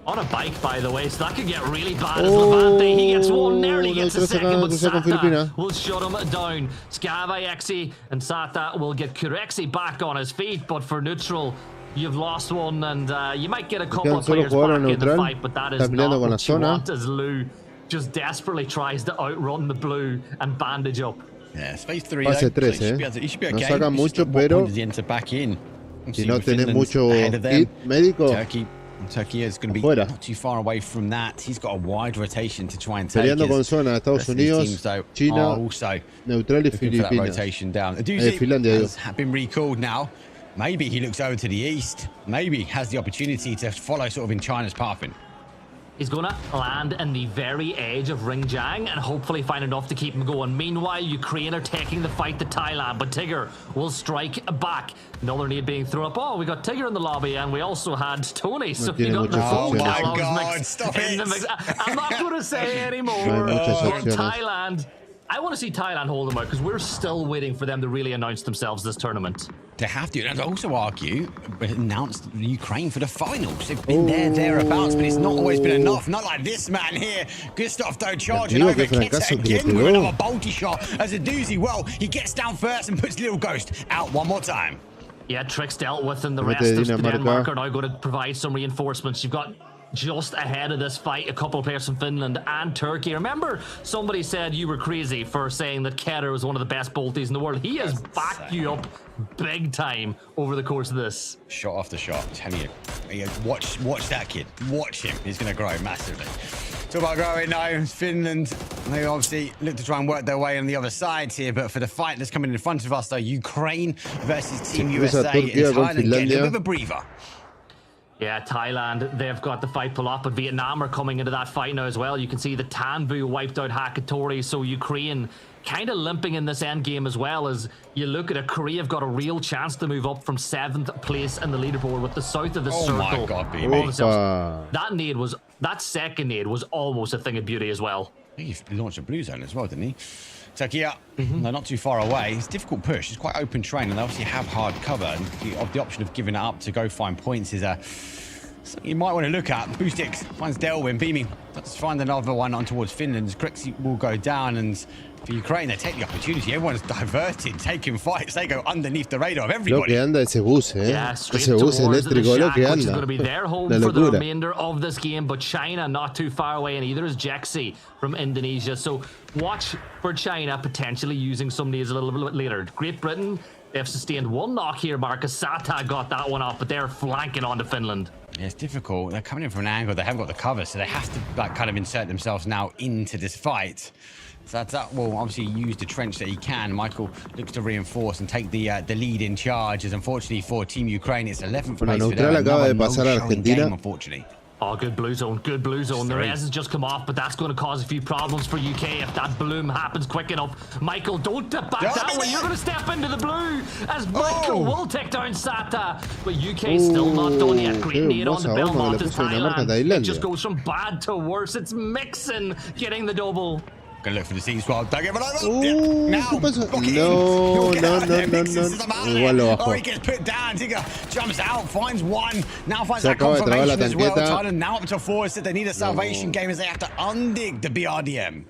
On a bike, by the way, so that could get really bad as Levante. He gets one, nearly gets a second, but Sata will shut him down. Scav, IXE, and Sata will get Kurexi back on his feet, but for neutral, you've lost one, and you might get a couple of players back in the fight, but that is not what you want as Lou just desperately tries to outrun the blue and bandage up. Yeah, space 3 Fase 3, No sacan mucho, pero si no tenés mucho hit médico, Turkey is going to be not too far away from that. He's got a wide rotation to try and take. Peleando con zona Estados Unidos, China, neutral y Filipinas. Rotation down. Finlandia has been recalled now. Maybe he looks over to the east. Maybe has the opportunity to follow sort of in China's pathing. He's going to land in the very edge of Ringjiang and hopefully find enough to keep him going. Meanwhile, Ukraine are taking the fight to Thailand, but Tigger will strike back. Another need being thrown up. Oh, we got Tigger in the lobby, and we also had Tony. So you got the full mix in the mix. I'm not going to say anymore. Thailand. I want to see Thailand hold them out because we're still waiting for them to really announce themselves this tournament. They have to. And I'd also argue, announced Ukraine for the finals. They've been thereabouts, but it's not always been enough. Not like this man here. Gustav, though, charging over. Gets it again with another bolty shot as a doozy. Well, he gets down first and puts Little Ghost out one more time. Yeah, Tricks dealt with, and the rest of Denmark are now going to provide some reinforcements. You've got just ahead of this fight a couple of players from Finland and Turkey. Remember, somebody said you were crazy for saying that Ketter was one of the best bolties in the world. He has backed you up big time over the course of this. Shot after shot, I'm telling you. Watch that kid. Watch him. He's going to grow massively. Talk about growing now. Finland, they obviously look to try and work their way on the other side here, but for the fight that's coming in front of us, though, Ukraine versus Team USA in Thailand, getting a bit of a breather. Yeah, Thailand, they've got the fight pull up, but Vietnam are coming into that fight now as well. You can see the Tanvu wiped out Hakatori, so Ukraine kind of limping in this end game as well. As you look at it, Korea have got a real chance to move up from 7th place in the leaderboard with the south of the circle. Oh my God, baby. That second nade was almost a thing of beauty as well. He launched a blue zone as well, didn't he? Turkey, they're not too far away. It's a difficult push. It's quite open terrain, and they obviously have hard cover. And the option of giving it up to go find points is something you might want to look at. Boostix finds Delwyn, beaming. Let's find another one on towards Finland. Grixie will go down, and for Ukraine, they take the opportunity. Everyone's diverted, taking fights. They go underneath the radar of everybody. Lo que anda ese bus, Yeah, ese bus eléctrico, lo que which is anda. going to be their home La for the locura. remainder of this game, but China not too far away, and either is Jexi from Indonesia. So watch for China potentially using some nades a little bit later. Great Britain, they've sustained one knock here. Marcus Sata got that one off, but they're flanking onto Finland. Yeah, it's difficult. They're coming in from an angle. They haven't got the cover, so they have to kind of insert themselves now into this fight. So that will obviously use the trench that he can. Michael looks to reinforce and take the lead in charge. As unfortunately for Team Ukraine, it's 11th place for them. Acaba de pasar a Argentina. Unfortunately. Oh, good blue zone, good blue zone. The res has just come off, but that's going to cause a few problems for UK if that bloom happens quick enough. Michael, don't dip back that way. You're going to step into the blue as Michael will take down Sata. But UK's still not done yet. Great nade on the Belmont as Thailand. It just goes from bad to worse. It's Mixon getting the double. Gonna look for the C squad. Don't give it over. ¿Qué pasó? No. Igual lo bajó. Oh, he gets put down. Tigger jumps out, finds one. Now finds Se that acaba de trabar la confirmation as well. tanqueta. Thailand now up to 4. Said they need a salvation game as they have to undig the BRDM.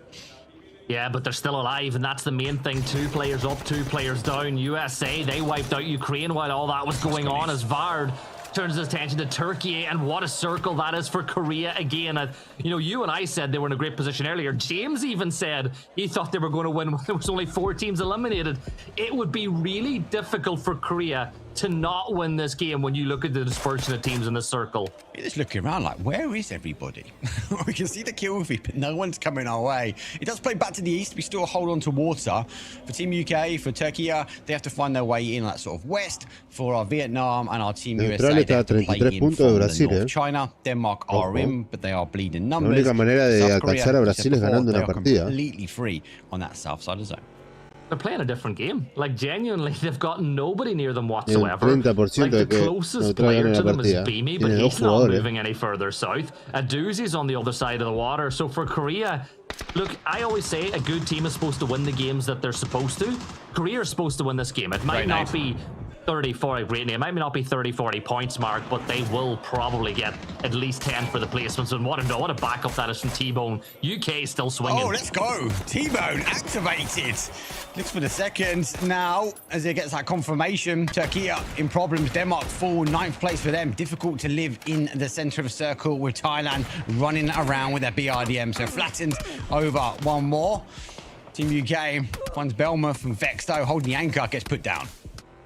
Yeah, but they're still alive, and that's the main thing. 2 players up, 2 players down. USA, they wiped out Ukraine while all that was going on as Vard turns his attention to Turkey, and what a circle that is for Korea again. You know, you and I said they were in a great position earlier. James even said he thought they were going to win when there was only 4 teams eliminated. It would be really difficult for Korea to not win this game when you look at the dispersion of teams in the circle. You're just looking around like, where is everybody? We can see the kill feed, but no one's coming our way. It does play back to the east. We still hold on to water. For Team UK, for Turkey, they have to find their way in that sort of west. For our Vietnam and our Team USA, they have to play in from the north. China, Denmark are in, but they are bleeding numbers. La única manera de South Korea, alcanzar a Brasil es ganando una partida. Completely free on that south side of the zone. They're playing a different game. Like, genuinely, they've got nobody near them whatsoever. 30% Like, the de que closest Neutral player gane to la them is partida. Beamy, but Tiene he's dos not jugadores. moving any further south. Aduzi's on the other side of the water. So for Korea, look, I always say a good team is supposed to win the games that they're supposed to. Korea is supposed to win this game. It might not be 30, 40, great name. It might not be 30, 40 points mark, but they will probably get at least 10 for the placements. And what a backup that is from T-Bone. UK still swinging. Oh, let's go. T-Bone activated. Looks for the second now as he gets that confirmation. Turkey in problems. Denmark fall, 9th place for them. Difficult to live in the center of the circle with Thailand running around with their BRDM. So flattened over one more. Team UK finds Belma from Vexto holding the anchor, gets put down.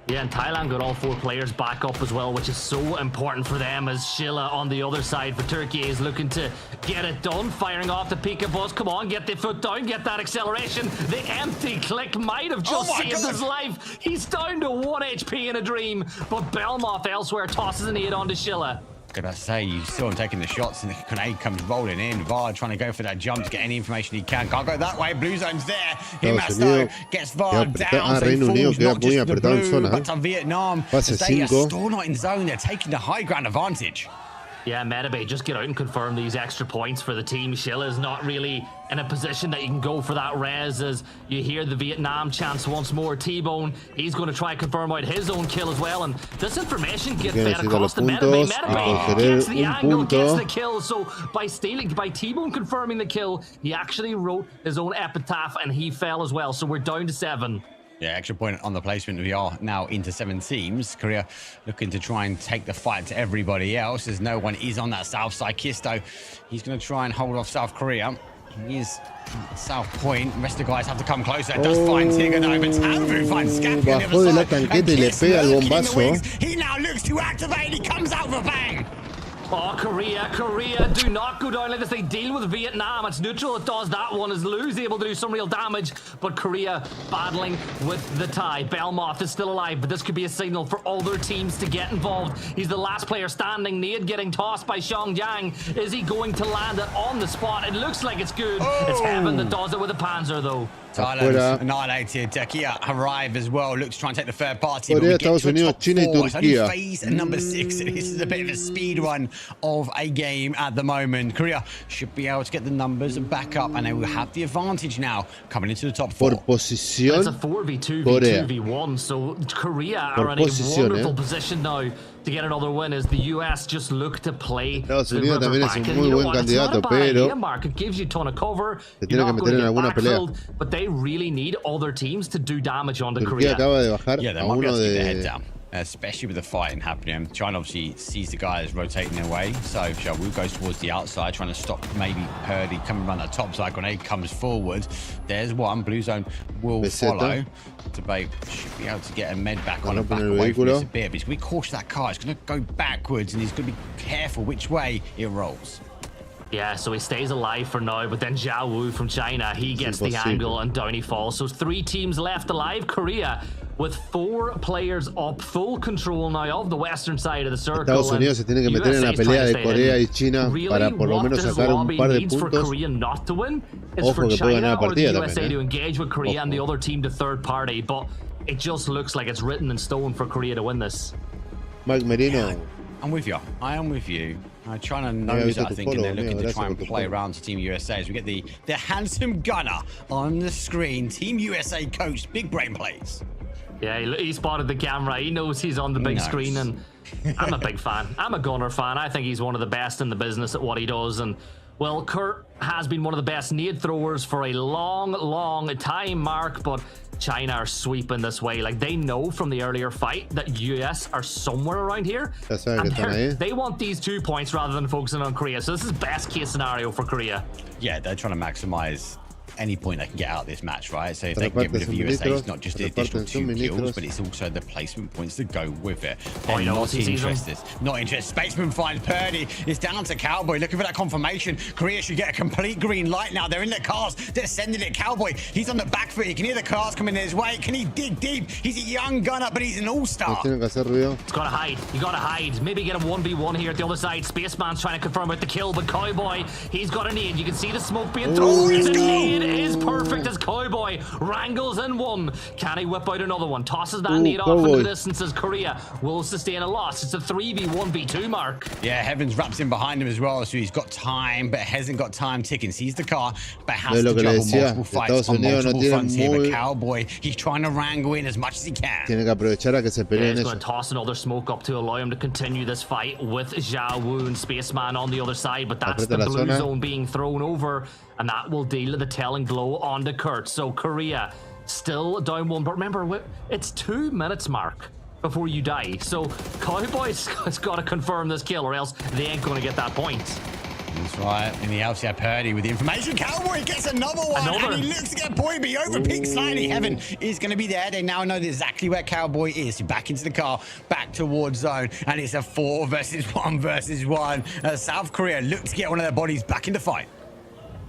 Yeah, and Thailand got all 4 players back up as well, which is so important for them, as Shilla on the other side for Turkey is looking to get it done, firing off the Pika bus. Come on, get the foot down, get that acceleration. The empty click might have just saved his life. He's down to 1 HP in a dream, but Belmoth elsewhere tosses an 8 onto Shilla. I was about to say, you saw him taking the shots and the grenade comes rolling in. Vard trying to go for that jump to get any information he can. Can't go that way. Blue zone's there. Himasto gets Vard down. So he falls not just to the blue, but to Vietnam. As they are still not in zone. They're taking the high ground advantage. Yeah, Metabay, just get out and confirm these extra points for the team. Shilla's not really in a position that you can go for that res, as you hear the Vietnam chance once more. T-Bone, he's going to try and confirm out his own kill as well, and this information gets fed across to Metabay. Metabay gets the angle, gets the kill, so by T-Bone confirming the kill, he actually wrote his own epitaph and he fell as well, so we're down to 7. Yeah, extra point on the placement. We are now into 7 teams. Korea looking to try and take the fight to everybody else, as no one is on that south side. Kisto, he's going to try and hold off South Korea. He is South Point. The rest of the guys have to come closer. Does find Tigger, no, but Tanvu finds Scappy on the other side. Tanqueta y le pega el bombazo. He now looks to activate. He comes out with a bang. Oh, Korea, do not go down like this. They deal with Vietnam. It's neutral. It does that one. Is Luz able to do some real damage, but Korea battling with the tie. Belmoth is still alive, but this could be a signal for other teams to get involved. He's the last player standing. Nade getting tossed by Xiongjiang. Is he going to land it on the spot? It looks like it's good. It's Heaven that does it with a Panzer, though. Thailand annihilated. Turkey arrive as well. Looks to try and take the third party. Corea, Estados Unidos, China y Turquía. Phase number 6. This is a bit of a speed run of a game at the moment. Korea should be able to get the numbers back up, and they will have the advantage now coming into the top 4. Por posición, it's a 4v2, Corea. 2v1, so Korea Por are in a posición, wonderful position now to get another win as the US just look to play Estados the Unidos también es back. un And muy you know buen what? It's not candidato, a bad pero idea, Mark. It gives you a ton of cover. se You're tiene que not meter going en to alguna get pelea. backfilled, but they really need other teams to do damage onto Turquía Korea. acaba de bajar Yeah, they a might be uno able to keep their head de... down, especially with the fighting happening. China obviously sees the guys rotating their way, so Xiaowu goes towards the outside, trying to stop maybe Purdy coming around the top side. Grenade comes forward. There's one. Blue zone will follow. Debate should be able to get a med back on and back away from this a bit, but he's going to be cautious of that car. It's going to go backwards, and he's going to be careful which way it rolls. Yeah, so he stays alive for now, but then Zhao Wu from China, he gets the angle and down he falls. So 3 teams left alive. Korea with 4 players up, full control now of the western side of the circle. Estados Unidos se tiene que meter en la pelea de Corea y China para por lo menos sacar un par de puntos. For Korea not to win is Ojo for que puede China ganar la or the partida USA también, to engage with Korea and the other team to third party, but it just looks like it's written in stone for Korea to win this. Mike Merino. Yeah, I'm with you. I am with you. I'm trying to nose it, I think, and they're looking to try and play around to Team USA as we get the handsome gunner on the screen. Team USA coach, big brain plays. Yeah, he spotted the camera. He knows he's on the big screen, and I'm a big fan. I'm a Gunner fan. I think he's one of the best in the business at what he does. And, well, Kurt has been one of the best nade throwers for a long, long time, Mark, but China are sweeping this way. Like, they know from the earlier fight that US are somewhere around here. And they want these 2 points rather than focusing on Korea. So this is best case scenario for Korea. Yeah, they're trying to maximize any point they can get out of this match, right? So if they can get rid of the USA, it's not just the additional 2 kills, but it's also the placement points that go with it. They're not interested. Not interested. Spaceman finds Purdy. It's down to Cowboy looking for that confirmation. Korea should get a complete green light now. They're in the cars. They're sending it. Cowboy, he's on the back foot. You can hear the cars coming his way. Can he dig deep? He's a young gunner, but he's an all-star. It's gotta hide. You gotta hide. Maybe get a 1v1 here at the other side. Spaceman's trying to confirm with the kill, but Cowboy, he's got a nade. You can see the smoke being thrown. The nade is perfect as Cowboy wrangles in one. Can he whip out another one? Tosses that nade off into the distance as Korea will sustain a loss. It's a 3v1v2, Mark. Yeah, Heavens wraps in behind him as well, so he's got time, but hasn't got time ticking. Sees the car, but has to juggle multiple fights on multiple fronts here. But Cowboy, he's trying to wrangle in as much as he can. Tiene que aprovechar a que se peleen He's eso. going to toss another smoke up to allow him to continue this fight with Zhao Wu and Spaceman on the other side, but that's the blue zone being thrown over, and that will deal the telling blow onto Kurt. So Korea still down 1, but remember, it's 2 minutes, Mark, before you die. So Cowboy's has got to confirm this kill, or else they ain't going to get that point. That's right. And the LCR Purdy with the information. Cowboy gets another one. And he looks to get a point, but he overpeaks slightly. Heaven is going to be there. They now know exactly where Cowboy is. Back into the car, back towards zone. And it's a 4 versus 1 versus 1. South Korea look to get one of their bodies back in the fight.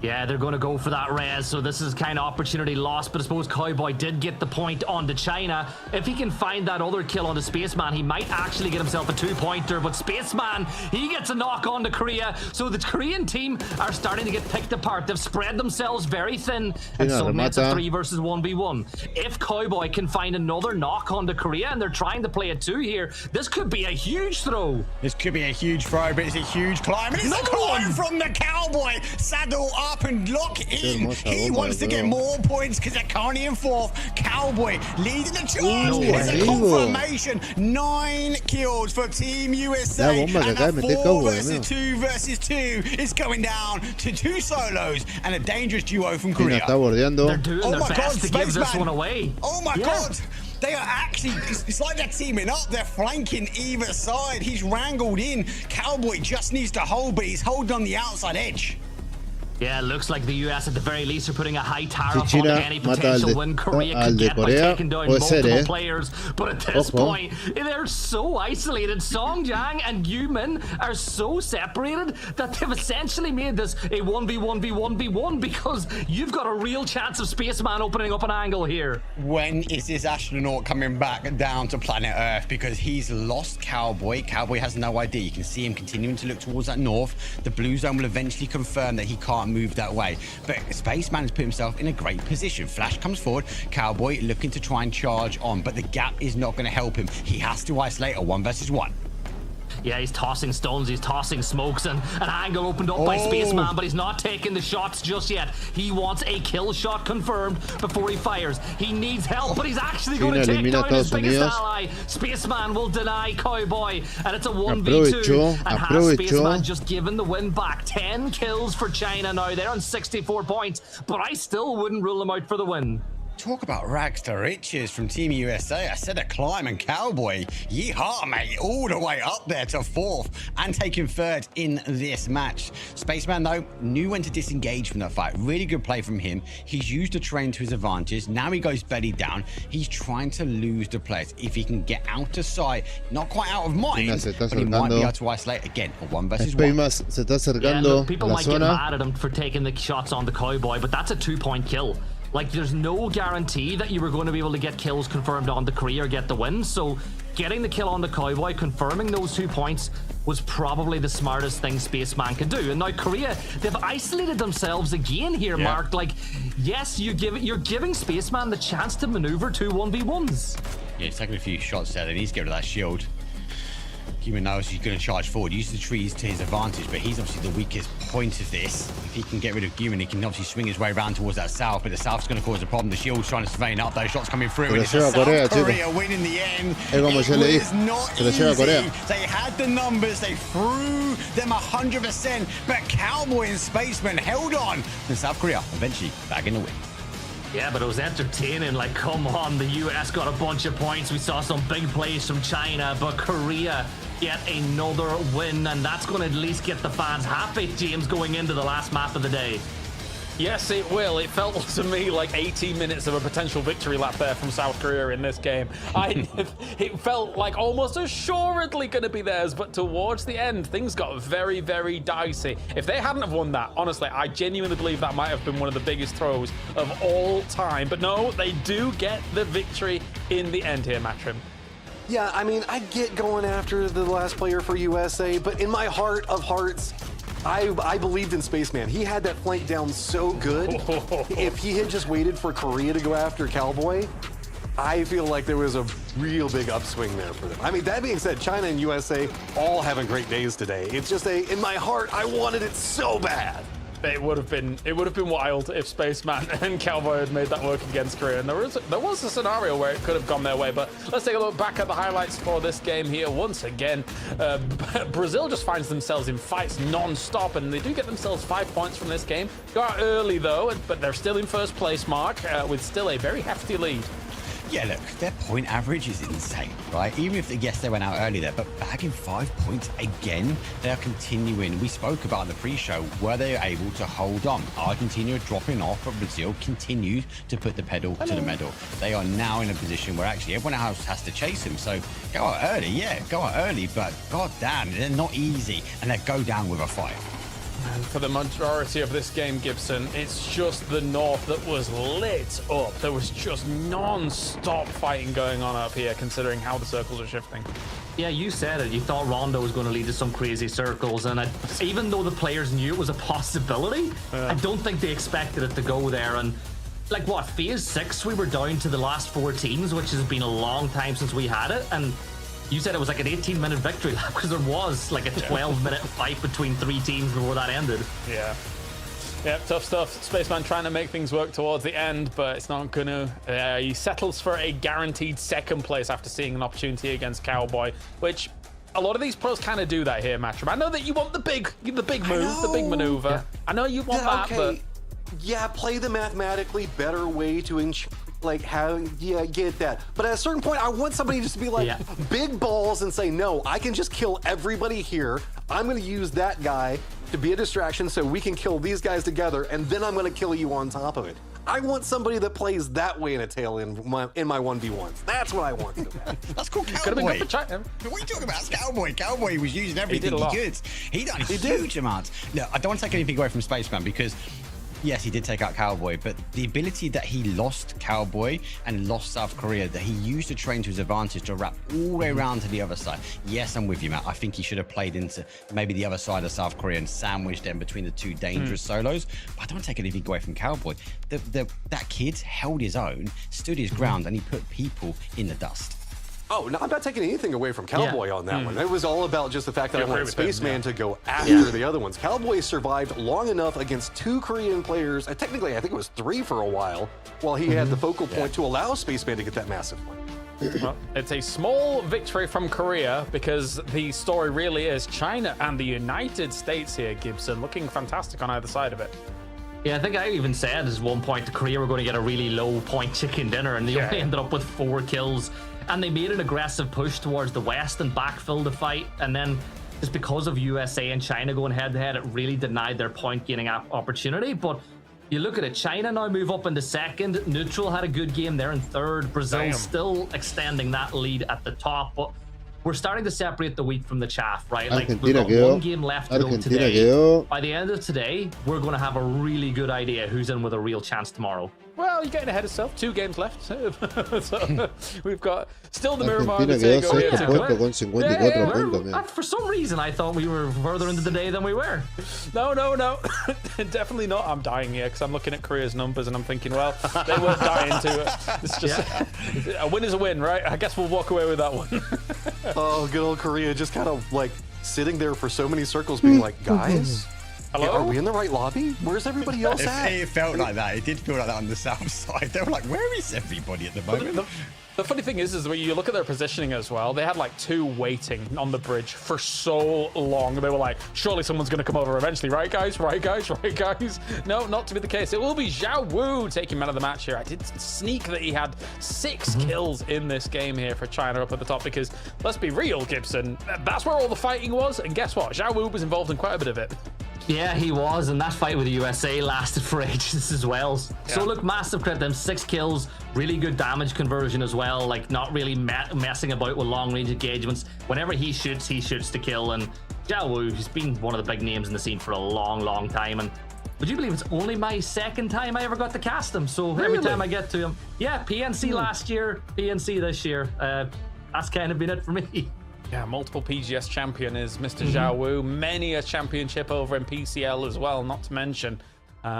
Yeah, they're going to go for that res, so this is kind of opportunity lost, but I suppose Cowboy did get the point onto China. If he can find that other kill onto Spaceman, he might actually get himself a 2-pointer, but Spaceman, he gets a knock onto Korea, so the Korean team are starting to get picked apart. They've spread themselves very thin, and suddenly it's a 3 versus 1v1. If Cowboy can find another knock onto Korea, and they're trying to play a 2 here, this could be a huge throw. This could be a huge throw, but it's a huge climb, and it's a climb from the Cowboy. Saddle up and lock in. He wants to get more points because they're currently in 4th. Cowboy leading the charge. It's a confirmation. 9 kills for Team USA. And a 4 versus 2 versus 2 is going down to 2 solos and a dangerous duo from Korea. They're doing their best to give this one away. Oh my God. They are actually, it's like they're teaming up. They're flanking either side. He's wrangled in. Cowboy just needs to hold, but he's holding on the outside edge. Yeah, it looks like the US at the very least are putting a high tariff Si on China any mata potential win Korea could get by Corea, taking down puede ser, multiple players. But at this Ojo. point, they're so isolated. Song Jiang and Yumin are so separated that they've essentially made this a 1v1v1v1 because you've got a real chance of Spaceman opening up an angle here. When is this astronaut coming back down to planet Earth? Because he's lost Cowboy. Cowboy has no idea. You can see him continuing to look towards that north. The blue zone will eventually confirm that he can't move that way. But Spaceman has put himself in a great position. Flash comes forward. Cowboy looking to try and charge on, but the gap is not going to help him. He has to isolate a 1 versus 1. Yeah, he's tossing stones, he's tossing smokes, and an angle opened up by Spaceman, but he's not taking the shots just yet. He wants a kill shot confirmed before he fires. He needs help, but he's actually going to take down his biggest ally. Spaceman will deny Cowboy, and it's a 1v2. And has Spaceman just given the win back? 10 kills for China now. They're on 64 points, but I still wouldn't rule them out for the win. Talk about rags to riches from Team USA. I said a climb and Cowboy. Yeehaw, mate. All the way up there to 4th and taking 3rd in this match. Spaceman, though, knew when to disengage from that fight. Really good play from him. He's used the terrain to his advantage. Now he goes belly down. He's trying to lose the place. If he can get out of sight, not quite out of mind, but he might be able to isolate again a 1 versus 1. Se está acercando yeah, look, people la might zona. get mad at him for taking the shots on the Cowboy, but that's a 2-point kill. Like, there's no guarantee that you were going to be able to get kills confirmed on the Korea or get the win. So getting the kill on the Cowboy, confirming those 2 points was probably the smartest thing Spaceman could do. And now Korea, they've isolated themselves again here, Mark. Like, yes, you're giving Spaceman the chance to maneuver 2 1v1s. Yeah, he's taking a few shots there. They need to get rid of that shield. Human knows he's going to charge forward, use the trees to his advantage, but he's obviously the weakest point of this. If he can get rid of Guman, he can obviously swing his way around towards that south, but the south's going to cause a problem. The shield's trying to survey up, those shots coming through, and it's South Korea win in the end. It was not easy. They had the numbers, they threw them 100%, but Cowboy and Spaceman held on, and South Korea eventually bagging the win. Yeah, but it was entertaining. Like, come on, the US got a bunch of points. We saw some big plays from China, but Korea get another win, and that's going to at least get the fans happy, James, going into the last map of the day. Yes, it will. It felt to me like 18 minutes of a potential victory lap there from South Korea in this game. It felt like almost assuredly going to be theirs, but towards the end, things got very, very dicey. If they hadn't have won that, honestly, I genuinely believe that might have been one of the biggest throws of all time. But no, they do get the victory in the end here, Matrim. Yeah, I mean, I get going after the last player for USA, but in my heart of hearts, I believed in Spaceman. He had that flank down so good. If he had just waited for Korea to go after Cowboy, I feel like there was a real big upswing there for them. I mean, that being said, China and USA all having great days today. It's just in my heart, I wanted it so bad. It would have been wild if Spaceman and Cowboy had made that work against Korea. And there was a scenario where it could have gone their way. But let's take a look back at the highlights for this game here. Once again, Brazil just finds themselves in fights non-stop, and they do get themselves 5 points from this game. Go out early though, but they're still in first place, Mark, with still a very hefty lead. Yeah, look, their point average is insane, right? Even if, yes, they went out early there, but bagging 5 points again, they are continuing. We spoke about in the pre-show, were they able to hold on? Argentina dropping off, but Brazil continued to put the pedal to the metal. They are now in a position where actually everyone else has to chase them. So go out early, yeah, go out early, but god damn, they're not easy, and they go down with a fight. And for the majority of this game, Gibson, it's just the North that was lit up. There was just non-stop fighting going on up here, considering how the circles are shifting. Yeah, you said it. You thought Rondo was going to lead to some crazy circles, and even though the players knew it was a possibility, I don't think they expected it to go there. And like, what, phase 6, we were down to the last 4 teams, which has been a long time since we had it, and you said it was like an 18-minute victory lap because there was like a 12-minute fight between 3 teams before that ended. Yeah, tough stuff. Spaceman trying to make things work towards the end, but it's not going to. He settles for a guaranteed 2nd place after seeing an opportunity against Cowboy, which a lot of these pros kind of do that here, Matchroom. I know that you want the big move, the big maneuver. Yeah. I know you want that, but yeah, play the mathematically better way to like how get that, but at a certain point I want somebody just to be like big balls and say, no, I can just kill everybody here. I'm going to use that guy to be a distraction so we can kill these guys together, and then I'm going to kill you on top of it. I want somebody that plays that way in a tail in my 1v1s. That's what I want. That's called Cowboy. Could have been good for China. What are you talking about? It's Cowboy. Cowboy was using everything he could. He done a huge amount. Look, I don't want to take anything away from Spaceman because, yes, he did take out Cowboy, but the ability that he lost Cowboy and lost South Korea, that he used the train to his advantage to wrap all the way around to the other side. Yes, I'm with you, Matt. I think he should have played into maybe the other side of South Korea and sandwiched them between the two dangerous solos. But I don't want to take anything away from Cowboy. That kid held his own, stood his ground, and he put people in the dust. Oh, no, I'm not taking anything away from Cowboy on that one. It was all about just the fact that I wanted Spaceman to go after the other ones. Cowboy survived long enough against 2 Korean players, technically I think it was 3 for a while he had the focal point to allow Spaceman to get that massive one. Well, it's a small victory from Korea because the story really is China and the United States here, Gibson, looking fantastic on either side of it. Yeah, I think I even said at one point the Korea were going to get a really low point chicken dinner, and they only ended up with 4 kills. And they made an aggressive push towards the west and backfilled the fight. And then just because of USA and China going head-to-head, it really denied their point-gaining opportunity. But you look at it, China now move up into second. Neutral had a good game there in third. Brazil still extending that lead at the top. But we're starting to separate the wheat from the chaff, right? Like, we've got one game left to go today. By the end of today, we're going to have a really good idea who's in with a real chance tomorrow. Well, you're getting ahead of yourself. 2 games left. So we've got still the Miramar and the Tego here. For some reason, I thought we were further into the day than we were. No. Definitely not. I'm dying here because I'm looking at Korea's numbers and I'm thinking, well, they weren't dying to it. It's just a win is a win, right? I guess we'll walk away with that one. Oh, good old Korea, just kind of like sitting there for so many circles being like, guys? Hello? Are we in the right lobby? Where's everybody else at? It felt like that. It did feel like that on the south side. They were like, where is everybody at the moment? The funny thing is when you look at their positioning as well, they had like 2 waiting on the bridge for so long. They were like, surely someone's going to come over eventually. Right, guys? Right, guys? Right, guys? No, not to be the case. It will be Zhao Wu taking man of the match here. I did sneak that he had 6 kills in this game here for China up at the top because, let's be real, Gibson, that's where all the fighting was. And guess what? Zhao Wu was involved in quite a bit of it. Yeah, he was, and that fight with the USA lasted for ages as well. So look, massive credit to them, 6 kills, really good damage conversion as well, like not really messing about with long-range engagements. Whenever he shoots to kill, and Zhao Wu, who's been one of the big names in the scene for a long time, and would you believe it's only my 2nd time I ever got to cast him, so every time I get to him, PNC last year, PNC this year, that's kind of been it for me. Yeah, multiple PGS champion is Mr. Zhao Wu. Many a championship over in PCL as well, not to mention.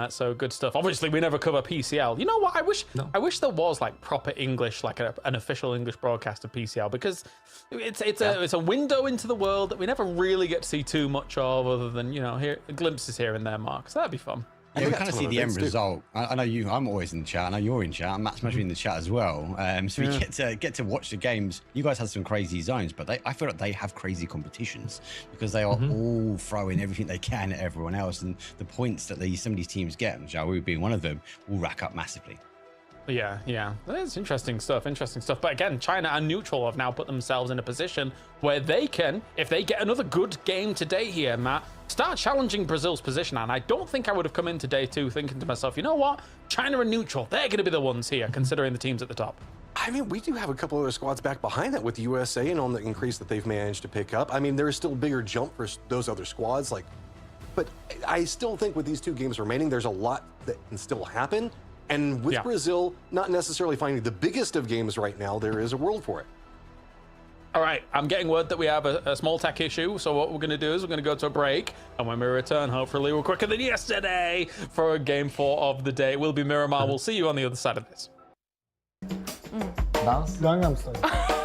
So good stuff. Obviously, we never cover PCL. You know what? I wish there was like proper English, like an official English broadcast of PCL, because it's a window into the world that we never really get to see too much of, other than glimpses here and there, Mark. So that'd be fun. Yeah, we kind of see the end result. I know you. I'm always in the chat. I know you're in chat. And Matt's mostly in the chat as well. So we get to watch the games. You guys have some crazy zones, but I feel like they have crazy competitions because they are all throwing everything they can at everyone else, and the points that some of these teams get, and Zhao Wu being one of them, will rack up massively. Yeah. That's interesting stuff. But again, China and Neutral have now put themselves in a position where they can, if they get another good game today here, Matt, start challenging Brazil's position. And I don't think I would have come into day 2 thinking to myself, you know what? China and Neutral, they're going to be the ones here, considering the teams at the top. I mean, we do have a couple other squads back behind that with the USA and on the increase that they've managed to pick up. I mean, there is still a bigger jump for those other squads. But I still think with these 2 games remaining, there's a lot that can still happen. And with Brazil not necessarily finding the biggest of games right now, there is a world for it. All right, I'm getting word that we have a small tech issue. So what we're going to do is we're going to go to a break. And when we return, hopefully we're quicker than yesterday for game 4 of the day. We'll be Miramar. We'll see you on the other side of this. Dance? Gangnam Style.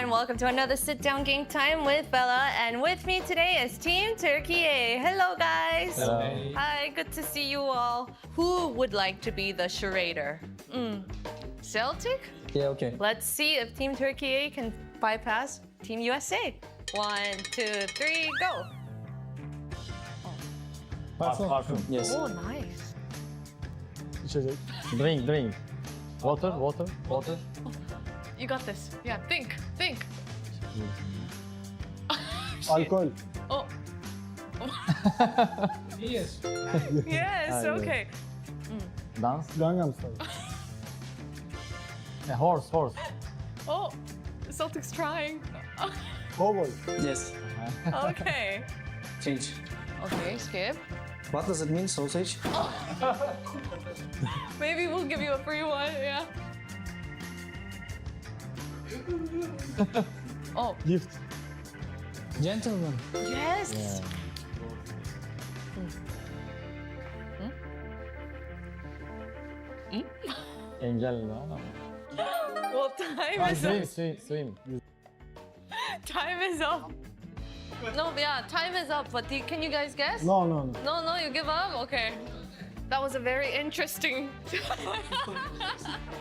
Welcome to another sit-down game time with Bella, and with me today is Team Turkey A. Hello, guys. Hello. Hi, good to see you all. Who would like to be the charadator? Celtic? Yeah, okay. Let's see if Team Turkey A can bypass Team USA. 1, 2, 3, go. Parfum. Yes. Oh, nice. Drink. Water. You got this. Yeah, think. Think. Alcohol. Oh. Yes. Yes, okay. Dance. Gangnam Style. Horse. Oh, Celtic's trying. Cowboy. Yes. Okay. Change. Okay, skip. What does it mean, sausage? Maybe we'll give you a free one, yeah. Oh. Gift. Gentleman. Yes. Yeah. Angel, no? Well, time is up. Swim. Time is up. No, yeah, time is up. But can you guys guess? No. No, you give up? Okay. That was a very interesting.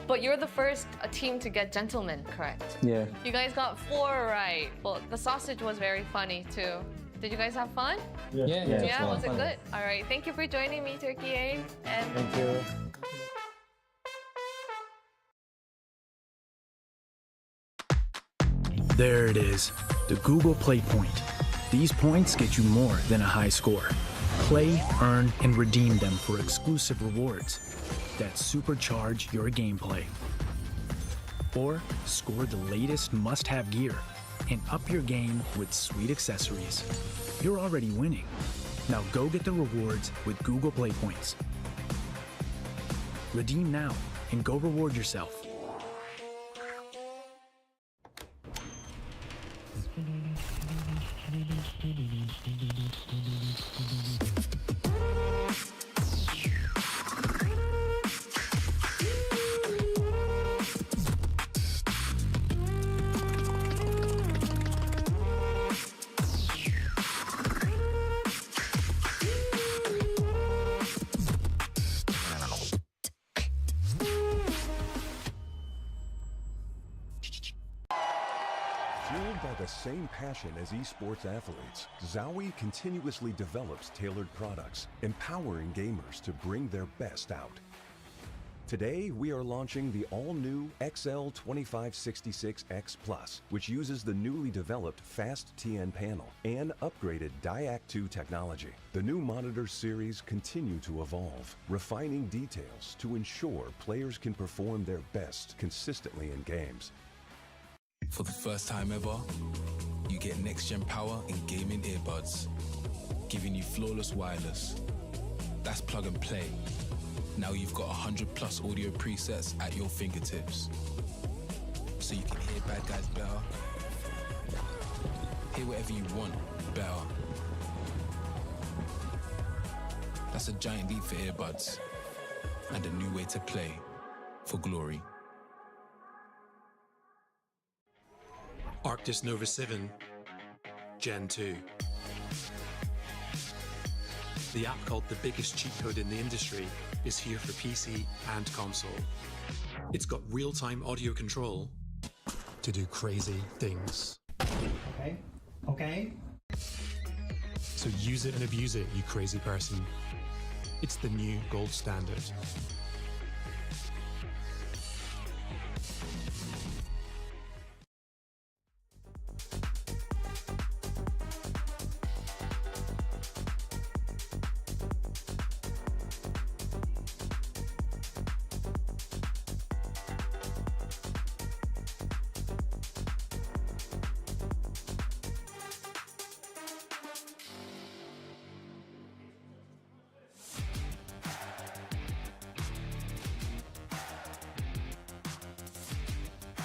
But you're the first team to get gentleman correct. Yeah. You guys got 4 right. Well, the sausage was very funny too. Did you guys have fun? Yeah. Was it good? All right. Thank you for joining me, Turkey A. And Thank you. There it is, the Google Play Point. These points get you more than a high score. Play, earn, and redeem them for exclusive rewards that supercharge your gameplay. Or score the latest must-have gear and up your game with sweet accessories. You're already winning. Now go get the rewards with Google Play Points. Redeem now and go reward yourself. Fueled by the same passion as esports athletes, Zowie continuously develops tailored products, empowering gamers to bring their best out. Today, we are launching the all-new XL2566X Plus, which uses the newly developed Fast TN panel and upgraded DIAC 2 technology. The new monitor series continue to evolve, refining details to ensure players can perform their best consistently in games. For the first time ever, you get next-gen power in gaming earbuds, giving you flawless wireless. That's plug and play. Now you've got 100+ audio presets at your fingertips. So you can hear bad guys better, hear whatever you want better. That's a giant leap for earbuds, and a new way to play for glory. Arctis Nova 7 Gen 2. The app called the biggest cheat code in the industry is here for PC and console. It's got real-time audio control to do crazy things. Okay. So use it and abuse it, you crazy person. It's the new gold standard.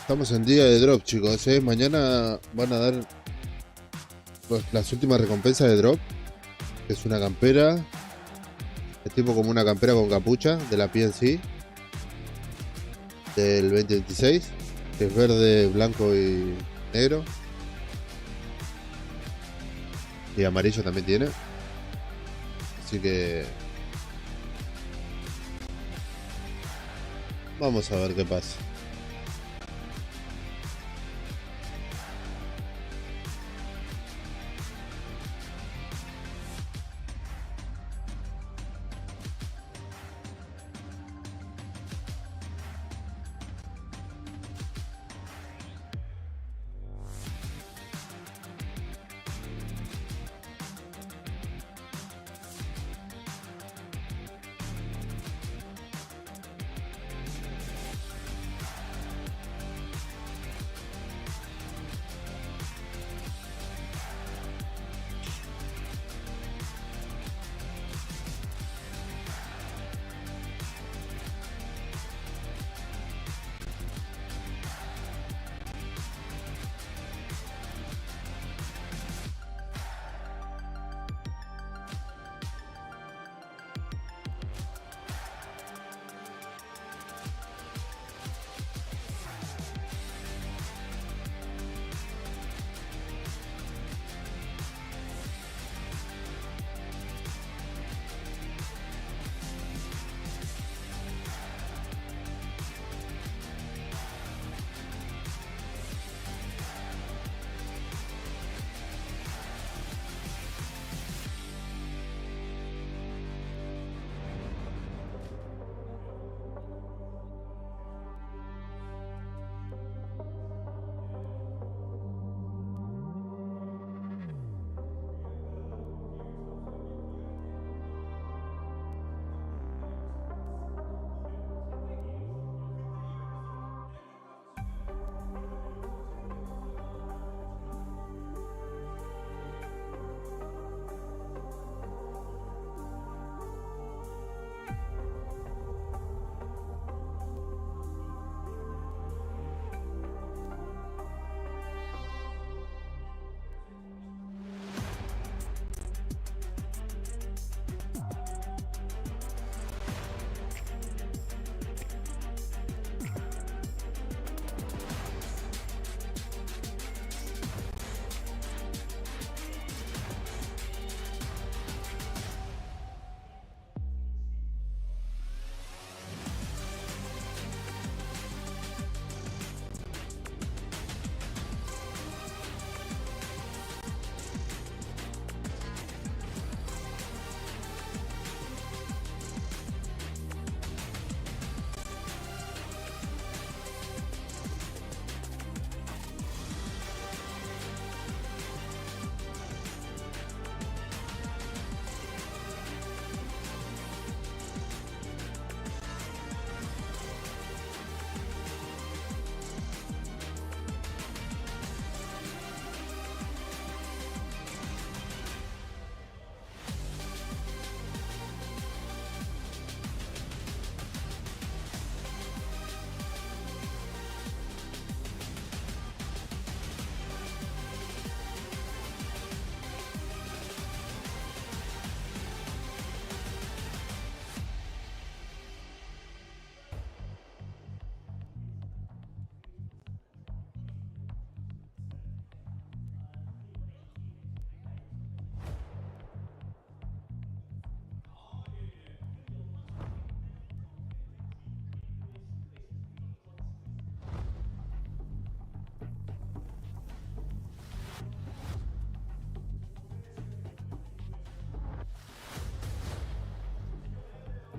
Estamos en día de drop, chicos, ¿eh? Mañana van a dar las últimas recompensas de drop. Es una campera. Es tipo como una campera con capucha de la PNC del 2026. Que es verde, blanco y negro. Y amarillo también tiene. Así que vamos a ver qué pasa.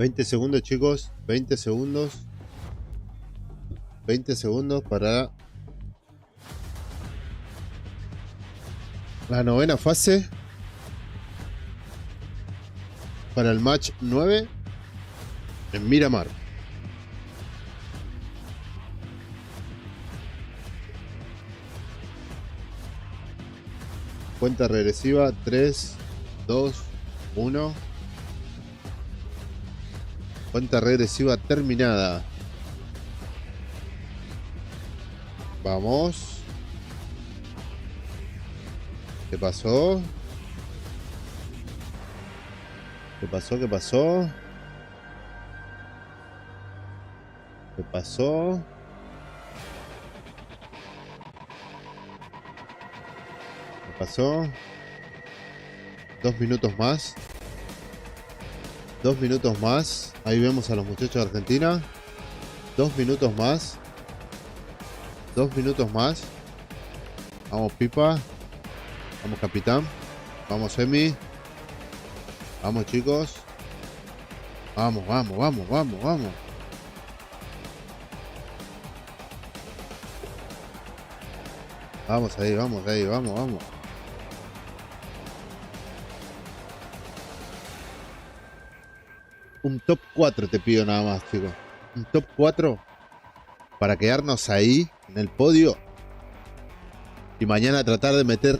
20 segundos, chicos. 20 segundos. 20 segundos para la novena fase. Para el match 9 en Miramar. Cuenta regresiva. 3, 2, 1. Cuenta regresiva terminada. Vamos. ¿Qué pasó? ¿Qué pasó? ¿Qué pasó? ¿Qué pasó? ¿Qué pasó? 2 minutos más. 2 minutos más. Ahí vemos a los muchachos de Argentina. 2 minutos más. 2 minutos más. Vamos, Pipa. Vamos, capitán. Vamos, Emi. Vamos, chicos. Vamos, vamos, vamos, vamos, vamos. Vamos ahí, vamos ahí, vamos, vamos. Un top 4 te pido nada más, chicos. Un top 4 para quedarnos ahí en el podio. Y mañana tratar de meter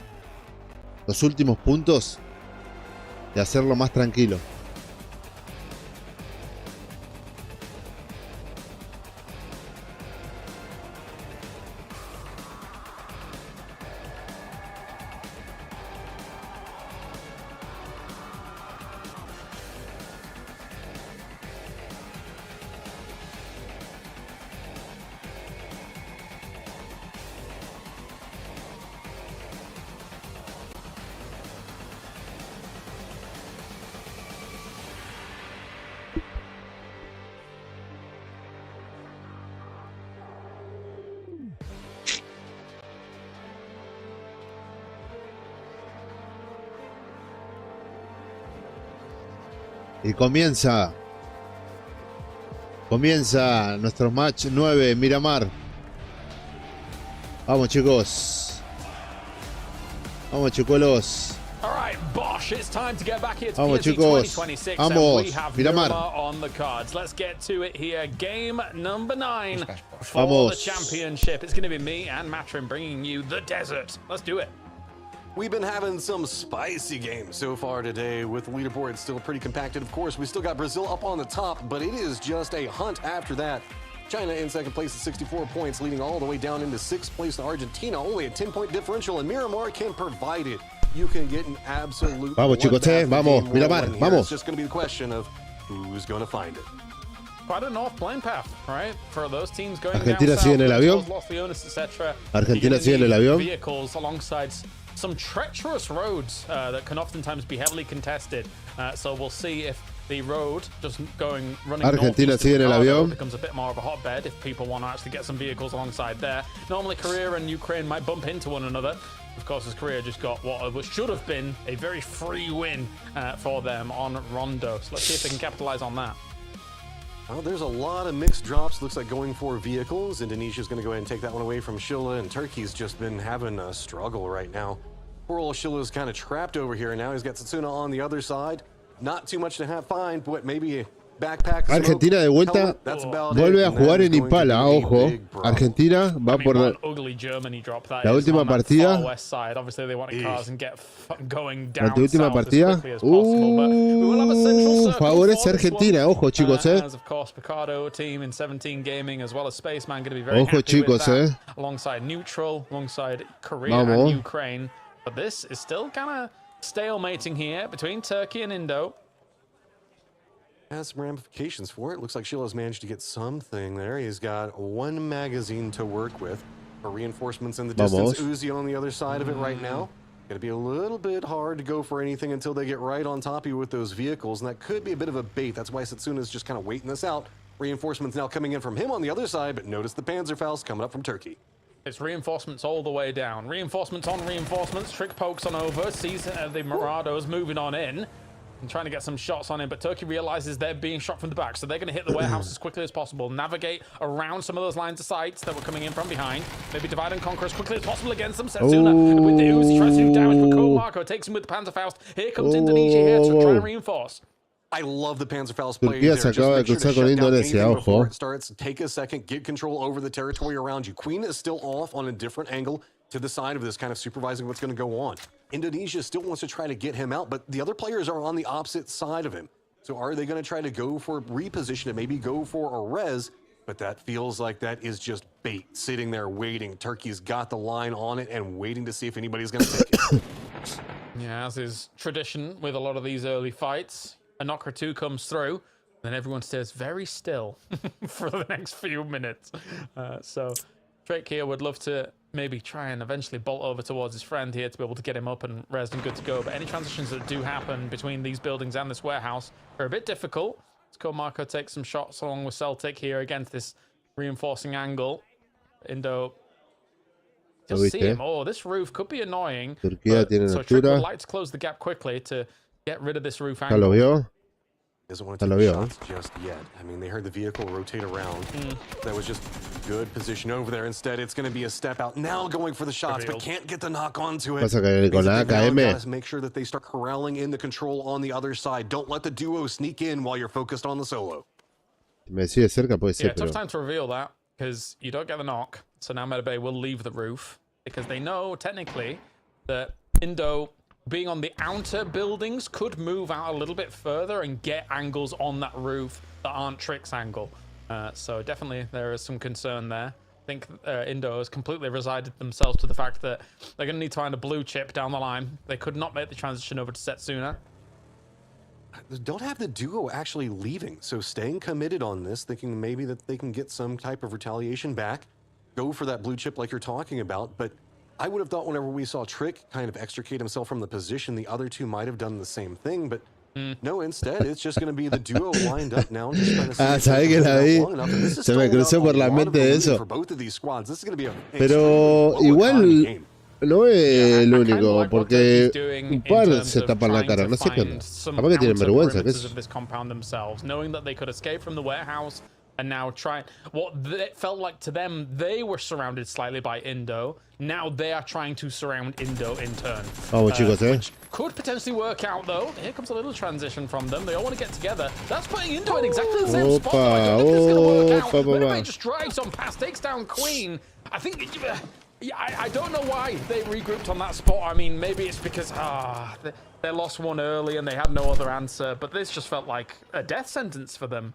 los últimos puntos y hacerlo más tranquilo. Y comienza nuestro match 9 en Miramar. Vamos, chicos. Vamos, chicuelos. Vamos, chicos. Vamos, Miramar. Vamos. Championship. It's going to be me and Matrin bringing you the desert. Let's do it. We've been having some spicy games so far today with the leaderboard still pretty compacted. Of course, we still got Brazil up on the top, but it is just a hunt after that. China in second place at 64 points, leading all the way down into 6th place to Argentina, only a 10-point differential, and Miramar can provide it. You can get an absolute... Vamos, chicos, vamos, Miramar, vamos. It's just going to be the question of who's going to find it. Quite a north plane path, right? For those teams going Argentina sigue en el avión. Argentina sigue en el avión. Vehicles alongside some treacherous roads that can oftentimes be heavily contested. So we'll see if the road just running Argentina sigue en el avión. becomes a bit more of a hotbed if people want to actually get some vehicles alongside there. Normally Korea and Ukraine might bump into one another. Of course, as Korea just got what should have been a very free win for them on Rondo. So let's see if they can capitalize on that. Well, there's a lot of mixed drops. Looks like going for vehicles. Indonesia's going to go ahead and take that one away from Shilla, and Turkey's just been having a struggle right now. Poor old Shilla's kind of trapped over here, and now he's got Satsuna on the other side. Not too much to find, but maybe a backpack. Argentina de vuelta vuelve a jugar en Impala, ojo. Argentina va por la última partida. La última partida. Favorece a Argentina, ojo, chicos, Ojo, chicos, Alongside neutral, alongside Korea Vamos. and Ukraine. But this is still kind of stalemating here between Turkey and Indo. Has some ramifications for it. Looks like Shilla's managed to get something there. He's got one magazine to work with. For reinforcements in the distance. Uzi on the other side of it right now. Going to be a little bit hard to go for anything until they get right on top of you with those vehicles, and that could be a bit of a bait. That's why Satsuna's just kind of waiting this out. Reinforcements now coming in from him on the other side, but notice the Panzerfaust coming up from Turkey. It's reinforcements all the way down. Reinforcements on reinforcements. Trick pokes on over. Sees the Morados moving on in. and trying to get some shots on him, but Turkey realizes they're being shot from the back, so they're going to hit the warehouse as quickly as possible, navigate around some of those lines of sights that were coming in from behind, maybe divide and conquer as quickly as possible against them. Setsuna with the Uzi tries to do damage, but Cole Marco takes him with the Panzerfaust. Here comes Indonesia here to try and reinforce. I love the Panzerfaust play Turquía there. se acaba de cruzar con Indonesia, ojo. It starts, take a second, get control over the territory around you. Queen is still off on a different angle to the side of this, kind of supervising what's going to go on. Indonesia still wants to try to get him out, but the other players are on the opposite side of him. So are they going to try to go for reposition and maybe go for a res? But that feels like that is just bait, sitting there waiting. Turkey's got the line on it and waiting to see if anybody's going to take it. Yeah, as is tradition with a lot of these early fights, a knock or two comes through, then everyone stays very still for the next few minutes. So Drake here would love to maybe try and eventually bolt over towards his friend here to be able to get him up and resed and good to go. But any transitions that do happen between these buildings and this warehouse are a bit difficult. As Marco takes some shots along with Celtic here against this reinforcing angle. Indo just see him. Oh, this roof could be annoying. Turquía tiene So Trick would altura. like to close the gap quickly to get rid of this roof Ya lo angle. vio. Doesn't want to take the shots just yet. I mean, they heard the vehicle rotate around. That was just good position over there. Instead, it's going to be a step out. Now going for the shots, but can't get the knock onto it. Pasa que con la AKM. Guys, make sure that they start corralling in the control on the other side. Don't let the duo sneak in while you're focused on the solo. Me sigue cerca, puede ser, Yeah, pero... tough time to reveal that because you don't get the knock. So now Meta Bay will leave the roof because they know technically that Indo being on the outer buildings could move out a little bit further and get angles on that roof that aren't Trick's angle. So definitely there is some concern there. I think Indo has completely resigned themselves to the fact that they're going to need to find a blue chip down the line. They could not make the transition over to Setsuna. Don't have the duo actually leaving, so staying committed on this, thinking maybe that they can get some type of retaliation back, go for that blue chip like you're talking about, but I would have thought whenever we saw Trick kind of extricate himself from the position, the other two might have done the same thing, but no, instead, it's just going to be the duo lined up now. Just trying to see ¿sabes que la vi? Se me cruzó por la mente eso. for both of these squads. This is going to be a Pero igual no es el único, porque un par se tapan la cara, no sé qué onda. Capaz que tienen vergüenza, ¿qué es? Of this compound themselves, knowing that they could escape from the warehouse and now try what it felt like to them. They were surrounded slightly by Indo. Now they are trying to surround Indo in turn. Vamos, chicos, Which could potentially work out, though. Here comes a little transition from them. They all want to get together. That's putting Indo in exactly the same spot. I don't think it's going to work out. But just drives on past, takes down Queen. I think... Yeah, I don't know why they regrouped on that spot. I mean, maybe it's because they lost one early and they had no other answer. But this just felt like a death sentence for them.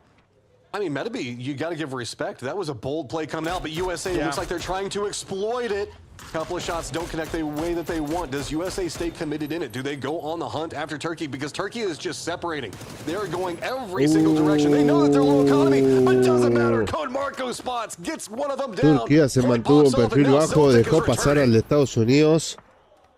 I mean, Metaby, you got to give respect. That was a bold play coming out, but USA looks like they're trying to exploit it. Couple of shots don't connect the way that they want. Does USA stay committed in it? Do they go on the hunt after Turkey? Because Turkey is just separating. They're going every single direction. They know that they're low economy, but doesn't matter. Code Marco spots, gets one of them down. Turquía se mantuvo en perfil bajo, dejó pasar al de Estados Unidos.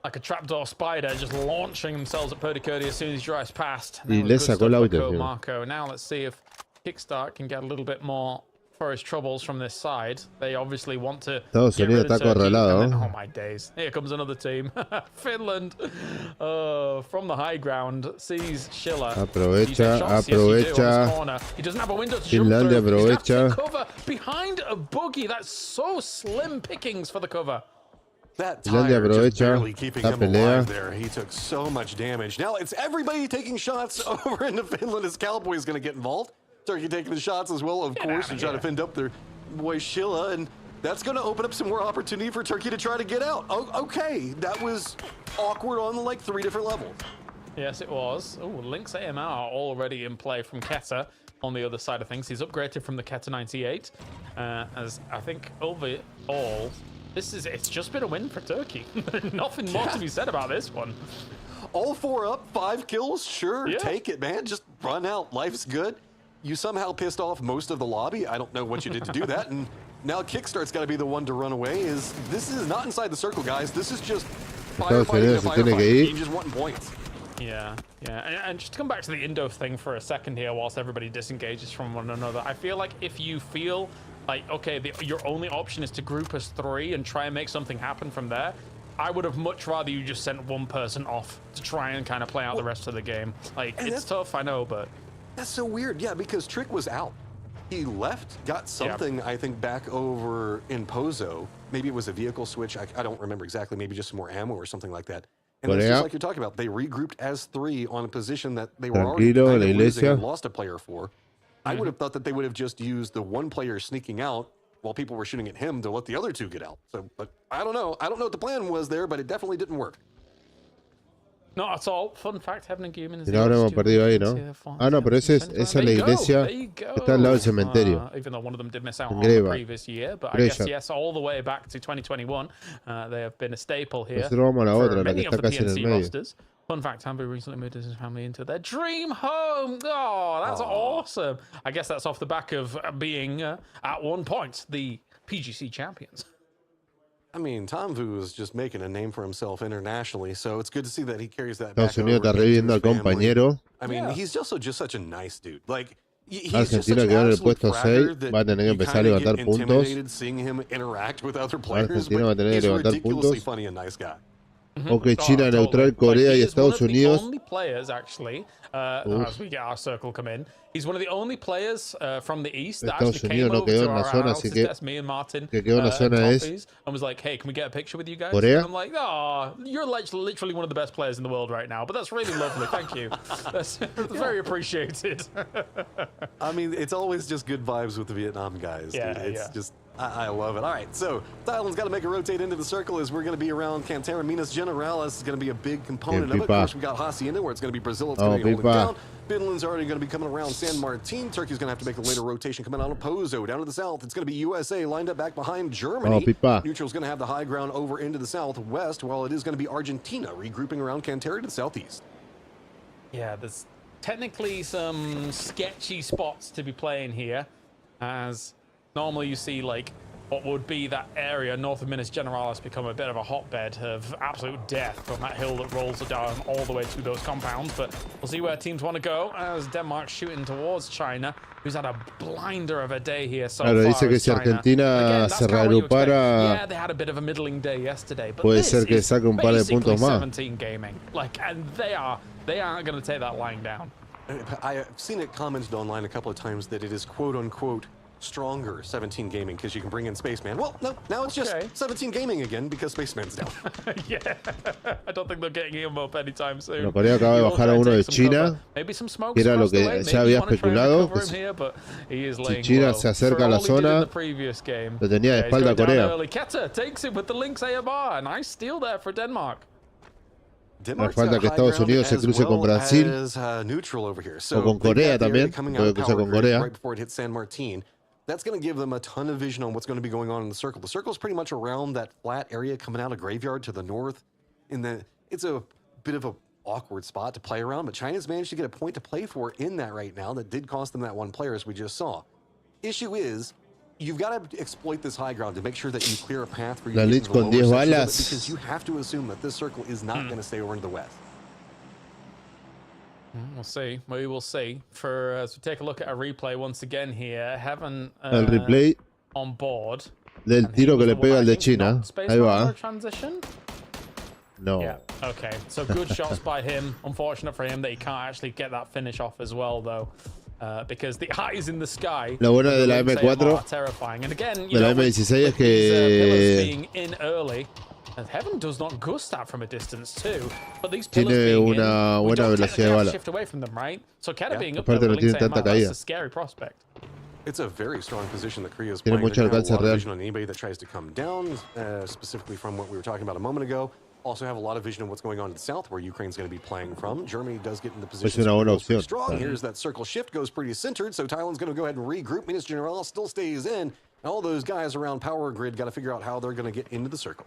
Like a trapdoor spider, just launching themselves at Purdy as soon as he drives past. Y le sacó la auto. Marco. Now let's see if Kickstart can get a little bit more for his troubles from this side. They obviously want to Estados Unidos está acorralado. Oh my days. Here comes another team. Finland from the high ground sees Schiller. Aprovecha. He doesn't have a window to Finlandia aprovecha. Cover behind a buggy. That's so slim pickings for the cover. That tire just barely keeping him alive there. He took so much damage. Now it's everybody taking shots over into Finland as Cowboy is going to get involved. Turkey taking the shots as well, of course, and trying to fend up their boy Shilla, and that's going to open up some more opportunity for Turkey to try to get out. Oh, okay, that was awkward on like 3 different levels. Yes, it was. Oh, Lynx AMR already in play from Keta on the other side of things. He's upgraded from the Keta 98, as I think overall, it's just been a win for Turkey. Nothing more to be said about this one. All 4 up, 5 kills, sure, take it, man. Just run out, life's good. You somehow pissed off most of the lobby. I don't know what you did to do that. And now Kickstart's got to be the one to run away. This is not inside the circle, guys. This is just firefighting to firefighting. Team just wanting points. Yeah. And just to come back to the Indo thing for a second here, whilst everybody disengages from one another, I feel like if you feel like, okay, your only option is to group as 3 and try and make something happen from there, I would have much rather you just sent one person off to try and kind of play out the rest of the game. Like, it's tough, I know, but... That's so weird, yeah, because Trick was out. He left, got something, I think, back over in Pozo. Maybe it was a vehicle switch. I don't remember exactly. Maybe just some more ammo or something like that. And it's just like you're talking about. They regrouped as 3 on a position that they were already kind of losing and lost a player for. I would have thought that they would have just used the one player sneaking out while people were shooting at him to let the other 2 get out. So, but I don't know. I don't know what the plan was there, but it definitely didn't work. Not at all. Fun fact, Heaven and Guman is y ahora hemos perdido ahí, ¿no? Ah, no, pero esa es la iglesia. Está al lado del cementerio. Even though one of them did miss out on the previous year, but I guess yes, all the way back to 2021, they have been a staple here for many of the PNC rosters. Fun fact, Hambu recently moved his family into their dream home. Oh, that's awesome. I guess that's off the back of being, at one point, the PGC champions. I mean, Tom Vu is just making a name for himself internationally, so it's good to see that he carries that back Estados Unidos está reviviendo al compañero. I mean, he's also just such a nice dude. Like, he's Argentina quedó en el puesto 6, va a tener que empezar a levantar puntos. Seeing him interact with other players, Argentina va a tener que levantar puntos. Funny and nice guy. Ok, China, neutral, Corea y Estados Unidos. Only players, actually, as we get our circle come in, he's one of the only players from the East that actually came over to our houses, that's me and Martin, and was like, hey, can we get a picture with you guys? Corea? And I'm like, oh, you're literally one of the best players in the world right now, but that's really lovely, thank you. That's very appreciated. I mean, it's always just good vibes with the Vietnam guys. Yeah, dude. It's just... I love it. All right, so Thailand's got to make a rotate into the circle as we're going to be around Cantera. Minas Generalis is going to be a big component of it. Of course, we got Hacienda, where it's going to be Brazil. It's going to be holding down. Finland's already going to be coming around San Martin. Turkey's going to have to make a later rotation coming out of Pozo. Down to the south, it's going to be USA lined up back behind Germany. Neutral's going to have the high ground over into the southwest, while it is going to be Argentina regrouping around Cantera to the southeast. Yeah, there's technically some sketchy spots to be playing here, as normally you see like what would be that area north of Minas Generalis become a bit of a hotbed of absolute death from that hill that rolls down all the way to those compounds. But we'll see where teams want to go as Denmark shooting towards China, who's had a blinder of a day here so far. Dice que si Argentina se reagrupara, yeah, they had a bit of a middling day yesterday, but puede ser que saque un par de puntos más. 17 gaming, like, and they aren't going to take that lying down. I've seen it commented online a couple of times that it is quote unquote stronger 17 gaming because you can bring in Spaceman. Well, no, now it's just 17 gaming again because Spaceman's down. Yeah, I don't think they're getting him up anytime soon. Bueno, Corea acaba de bajar a uno de China, que era lo que se había especulado. Si China se acerca a la zona, lo tenía de espalda a Corea. Keta takes it with the Lynx AMR. Nice steal there for Denmark. No falta que Estados Unidos se cruce con Brasil o con Corea también, puede cruzar con Corea. Right before it hits San Martin. That's going to give them a ton of vision on what's going to be going on in the circle. The circle is pretty much around that flat area coming out of Graveyard to the north. It's a bit of an awkward spot to play around, but China's managed to get a point to play for in that right now. That did cost them that one player, as we just saw. Issue is, you've got to exploit this high ground to make sure that you clear a path for you to get to the lower section, because you have to assume that this circle is not going to stay over to the west. We'll see. We will see. As we take a look at a replay once again here, Heaven el replay on board del tiro que le pega al de China. Ahí va. Transition. No. Yeah. Okay. So good shots by him. Unfortunate for him that he can't actually get that finish off as well, though. Because the eyes in the sky. Lo bueno de la M4, terrifying. And again, de la M16 es que being in early. And Heaven does not gust that from a distance too, but these tiene una buena velocidad de bala. Shift away from them, right? So Keta being up Aparte there, no tiene tanta caída. that's a scary prospect. It's a very strong position that Korea is Tiene playing. mucho alcance real. Vision on anybody that tries to come down, specifically from what we were talking about a moment ago. Also have a lot of vision on what's going on to the south, where Ukraine's going to be playing from. Germany does get in the position pretty strong. Here's that circle shift goes pretty centered, so Thailand's going to go ahead and regroup. Minas Generalis still stays in. And all those guys around Power Grid got to figure out how they're going to get into the circle.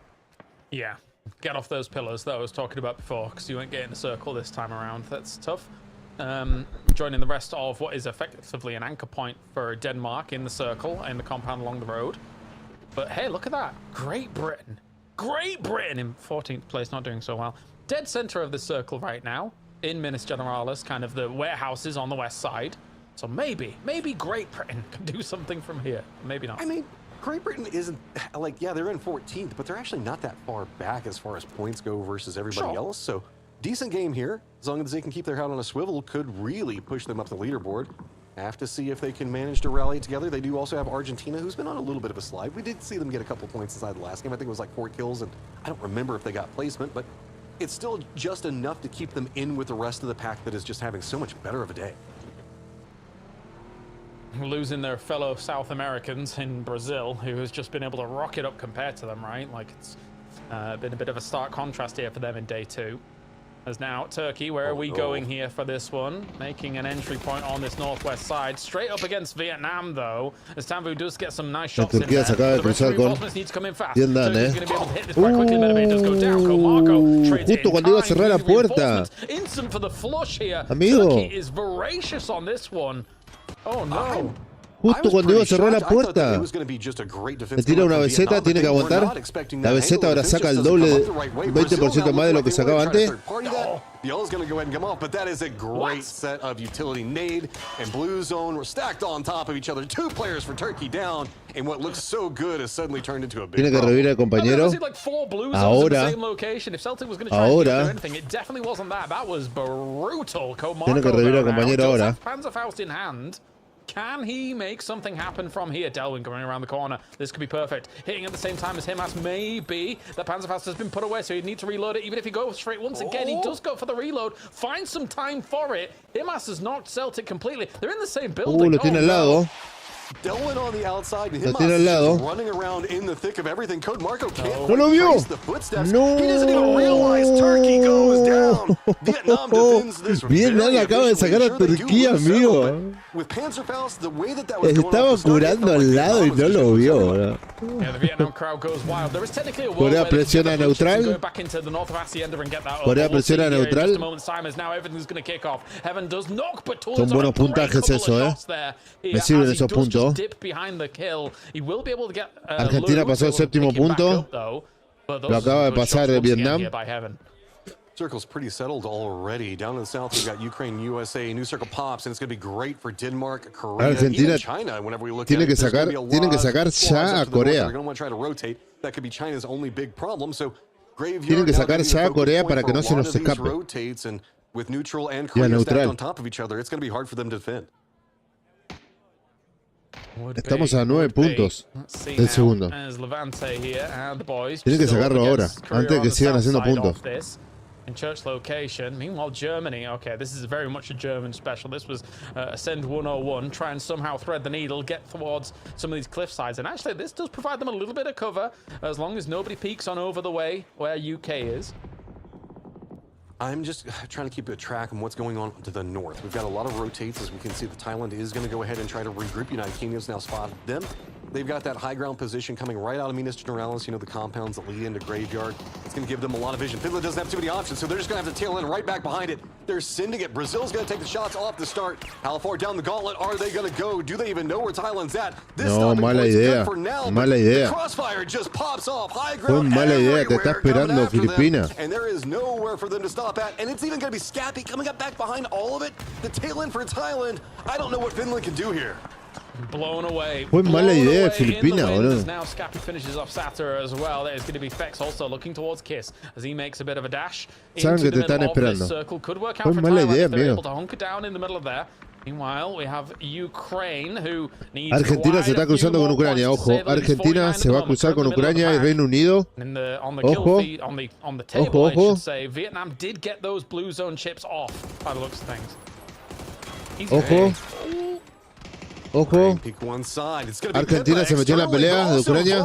Yeah. Get off those pillars that I was talking about before, because you won't get in a circle this time around. That's tough. Joining the rest of what is effectively an anchor point for Denmark in the circle, in the compound along the road. But hey, look at that. Great Britain. Great Britain in 14th place, not doing so well. Dead center of the circle right now, in Minas Generalis, kind of the warehouses on the west side. So maybe Great Britain can do something from here. Maybe not. I mean, Great Britain isn't, like, yeah, they're in 14th, but they're actually not that far back as points go versus everybody else. So decent game here. As long as they can keep their head on a swivel, could really push them up the leaderboard. Have to see if they can manage to rally together. They do also have Argentina, who's been on a little bit of a slide. We did see them get a couple points inside the last game. I think it was like 4 kills, and I don't remember if they got placement, but it's still just enough to keep them in with the rest of the pack that is just having so much better of a day. Losing their fellow South Americans in Brazil, who has just been able to rock it up compared to them, right? Like, it's been a bit of a stark contrast here for them in day 2. As now Turkey, where are we going here for this one? Making an entry point on this northwest side, straight up against Vietnam though, as Tambu does get some nice shots in there. The rest of the reinforcements need to come in fast. Turkey's going to be able to hit this quite quickly. Medvedev does go down. Comarco trades justo cuando iba a cerrar la puerta. Instant for the flush here. Amigo. Turkey is voracious on this one. Oh no. Justo cuando iba a cerrar la puerta. Le tira una beseta, tiene que aguantar. La beseta ahora saca el doble, 20% más de lo que sacaba antes. Yellow's going to go ahead and come off, but that is a great set of utility nade and blue zone were stacked on top of each other. 2 players for Turkey down, and what looks so good has suddenly turned into a big Tiene que revivir al compañero. Ahora. Ahora. Tiene que revivir al compañero ahora. Panzerfaust in hand. Can he make something happen from here? Delwyn coming around the corner. This could be perfect. Hitting at the same time as Himas. Maybe the Panzerfaust has been put away, so he'd need to reload it. Even if he goes straight once again, he does go for the reload. Finds some time for it. Himas has knocked Celtic completely. They're in the same building. Lo tiene al lado. Delwyn on the outside, and Lo tiene al lado. running around in the thick of everything. Code Marco can't No lo vio. trace the footsteps. No. He doesn't even realize Turkey goes down. Vietnam defends this. Vietnam acaba de sacar a Turquía, amigo. With Panzerfaust, the way that was Estaba curando al lado y no lo vio. Yeah, the Vietnam crowd goes wild. There is technically a Corea presiona neutral. back into the north of Hacienda and get that. Corea presiona neutral. Now everything's going to kick off. Heaven does knock, but Son buenos puntajes eso, Me sirven esos puntos. Argentina pasó el 7º punto. Lo acaba de pasar Vietnam. Circle's pretty settled already. Down in the south, we've got Ukraine, USA. New circle pops, and it's going to be great for Denmark, Korea, Argentina even China. Whenever we look tienen at que it, tienen que sacar ya a Corea. They're going to want to try to rotate. That could be China's only big problem. So, tienen que sacar ya a Corea para que no se nos escape. Rotates, and with neutral and Korea stacked on top of each other, it's going to be hard for them to defend. Estamos a 9 puntos del segundo. Tienen que sacarlo ahora, antes de que sigan haciendo puntos. In church location. Meanwhile, Germany. Okay, this is very much a German special. This was Ascend 101. Try and somehow thread the needle, get towards some of these cliff sides. And actually, this does provide them a little bit of cover as long as nobody peeks on over the way where UK is. I'm just trying to keep a track on what's going on to the north. We've got a lot of rotates. As we can see, the Thailand is going to go ahead and try to regroup. United Kingdom's now spotted them. They've got that high ground position coming right out of Minas Generalis, you know, the compounds that lead into Graveyard. It's going to give them a lot of vision. Finland doesn't have too many options, so they're just going to have to tail in right back behind it. They're sending it. Brazil's going to take the shots off the start. How far down the gauntlet are they going to go? Do they even know where Thailand's at? This no, mala idea. For now, mala idea. The crossfire just pops off. High ground. Fue mala idea. Te está esperando Filipina. And there is nowhere for them to stop at. And it's even going to be Scappy coming up back behind all of it. The tail end for Thailand. I don't know what Finland can do here. Blown away. Fue mala idea de Filipina, boludo. Now Scappy finishes off Satyr as well. There's going to be Fex also looking towards Kiss as he makes a bit of a dash. Saben que te están esperando. Fue mala idea, amigo. Able to hunker down in the middle of there. Meanwhile, we have Ukraine who needs Argentina se está cruzando con Ucrania, ojo. Argentina se va a cruzar con Ucrania y Reino Unido. Ojo. Ojo, ojo. Vietnam did get those blue zone chips off by the looks of things. Ojo. Ojo. Argentina se metió en la pelea de Ucrania.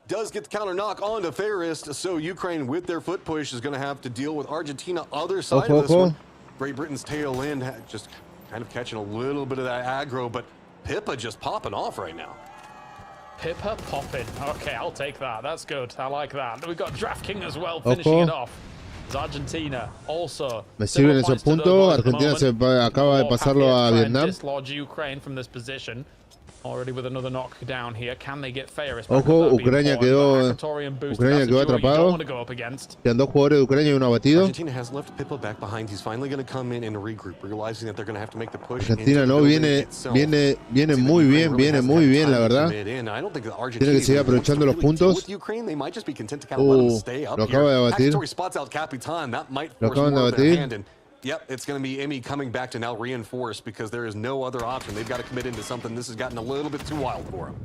Does get the counter knock onto Ferrist, so Ukraine with their foot push is going to have to deal with Argentina other side of this one. Great Britain's tail end just kind of catching a little bit of that aggro, but Pippa just popping off right now. Pippa popping. Okay, I'll take that. That's good. I like that. We've got Draft King as well finishing it off. Argentina also. Me sirven esos puntos. Argentina se acaba de pasarlo a Vietnam. Dislodge Ukraine from this position. Already with another knockdown here. Can they get Ferris? Ojo, Ucrania quedó atrapado. Quedan 2 jugadores de Ucrania y uno abatido. Argentina has left Pippa back behind. He's finally going to come in and regroup, realizing that they're going to have to make the push. Argentina no viene muy bien, la verdad. Tiene que seguir aprovechando los puntos. Lo acaba de abatir. Lo acaban de abatir. Yep, it's going to be Emmy coming back to now reinforce because there is no other option. They've got to commit into something. This has gotten a little bit too wild for them.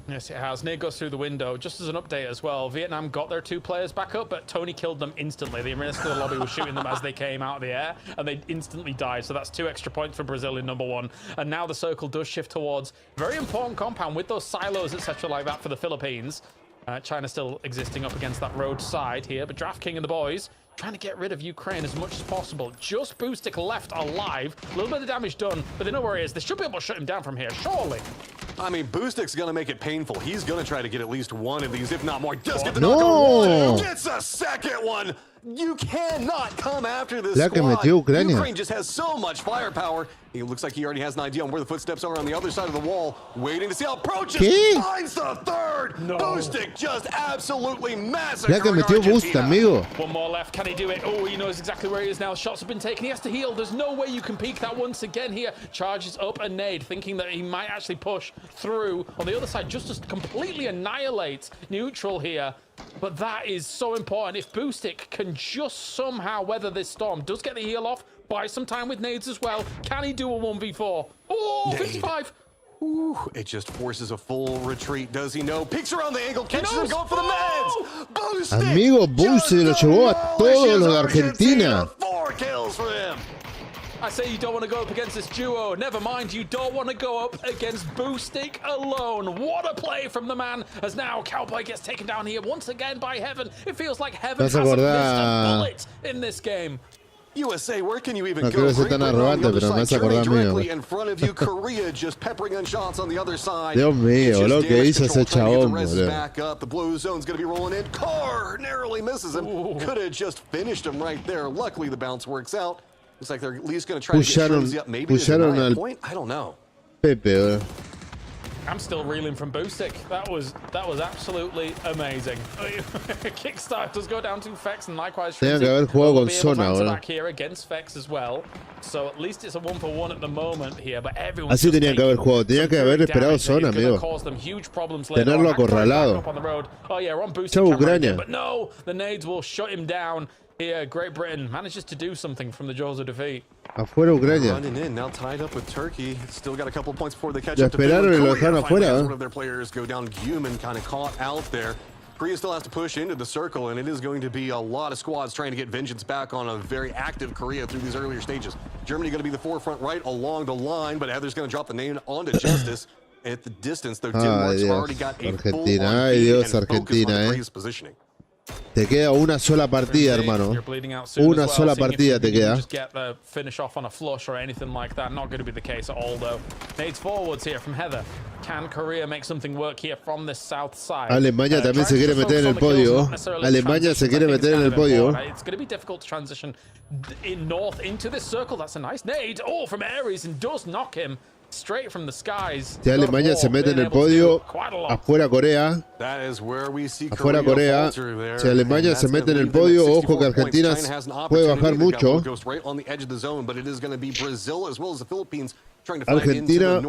Yes, it has. Nade goes through the window. Just as an update as well, Vietnam got their 2 players back up, but Tony killed them instantly. The rest of the lobby was shooting them as they came out of the air, and they instantly died. So that's 2 extra points for Brazil in number 1. And now the circle does shift towards very important compound with those silos, etc. like that for the Philippines. China still existing up against that road side here, but DraftKings and the boys trying to get rid of Ukraine as much as possible. Just Boostic left alive. A little bit of damage done, but they know where he is. They should be able to shut him down from here, surely. I mean, Boostic's going to make it painful. He's going to try to get at least one of these, if not more. Just get the knock. Gets a second one. You cannot come after this La que squad. metió Ucrania. Ukraine just has so much firepower. It looks like he already has an idea on where the footsteps are on the other side of the wall, waiting to see how approaches. Finds the third. No. Boostic just absolutely massacred. La que metió Boost, amigo. One more left. Can he do it? Oh, he knows exactly where he is now. Shots have been taken. He has to heal. There's no way you can peek that once again here. Charges up a nade, thinking that he might actually push through on the other side, just to completely annihilate neutral here. But that is so important. If Boostic can just somehow weather this storm, does get the heal off, buy some time with nades as well. Can he do a 1v4? Oh, 55. Ooh, it just forces a full retreat. Does he know? Peeks around the angle, catches him going for the meds. Boostic. Amigo, Boostic lo llevó a todos los de Argentina. 4 kills for him. I say you don't want to go up against this duo. Never mind, you don't want to go up against Boostic alone. What a play from the man, as now Cowboy gets taken down here once again by Heaven. It feels like Heaven hasn't missed a bullet in this game. USA, where can you even no go? Quiero ser tan arrogante, pero me hace acordar mío. In front of you, Korea just peppering on shots on the other side. Dios mío, lo que hizo ese chabón, boludo. Back up. The blue zone's going to be rolling in. Carr narrowly misses him. Could have just finished him right there. Luckily, the bounce works out. Looks like they're at least going to try to get Shrimsy up. Maybe pusharon al point. I don't know. Pepe. I'm still reeling from Boostic. That was absolutely amazing. Kickstart does go down to Fex, and likewise Tenían que haber jugado con zona, back here against Fex as well. So at least it's a 1-for-1 at the moment here, but everyone. Así tenían que haber jugado. Tenían que haber esperado zona, amigo. Tenerlo acorralado. Oh yeah, we're on Boostic. Chau, Ucrania. But no, the nades will shut him down. Here, Great Britain manages to do something from the jaws of defeat. Afuera Ucrania. Running in, now tied up with Turkey. Still got a couple points before they catch Ya up to esperaron y lo dejaron afuera. One of their players go down. Human kind of caught out there. Korea still has to push into the circle, and it is going to be a lot of squads trying to get vengeance back on a very active Korea through these earlier stages. Germany going to be the forefront right along the line, but Heather's going to drop the name onto Justice. At the distance, though, Denmark's already got a full-on and focus on Korea's positioning. Te queda una sola partida, hermano. Una sola partida te queda. Just get the finish off on a flush or anything like that. Not going to be the case at all, though. Nades forwards here from Heather. Can Korea make something work here from the south side? Alemania también se quiere meter en el podio. Alemania se quiere meter en el podio. It's going to be difficult to transition in north into this circle. That's a nice nade. Oh, from Ares, and does knock him straight from the skies. Si Alemania se mete en el podio, afuera Corea. Afuera Corea. Si Alemania se mete en el podio, ojo que Argentina puede bajar mucho. Argentina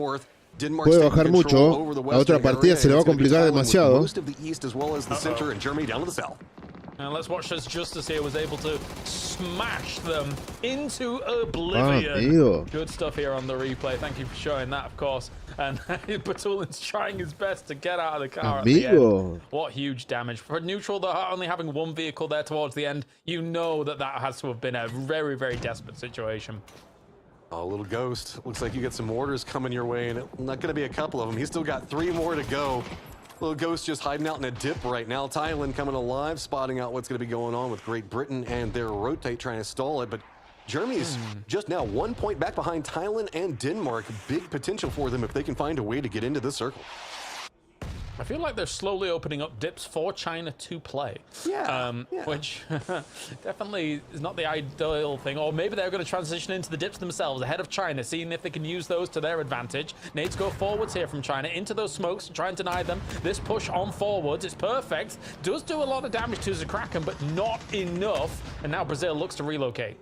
puede bajar mucho. La otra partida se le va a complicar demasiado. And let's watch as Justice here was able to smash them into oblivion. Good stuff here on the replay. Thank you for showing that, of course. And Batulin's trying his best to get out of the car at the end. What huge damage. For neutral, though, only having one vehicle there towards the end, you know that that has to have been a very, very desperate situation. Oh, little Ghost. Looks like you get some mortars coming your way, and it's not going to be a couple of them. He's still got 3 more to go. Little Ghost just hiding out in a dip right now. Thailand coming alive, spotting out what's going to be going on with Great Britain and their rotate trying to stall it. But Germany's just now 1 point back behind Thailand and Denmark. Big potential for them if they can find a way to get into this circle. I feel like they're slowly opening up dips for China to play. Which definitely is not the ideal thing. Or maybe they're going to transition into the dips themselves ahead of China, seeing if they can use those to their advantage. Nades go forwards here from China into those smokes to try and deny them. This push on forwards is perfect. Does do a lot of damage to Kraken, but not enough. And now Brazil looks to relocate.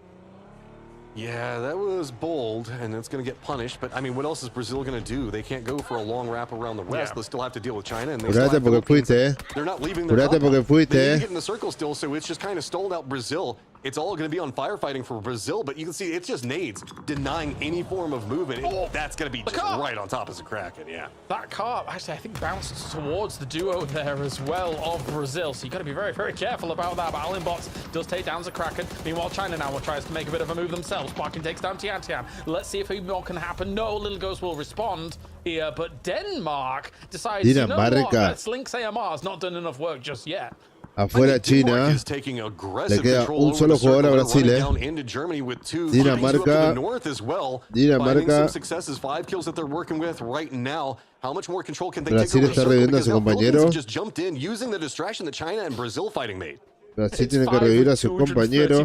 Yeah, that was bold, and it's going to get punished. But, I mean, what else is Brazil going to do? They can't go for a long wrap around the rest. They'll still have to deal with China, and they still have they're not leaving their top. They need to get in the circle still, so it's just kind of stalled out Brazil. It's all going to be on firefighting for Brazil, but you can see it's just nades denying any form of movement. That's going to be just right on top of the Kraken, That car, actually, I think bounced towards the duo there as well of Brazil, so you got to be very, very careful about that. But Alimbots does take down the Kraken. Meanwhile, China now tries to make a bit of a move themselves. Sparking takes down Tian Tian. Let's see if more can happen. No, Little Ghost will respond here, but Denmark decides, you know what, that Lynx AMR's not done enough work just yet. Afuera China. Le queda un solo jugador a Brasil, Dinamarca. Brasil está reviviendo a su compañero. Brasil tiene que revivir a su compañero.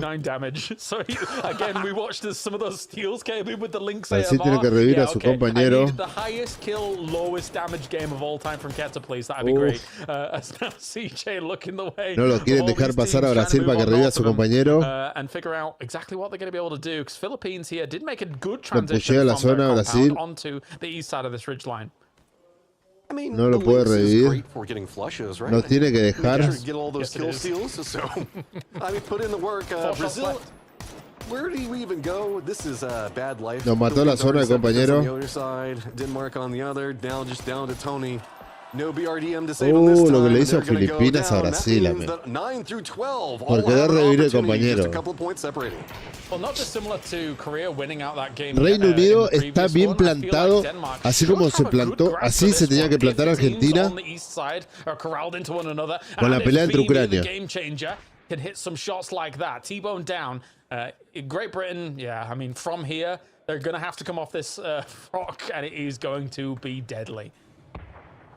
So again, we watched as some of those steals came in with the Lynx Brasil tiene que revivir a su compañero. I need the highest kill, lowest damage game of all time from Keta, please. That'd be great. As now CJ looking the way. No lo quieren dejar pasar a Brasil para que reviva a su compañero. And figure out exactly what they're going to be able to do, because Philippines here did make a good transition from their zona, compound onto the east side of this ridge line. No lo puede revivir. No tiene que dejar. Nos mató la zona de compañero. Lo que le hizo Filipinas a Brasil, por querer revivir el compañero. Reino Unido está bien plantado, así como se plantó, así se tenía que plantar Argentina con la pelea entre Ucrania. Can hit some shots like that. T-bone down. Great Britain, I mean, from here, they're going to have to come off this rock, and it is going to be deadly.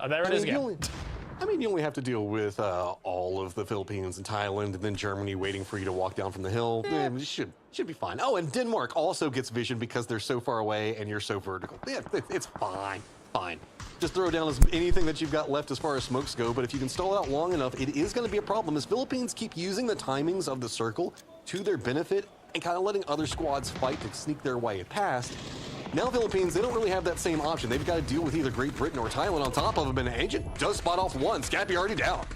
There it is again. You only have to deal with all of the Philippines and Thailand, and then Germany waiting for you to walk down from the hill. It should be fine. Oh, and Denmark also gets vision because they're so far away and you're so vertical. It's fine. Just throw down anything that you've got left as far as smokes go, but if you can stall out long enough, it is going to be a problem as Philippines keep using the timings of the circle to their benefit and kind of letting other squads fight to sneak their way past. Now Philippines, they don't really have that same option. They've got to deal with either Great Britain or Thailand on top of them, and Agent does spot off one. Scappy already down.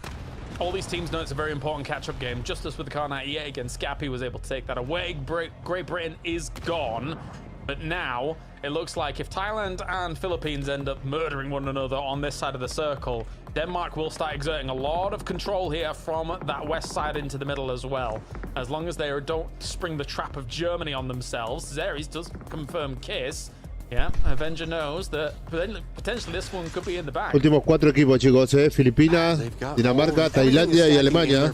All these teams know it's a very important catch-up game. Just as with the Car 98 again, Scappy was able to take that away. Great Britain is gone. But now, it looks like if Thailand and Philippines end up murdering one another on this side of the circle, Denmark will start exerting a lot of control here from that west side into the middle as well. As long as they don't spring the trap of Germany on themselves. Zeres does confirm Kiss. Avenger knows that potentially this one could be in the back. Últimos 4 equipos, chicos, Filipinas, Dinamarca, Tailandia y Alemania.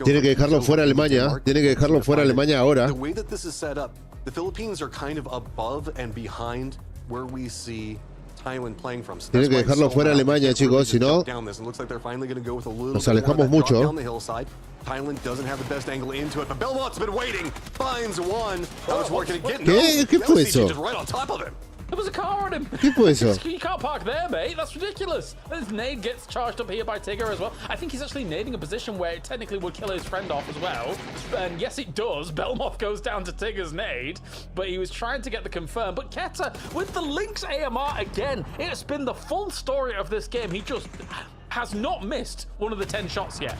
Tiene que dejarlo fuera Alemania. Tiene que dejarlo fuera Alemania ahora. The way that this is set up, the Philippines are kind of above and behind where we see Thailand playing from. Tiene que dejarlo fuera Alemania, chicos, si no nos alejamos mucho. Thailand doesn't have the best angle into it, but Belmont's been waiting. Finds one. That was working again. ¿Qué fue eso? Just right on top of him. There was a car on him. ¿Qué fue eso? You can't park there, mate. That's ridiculous. This nade gets charged up here by Tigger as well. I think he's actually nading a position where it technically would kill his friend off as well. And yes, it does. Belmoth goes down to Tigger's nade, but he was trying to get the confirm. But Keta, with the Lynx AMR again, it's been the full story of this game. He just has not missed one of the 10 shots yet.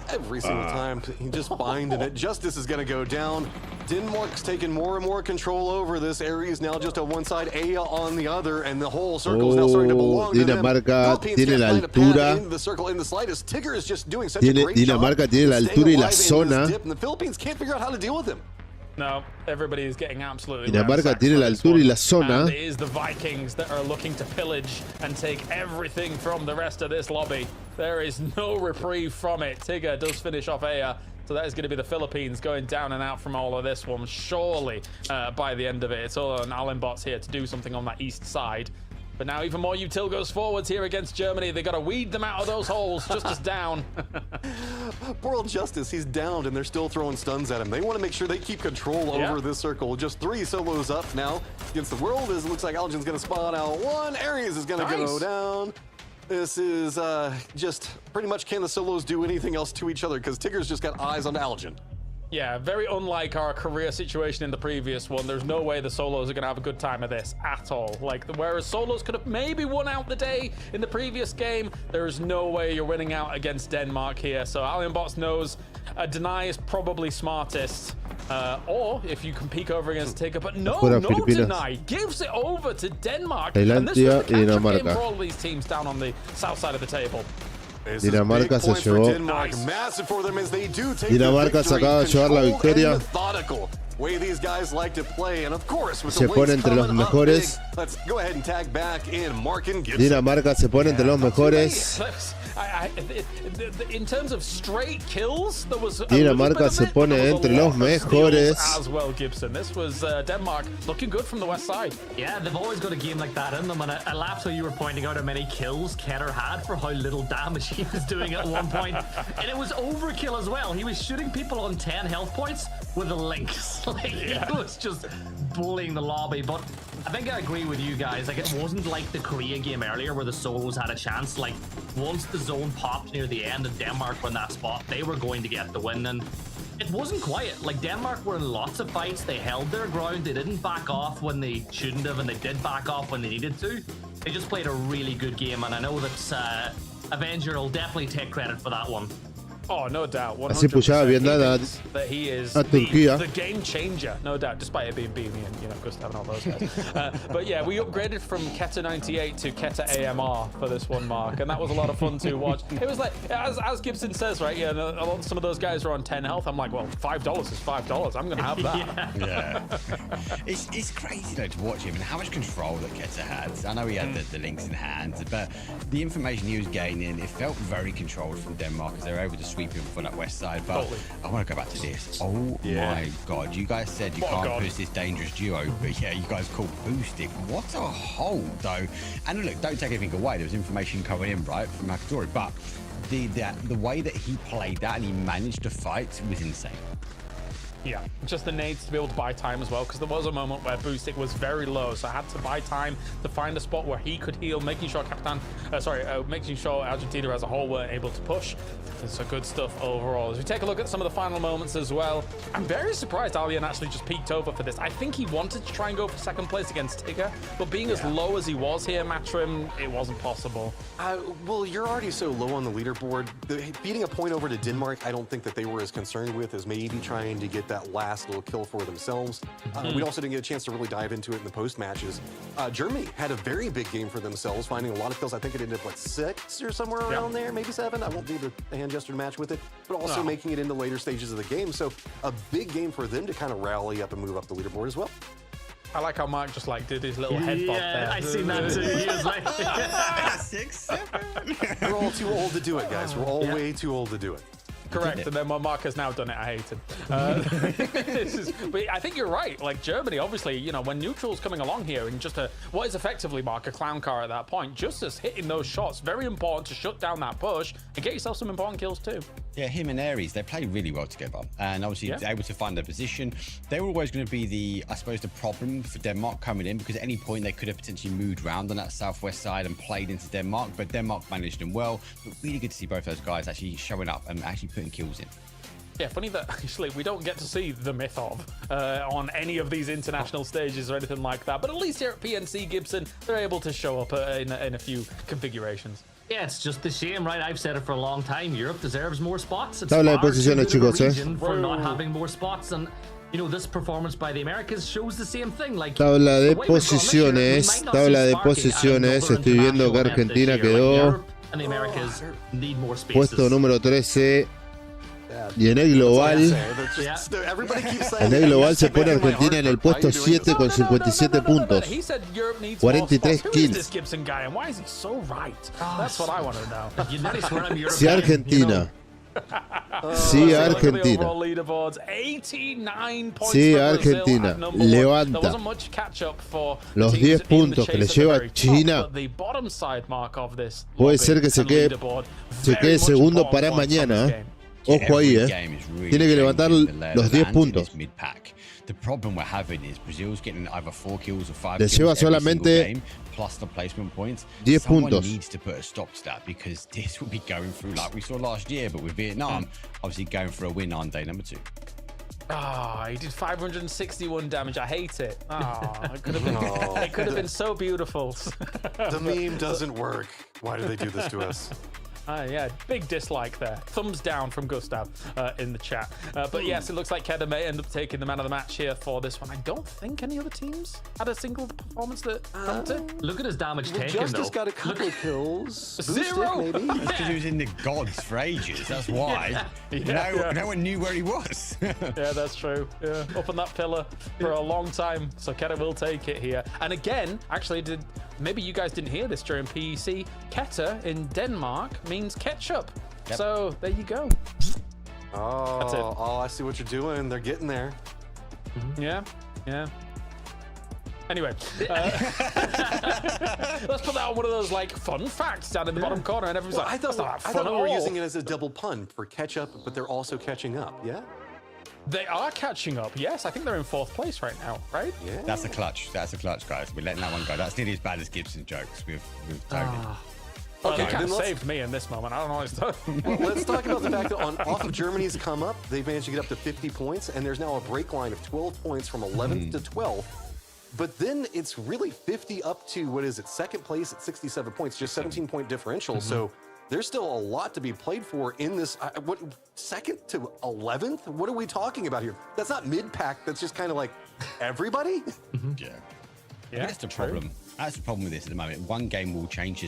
Every single time, he just binding it. Justice is going to go down. Denmark's taking more and more control over this. Area is now just on one side, Aya on the other, and the whole circle is now starting to belong to them. Dinamarca tiene la altura. Into the circle in the slightest. Tigger is just doing such a great Dinamarca tiene la altura y la zona. And the Philippines can't figure out how to deal with him. No, everybody is getting absolutely Dinamarca tiene la altura y la zona. And it is the Vikings that are looking to pillage and take everything from the rest of this lobby. There is no reprieve from it. Tigger does finish off Aya. So that is going to be the Philippines going down and out from all of this one. Surely by the end of it, it's all on Alan Bots here to do something on that east side. But now even more util goes forwards here against Germany. They got to weed them out of those holes. Justice down. Poor old Justice, he's downed and they're still throwing stuns at him. They want to make sure they keep control over this circle. Just 3 solos up now against the world. As it looks like Algin's going to spawn out one. Aries is going to go down. This is just pretty much, can the solos do anything else to each other? Because Tigger's just got eyes on Algin. Yeah, very unlike our career situation in the previous one. There's no way the solos are going to have a good time of this at all. Like, whereas solos could have maybe won out the day in the previous game, there is no way you're winning out against Denmark here. So AlienBots knows Deny is probably smartest. Or if you can peek over against Tigger, but no Deny gives it over to Denmark. And this was the catch-up game for all of these teams down on the south side of the table. Dinamarca se llevó. Dinamarca se acaba de llevar la victoria. Se pone entre los mejores. Dinamarca se pone entre los mejores. In terms of straight kills, there was Dinamarca se pone entre los mejores. As well, Gibson. This was Denmark looking good from the west side. Yeah, they've always got a game like that in them, and I laughed how you were pointing out how many kills Keter had for how little damage he was doing at one point. And it was overkill as well. He was shooting people on 10 health points with a lynx. Like, he was just bullying the lobby. But I think I agree with you guys. Like, it wasn't like the Korea game earlier where the solos had a chance. Like, once the zone popped near the end and Denmark were in that spot, they were going to get the win. And it wasn't quiet. Like, Denmark were in lots of fights. They held their ground. They didn't back off when they shouldn't have, and they did back off when they needed to. They just played a really good game, and I know that Avenger will definitely take credit for that one. Oh, no doubt. Así pushaba bien dada that he is a Turquía. The game changer, no doubt, despite it being Beamy and, you know, Gustav and all those guys. But yeah, we upgraded from Keta 98 to Keta AMR for this one, Mark, and that was a lot of fun to watch. It was like, as Gibson says, right, yeah, some of those guys are on 10 health. I'm like, well, $5 is $5. I'm going to have that. Yeah. It's crazy, though, to watch him and how much control that Keta had. I know he had the links in hand, but the information he was gaining, it felt very controlled from Denmark as they were able to sweep him from that west side. But I want to go back to this. Oh my God, you guys said you can't push this dangerous duo, but yeah, you guys called Boostic. What a hold, though. And look, don't take anything away. There was information coming in, right, from Makatori, but the way that he played that and he managed to fight was insane. Yeah, just the nades to be able to buy time as well, because there was a moment where Boostic was very low, so I had to buy time to find a spot where he could heal, making sure making sure Argentina as a whole were able to push. So good stuff overall. As we take a look at some of the final moments as well, I'm very surprised Alien actually just peeked over for this. I think he wanted to try and go for second place against Tigger, but being as low as he was here, Matrim, it wasn't possible. Well, you're already so low on the leaderboard. Beating a point over to Denmark, I don't think that they were as concerned with as maybe trying to get that last little kill for themselves. We also didn't get a chance to really dive into it in the post matches. Germany had a very big game for themselves, finding a lot of kills. I think it ended up, 6 or somewhere around there, maybe 7. I won't do the hand gesture match with it, but also making it into later stages of the game. So a big game for them to kind of rally up and move up the leaderboard as well. I like how Mark just did his little head bob there. I seen that too. He was like 6, 7. We're all too old to do it, guys. We're all way too old to do it. Correct, and then Mark has now done it. I hate him. But I think you're right. Like Germany, obviously, you know, when neutral's coming along here and just what is effectively, Mark, a clown car at that point, just as hitting those shots, very important to shut down that push and get yourself some important kills too. Yeah, him and Aries, they play really well together, and obviously able to find their position. They were always going to be the problem for Denmark coming in, because at any point they could have potentially moved around on that southwest side and played into Denmark, but Denmark managed them well. But really good to see both those guys actually showing up and actually putting kills in. Yeah, funny that actually we don't get to see the myth of on any of these international stages or anything like that, but at least here at PNC Gibson, they're able to show up in a few configurations. Yeah, it's just a shame, right? I've said it for a long time. Europe deserves more spots. It's Tabla de posiciones, chicos, for not having more spots, and you know, this performance by the Americas shows the same thing. Like, tabla de posiciones, estoy viendo que Argentina quedó puesto número 13. Y en el global, se pone Argentina en el puesto 7 con 57 puntos, 43 kills. Si Argentina Sí, Argentina. Sí, Argentina. Levanta los 10 puntos que le lleva China. Puede ser que se quede segundo para mañana. Ojo ahí, Tiene que levantar los 10 puntos. The problem we're having is Brazil's getting either 4 kills or 5 Le kills lleva every solamente single game, plus the placement points. 10 Someone puntos. needs to put a stop to that because this will be going through like we saw last year, but with Vietnam obviously going for a win on day number 2. Ah, he did 561 damage. I hate it. It could have been. It could have been so beautiful. The meme doesn't work. Why do they do this to us? Yeah, big dislike there. Thumbs down from Gustav in the chat. But yes, it looks like Kedda may end up taking the man of the match here for this one. I don't think any other teams had a single performance that counted. Look at his damage taken, Justice though. got a couple of kills. 0! Maybe. That's because he was in the gods for ages. That's why. No one knew where he was. Yeah, that's true. Yeah, up on that pillar for a long time. So Keta will take it here. And again, actually, maybe you guys didn't hear this during PEC. Keta in Denmark means ketchup. Yep. So there you go. That's it. Oh, I see what you're doing. They're getting there. Yeah. Anyway, let's put that on one of those like fun facts down in the bottom corner, and everyone's like, I "That's not fun at we all." were using it as a double pun for catch up, but they're also catching up. Yeah. They are catching up. Yes, I think they're in 4th place right now, right? Yeah. That's a clutch. That's a clutch, guys. We're letting that one go. That's nearly as bad as Gibson jokes with Tony. Well, Okay, they kind of then let's- saved me in this moment. I don't know what it's done. Well, let's talk about the fact that off of Germany's come up, they've managed to get up to 50 points, and there's now a break line of 12 points from 11th to 12th. But then it's really 50 up to, what is it, 2nd place at 67 points, just 17-point differential. So there's still a lot to be played for in this. 2nd to 11th? What are we talking about here? That's not mid-pack. That's just kind of like everybody? Yeah. I think that's the problem. That's the problem with this at the moment. One game will change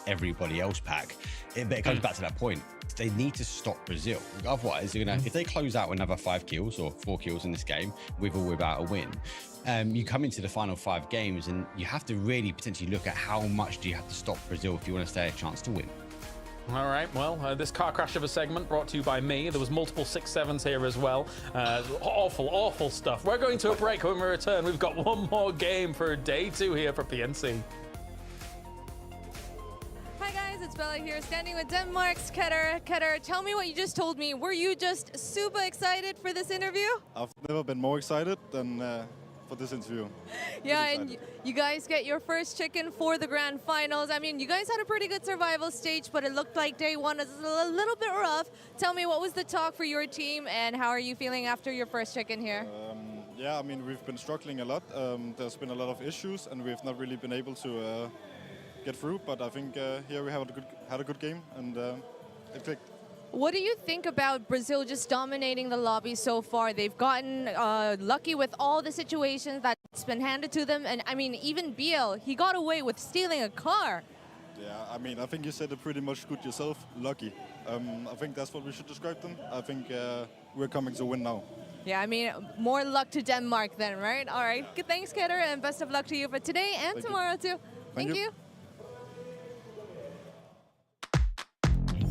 everybody else pack. But it comes back to that point. They need to stop Brazil. Otherwise, if they close out another 5 kills or 4 kills in this game, with or without a win, you come into the final 5 games and you have to really potentially look at how much do you have to stop Brazil if you want to stay a chance to win. All right, well, this car crash of a segment brought to you by me. There was multiple 6-7s here as well. Awful stuff. We're going to a break. When we return, we've got one more game for day 2 here for PNC. Hi guys, it's Bella here, standing with Denmark's Ketter. Ketter, tell me what you just told me. Were you just super excited for this interview? I've never been more excited than for this interview. Yeah, and you guys get your first chicken for the grand finals. I mean, you guys had a pretty good survival stage, but it looked like day 1 was a little bit rough. Tell me, what was the talk for your team, and how are you feeling after your first chicken here? Yeah, I mean, we've been struggling a lot. There's been a lot of issues, and we've not really been able to get through. But I think here we had a good game, and it clicked. What do you think about Brazil just dominating the lobby so far? They've gotten lucky with all the situations that's been handed to them. And I mean, even BL, he got away with stealing a car. Yeah, I mean, I think you said it pretty much good yourself, lucky. I think that's what we should describe them. I think we're coming to win now. Yeah, I mean, more luck to Denmark then, right? All right, thanks, Ketter, and best of luck to you for today and tomorrow too. Thank you.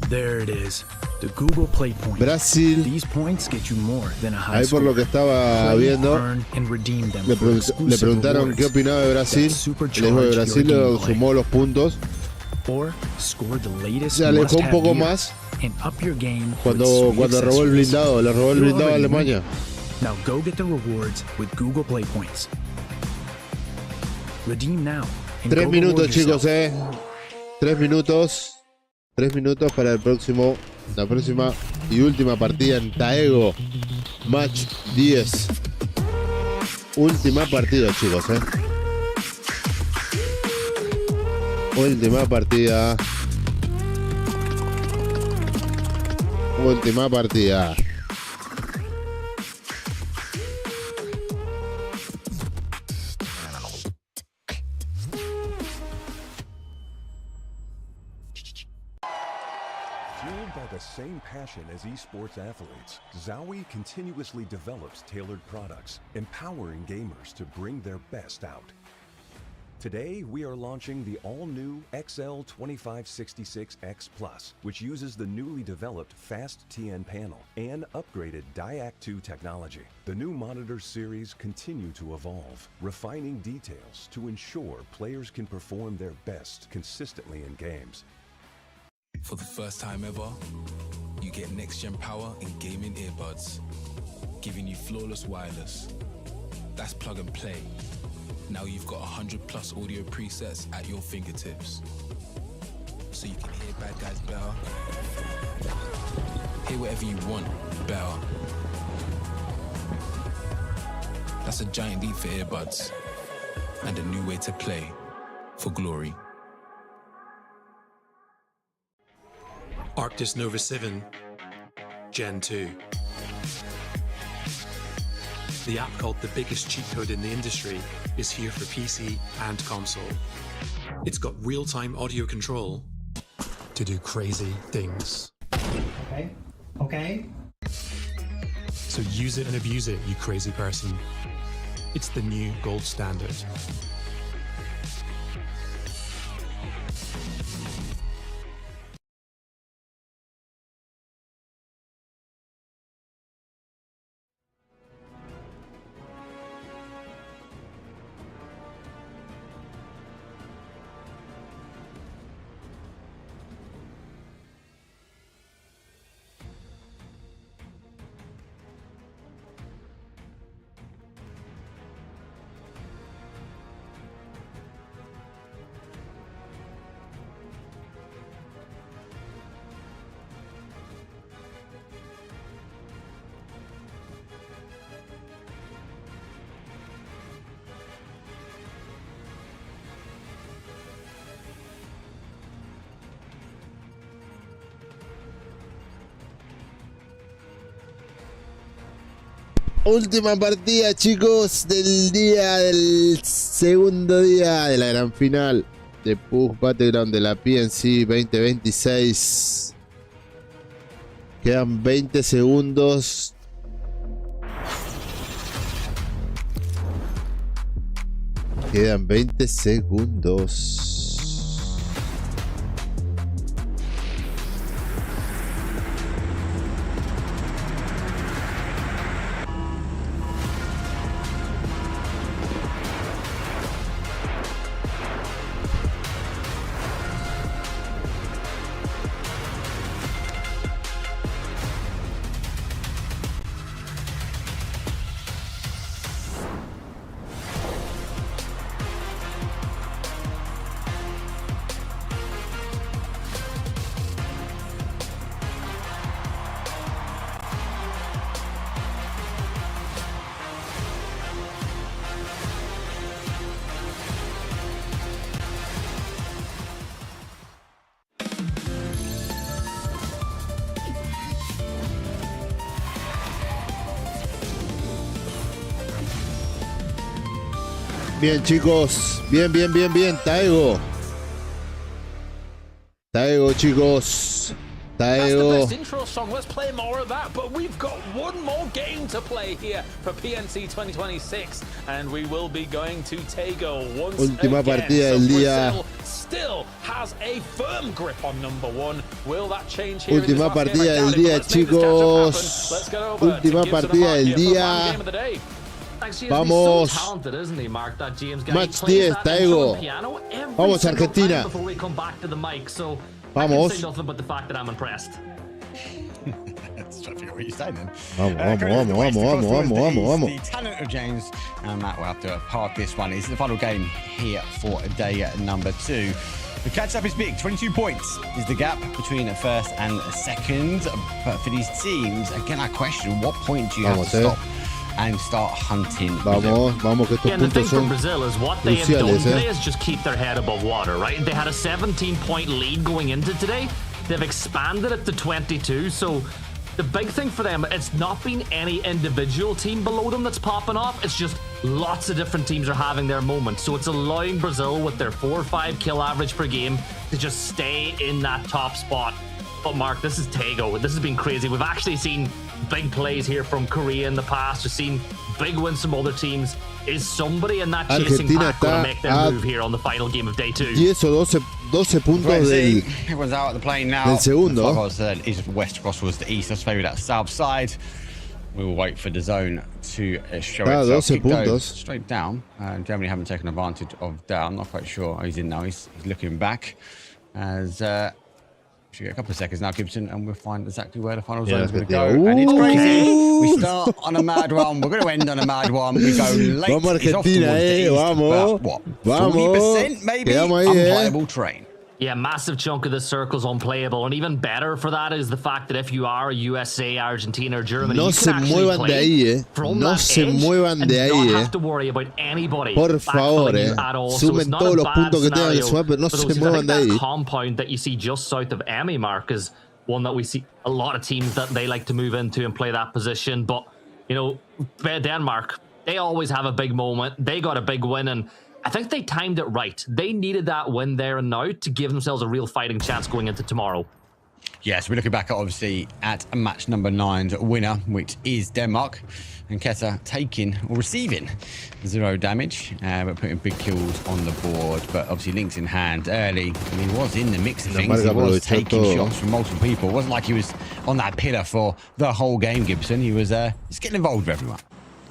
There it is. The Google Play Point. Brasil. These points get you more than a high Ahí por lo que estaba viendo, le preguntaron qué opinaba de Brasil. Le dijo que Brasil sumó los puntos. Se alejó un poco más cuando robó el blindado. Le robó el blindado a Alemania. Now go get the rewards with Google Play Points. Redeem now. 3 minutos, chicos, 3 minutos. 3 minutos para la próxima y última partida en Taego. Match 10. Última partida, chicos, Última partida. Última partida. Same passion as esports athletes, Zowie continuously develops tailored products, empowering gamers to bring their best out. Today, we are launching the all-new XL2566X Plus, which uses the newly developed Fast TN panel and upgraded DIAC 2 technology. The new monitor series continue to evolve, refining details to ensure players can perform their best consistently in games. For the first time ever, you get next-gen power in gaming earbuds, giving you flawless wireless. That's plug and play. Now you've got 100+ audio presets at your fingertips. So you can hear bad guys better. Hear whatever you want better. That's a giant leap for earbuds. And a new way to play for glory. Arctis Nova 7 Gen 2. The app called the biggest cheat code in the industry is here for PC and console. It's got real-time audio control to do crazy things. Okay. Okay. So use it and abuse it, you crazy person. It's the new gold standard. Última partida, chicos, del segundo día de la gran final de PUBG Battleground de la PNC 2026. Quedan 20 segundos. Quedan 20 segundos. Bien, chicos. Bien, bien, bien, bien. Taego. Taego, chicos. That's the Taego. best intro song. Let's play more of that. But we've got one more game to play here for PNC 2026. And we will be going to Taego once Última again. partida So del día. Brazil still has a firm grip on number one. Will that change here? Última in this last partida game? I del doubt it, día, but let's make this catch-up happen. chicos. Let's get over Última to Gibson partida and del Mark here for día. fan game of the day. Vamos. So talented, isn't he, Mark? That James guy. Match He plays 10, that Taego. intro piano every Vamos, single Argentina. time before we come back to the mic, so Vamos. I can say nothing but the fact that I'm impressed. Let's try to figure out what you're saying then. Vamos, vamos, credit to the vamos, West, vamos, of course, vamos, was vamos, the vamos. The talent of James and Matt will have to park this one. It's the final game here for day number 2. The catch-up is big. 22 points is the gap between first and second. But for these teams, again, I question, what point do you have to stop and start hunting? Vamos, vamos, que estos Yeah, and the thing puntos for son Brazil is what they have done cruciales, today is just keep their head above water, right? They had a 17-point lead going into today. They've expanded it to 22, so the big thing for them, it's not been any individual team below them that's popping off. It's just lots of different teams are having their moments. So it's allowing Brazil with their 4 or 5 kill average per game to just stay in that top spot. But Mark, this is Taego. This has been crazy. We've actually seen big plays here from Korea in the past. We've seen big wins from other teams. Is somebody in that chasing Argentina pack going to está make their move here on the final game of day 2? 10 o 12 puntos del, everyone's out at the plane now. del segundo. Like I said, is west across towards the east. Let's maybe that south side. We will wait for the zone to show itself. 12 puntos. Straight down. Germany haven't taken advantage of down. Not quite sure. Oh, he's in now. He's looking back. As should get a couple of seconds now, Gibson, and we'll find exactly where the final zone is going to go. And it's crazy. We start on a mad one. We're going to end on a mad one. We go late. Vamos Argentina, vamos. What? Vamos. 40% maybe? Unplayable terrain. Yeah, massive chunk of the circle's unplayable, and even better for that is the fact that if you are USA, Argentina, or Germany, no you se can actually muevan play de ahí, from no that se edge muevan and de ahí, not have to worry about anybody por favor, backfilling you at all. sumen so todos los bad puntos que tengan que scenario sumar, pero no for se those teams. I muevan think de that ahí. compound that you see just south of Emmy Mark is one that we see a lot of teams that they like to move into and play that position. But, you know, Denmark, they always have a big moment. They got a big win, and I think they timed it right. They needed that win there and now to give themselves a real fighting chance going into tomorrow. Yes, we're looking back obviously at match number 9's winner, which is Denmark. And Keta taking or receiving 0 damage, but putting big kills on the board. But obviously links in hand early. And he was in the mix of things. He was taking shots from multiple people. It wasn't like he was on that pillar for the whole game, Gibson. He was just getting involved with everyone.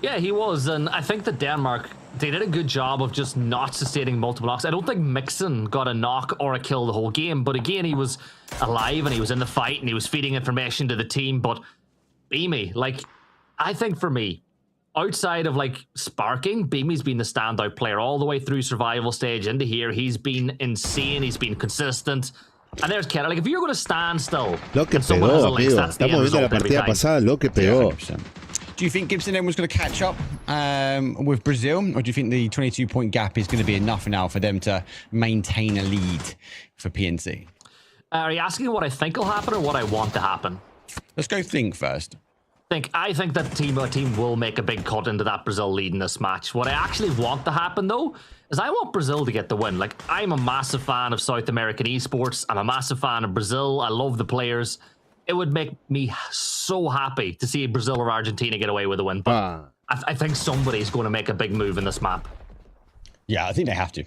Yeah, he was. And I think that Denmark, they did a good job of just not sustaining multiple knocks. I don't think Mixon got a knock or a kill the whole game. But again, he was alive and he was in the fight and he was feeding information to the team. But Beamy, like, I think for me, outside of like sparking, Beamy's been the standout player all the way through survival stage into here. He's been insane. He's been consistent. And there's Keta. Like, if you're going to stand still and someone has a links, that's the end result every time. Pasada, lo que pegó. Do you think Gibson then was going to catch up with Brazil, or do you think the 22-point gap is going to be enough now for them to maintain a lead for PNC? Are you asking what I think will happen or what I want to happen? Let's go think first. I think that our team will make a big cut into that Brazil lead in this match. What I actually want to happen, though, is I want Brazil to get the win. Like, I'm a massive fan of South American esports. I'm a massive fan of Brazil. I love the players. It would make me so happy to see Brazil or Argentina get away with a win. But I think somebody's going to make a big move in this map. Yeah, I think they have to.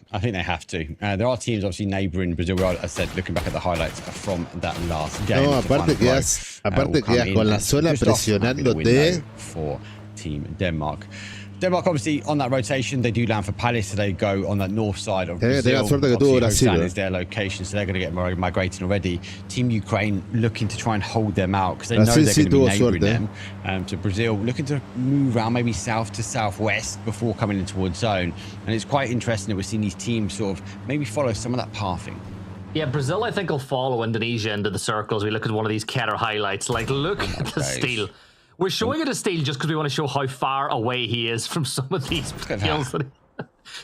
There are teams obviously neighbouring Brazil. As I said, looking back at the highlights from that last game. No, aparte quedas con la zona presionándote. For Team Denmark. Denmark, obviously, on that rotation, they do land for Palace, so they go on that north side of Brazil. That is their location, so they're going to get migrating already. Team Ukraine looking to try and hold them out because they know they're going to be neighbouring them. To Brazil, looking to move around maybe south to southwest before coming in towards zone. And it's quite interesting that we're seeing these teams sort of maybe follow some of that pathing. Yeah, Brazil, I think, will follow Indonesia into the circle as we look at one of these Keta highlights. Like, look at the steal. We're showing it a steal just because we want to show how far away he is from some of these kills.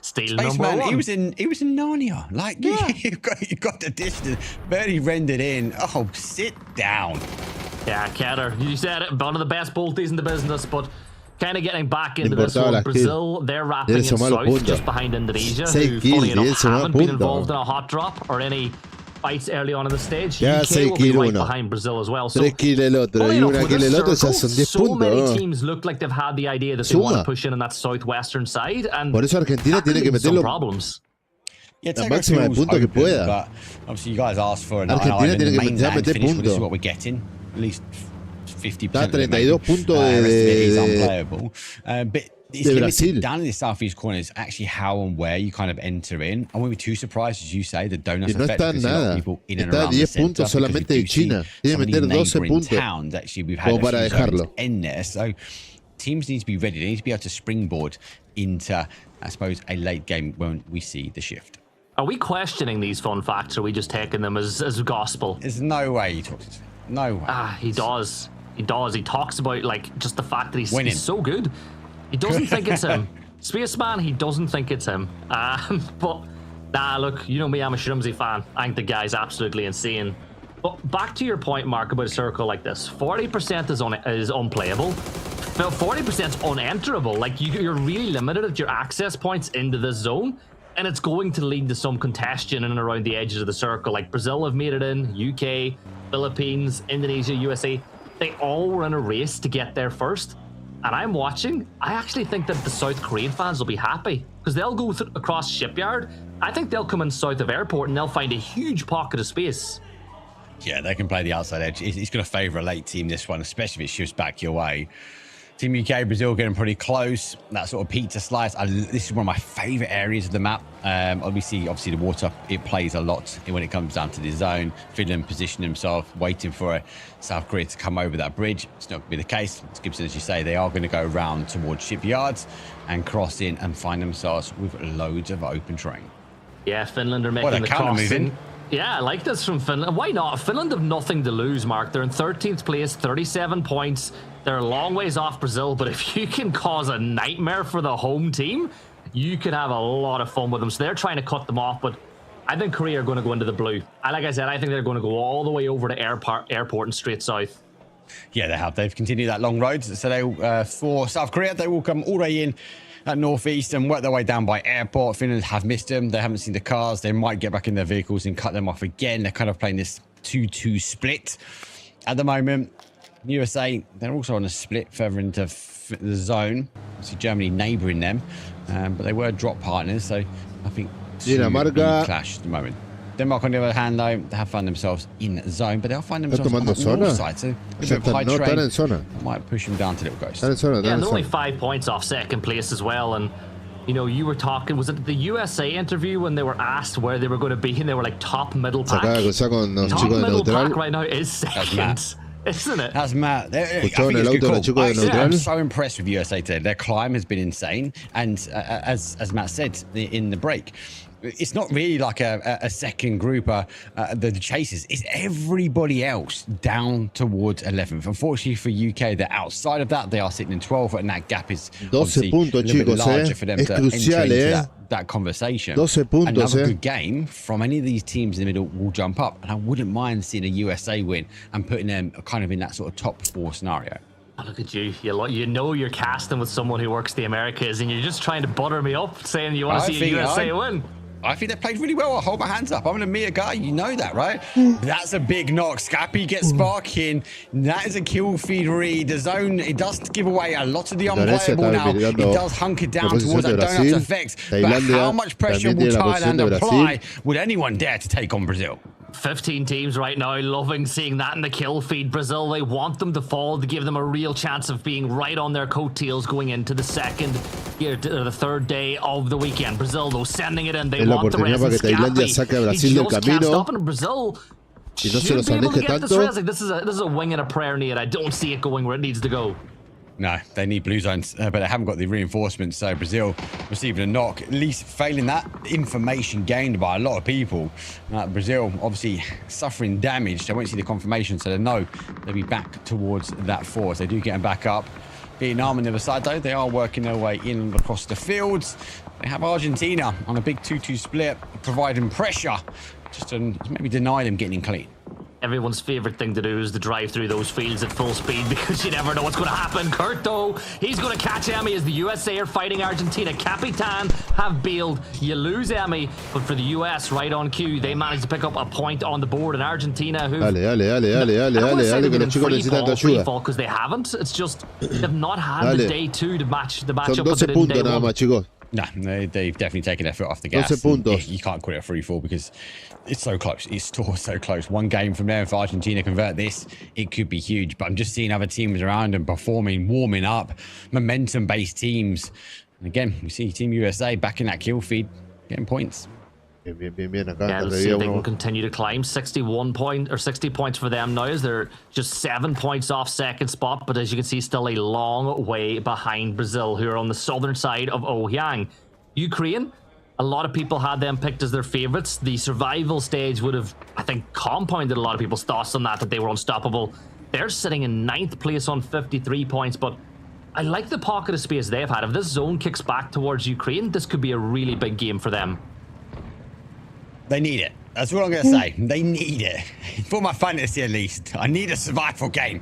Steal number 1. He was in Narnia. Like, yeah. you got the distance barely rendered in. Oh, sit down. Yeah, Keta, you said it. One of the best bolties in the business, but kind of getting back into this one. Brazil, they're wrapping in south just behind Indonesia, who, funny enough, haven't been involved in a hot drop or any fights early on in the stage. UK will be right behind Brazil as well. So, so many teams look like they've had the idea that they want to push in that southwestern side, and por eso Argentina tiene que meter problems. Yeah, la máxima de puntos que pueda. But obviously, you guys asked for an Argentina tiene que meter puntos. This is what we're getting. At least 50%. Está 32 puntos is unplayable. But it's limited down in the southeast corner is actually how and where you kind of enter in. I won't be too surprised, as you say, the donuts no effect because a lot of people in and around the center. Solamente de China. Tiene que meter 12 puntos. Towns, actually, we've had a few zones in there. So teams need to be ready. They need to be able to springboard into, I suppose, a late game when we see the shift. Are we questioning these fun facts, or are we just taking them as gospel? There's no way he talks to me. No way. He does. He does. He talks about, like, just the fact that he's so good. He doesn't think it's him. Spaceman, he doesn't think it's him. But, nah, look, you know me, I'm a Shrimsy fan. I think the guy's absolutely insane. But back to your point, Mark, about a circle like this. 40% is unplayable. 40% is unenterable. Like, you're really limited at your access points into this zone. And it's going to lead to some congestion in and around the edges of the circle. Like, Brazil have made it in, UK, Philippines, Indonesia, USA. They all were in a race to get there first. and I'm watching, I actually think that the South Korean fans will be happy because they'll go across Shipyard. I think they'll come in south of Airport and they'll find a huge pocket of space. Yeah, they can play the outside edge. It's going to favour a late team, this one, especially if it shifts back your way. Team UK, Brazil getting pretty close. That sort of pizza slice. This is one of my favourite areas of the map. Obviously the water, it plays a lot when it comes down to the zone. Finland position himself, waiting for South Korea to come over that bridge. It's not going to be the case. As Gibson, as you say, they are going to go around towards Shipyards and cross in and find themselves with loads of open terrain. Yeah, Finland are making the crossing. Yeah, I like this from Finland. Why not? Finland have nothing to lose, Mark. They're in 13th place, 37 points. They're a long ways off Brazil, but if you can cause a nightmare for the home team, you can have a lot of fun with them. So they're trying to cut them off, but I think Korea are going to go into the blue. And like I said, I think they're going to go all the way over to airport and straight south. Yeah, they have. They've continued that long road. So they, for South Korea, they will come all the way in at northeast and work their way down by airport. Finland have missed them. They haven't seen the cars. They might get back in their vehicles and cut them off again. They're kind of playing this 2-2 split at the moment. USA, they're also on a split further into the zone. Obviously, Germany neighbouring them, but they were drop partners, so I think clash at the moment. Denmark, on the other hand, though, they have found themselves in zone, but they'll find themselves on the north side. So might push them down to Little Ghost. Yeah, and they're only 5 points off second place as well. And you know, you were talking, was it the USA interview when they were asked where they were going to be, and they were like top middle pack. Top middle pack right now is second. Isn't it? That's Matt. I'm so impressed with USA today. Their climb has been insane, and as Matt said in the break, it's not really like a second group, the chasers. It's everybody else down towards 11th. Unfortunately for UK, they're outside of that. They are sitting in 12th, and that gap is obviously a little bit larger for them to enter into that conversation. 12 puntos, Another good game from any of these teams in the middle will jump up, and I wouldn't mind seeing a USA win and putting them kind of in that sort of top 4 scenario. Oh, look at you. You know you're casting with someone who works the Americas, and you're just trying to butter me up, saying you want to see a USA win. I think they played really well. I'll hold my hands up. I'm an EMEA guy. You know that, right? That's a big knock. Scappy gets sparking. That is a kill feed read. The zone, it does give away a lot of the unplayable now. It does hunker down towards that donut effect. But how much pressure will Thailand apply? Would anyone dare to take on Brazil? 15 teams right now loving seeing that in the kill feed. Brazil, they want them to fall to give them a real chance of being right on their coattails going into the the third day of the weekend. Brazil, though, sending it in. They want the res. He just can't stop it. Brazil should be able to get this res. This is a wing and a prayer need. I don't see it going where it needs to go. No, they need blue zones, but they haven't got the reinforcements. So Brazil receiving a knock, at least failing that information gained by a lot of people. Brazil obviously suffering damage. They won't see the confirmation, so they know they'll be back towards that force. They do get them back up. Vietnam on the other side, though, they are working their way in across the fields. They have Argentina on a big 2-2 split, providing pressure just to maybe deny them getting clean. Everyone's favorite thing to do is to drive through those fields at full speed because you never know what's going to happen. Kurt, though, he's going to catch Emmy as the USA are fighting Argentina. Capitan have bailed. You lose Emmy, but for the US, right on cue, they managed to pick up a point on the board. And Argentina, who free fall because they haven't. It's just they've not had the day two to match up with it in day one. No, they've definitely taken their foot off the gas. You can't call it a free fall because it's so close. It's still so close. One game from there, if Argentina convert this, it could be huge. But I'm just seeing other teams around them performing, warming up, momentum-based teams. And again, we see Team USA back in that kill feed, getting points. Yeah, let's see if they can continue to climb. 60 points for them now as they're just 7 points off second spot, but as you can see, still a long way behind Brazil, who are on the southern side of Ohyang. Ukraine, a lot of people had them picked as their favorites. The survival stage would have, I think, compounded a lot of people's thoughts on that they were unstoppable. They're sitting in 9th place on 53 points, but I like the pocket of space they've had. If this zone kicks back towards Ukraine, this could be a really big game for them. They need it. That's all I'm going to say. They need it. For my fantasy, at least. I need a survival game.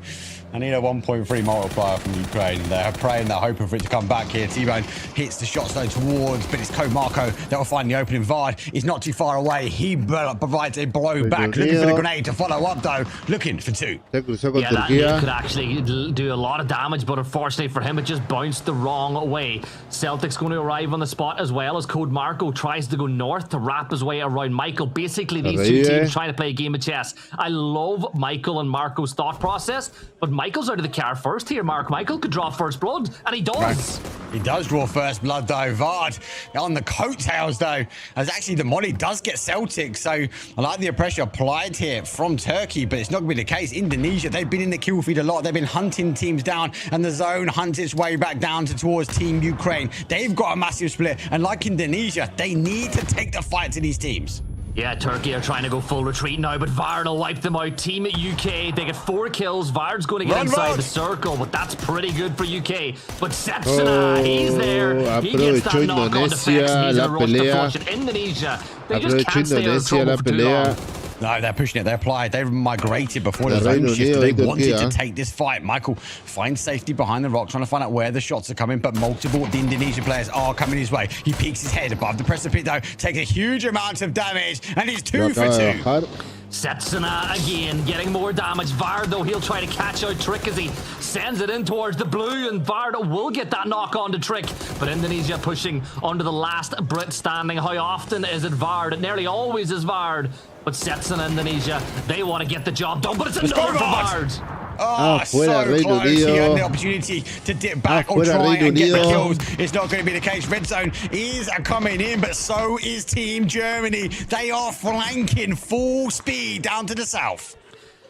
I need a 1.3 multiplier from Ukraine. They're praying, they're hoping for it to come back here. T-Bone hits the shot zone towards, but it's Marco that will find the opening. Vard is not too far away. He provides a blow back. Looking for the grenade to follow up, though. Looking for two. Yeah, that nade could actually do a lot of damage, but unfortunately for him, it just bounced the wrong way. Celtic's going to arrive on the spot as well as Code Marco tries to go north to wrap his way around Michael. Basically, these two teams trying to play a game of chess. I love Michael and Marco's thought process, but Michael's out of the car first here, Mark. Michael could draw first blood, and he does. He does draw first blood, though. Vard on the coattails, though, as actually the molly does get Celtic. So I like the pressure applied here from Turkey, but it's not going to be the case. Indonesia, they've been in the kill feed a lot. They've been hunting teams down, and the zone hunts its way back down towards Team Ukraine. They've got a massive split, and like Indonesia, they need to take the fight to these teams. Yeah, Turkey are trying to go full retreat now, but Vard will wipe them out. Team at UK, they get 4 kills. Vard's going to get inside the circle, but that's pretty good for UK. But Sepsina, he's there. He gets that knock on defense. He's going to rush the fortune. Indonesia, they just can't stay out of trouble for too long. No, they're pushing it. They're applied. They've migrated before the zone shift. They wanted to take this fight. Michael finds safety behind the rock, trying to find out where the shots are coming, but multiple of the Indonesian players are coming his way. He peeks his head above the precipice, though, takes a huge amount of damage, and he's 2 for 2. Setsuna again, getting more damage. Vard, though, he'll try to catch out Trick as he sends it in towards the blue, and Vard will get that knock on to Trick. But Indonesia pushing onto the last Brit standing. How often is it Vard? It nearly always is Vard. But Setsuna Indonesia, they want to get the job done, but it's another for Vard. Oh, so close. He had the opportunity to dip back or try and get the kills. It's not going to be the case. Red zone is coming in, but so is Team Germany. They are flanking full speed down to the south.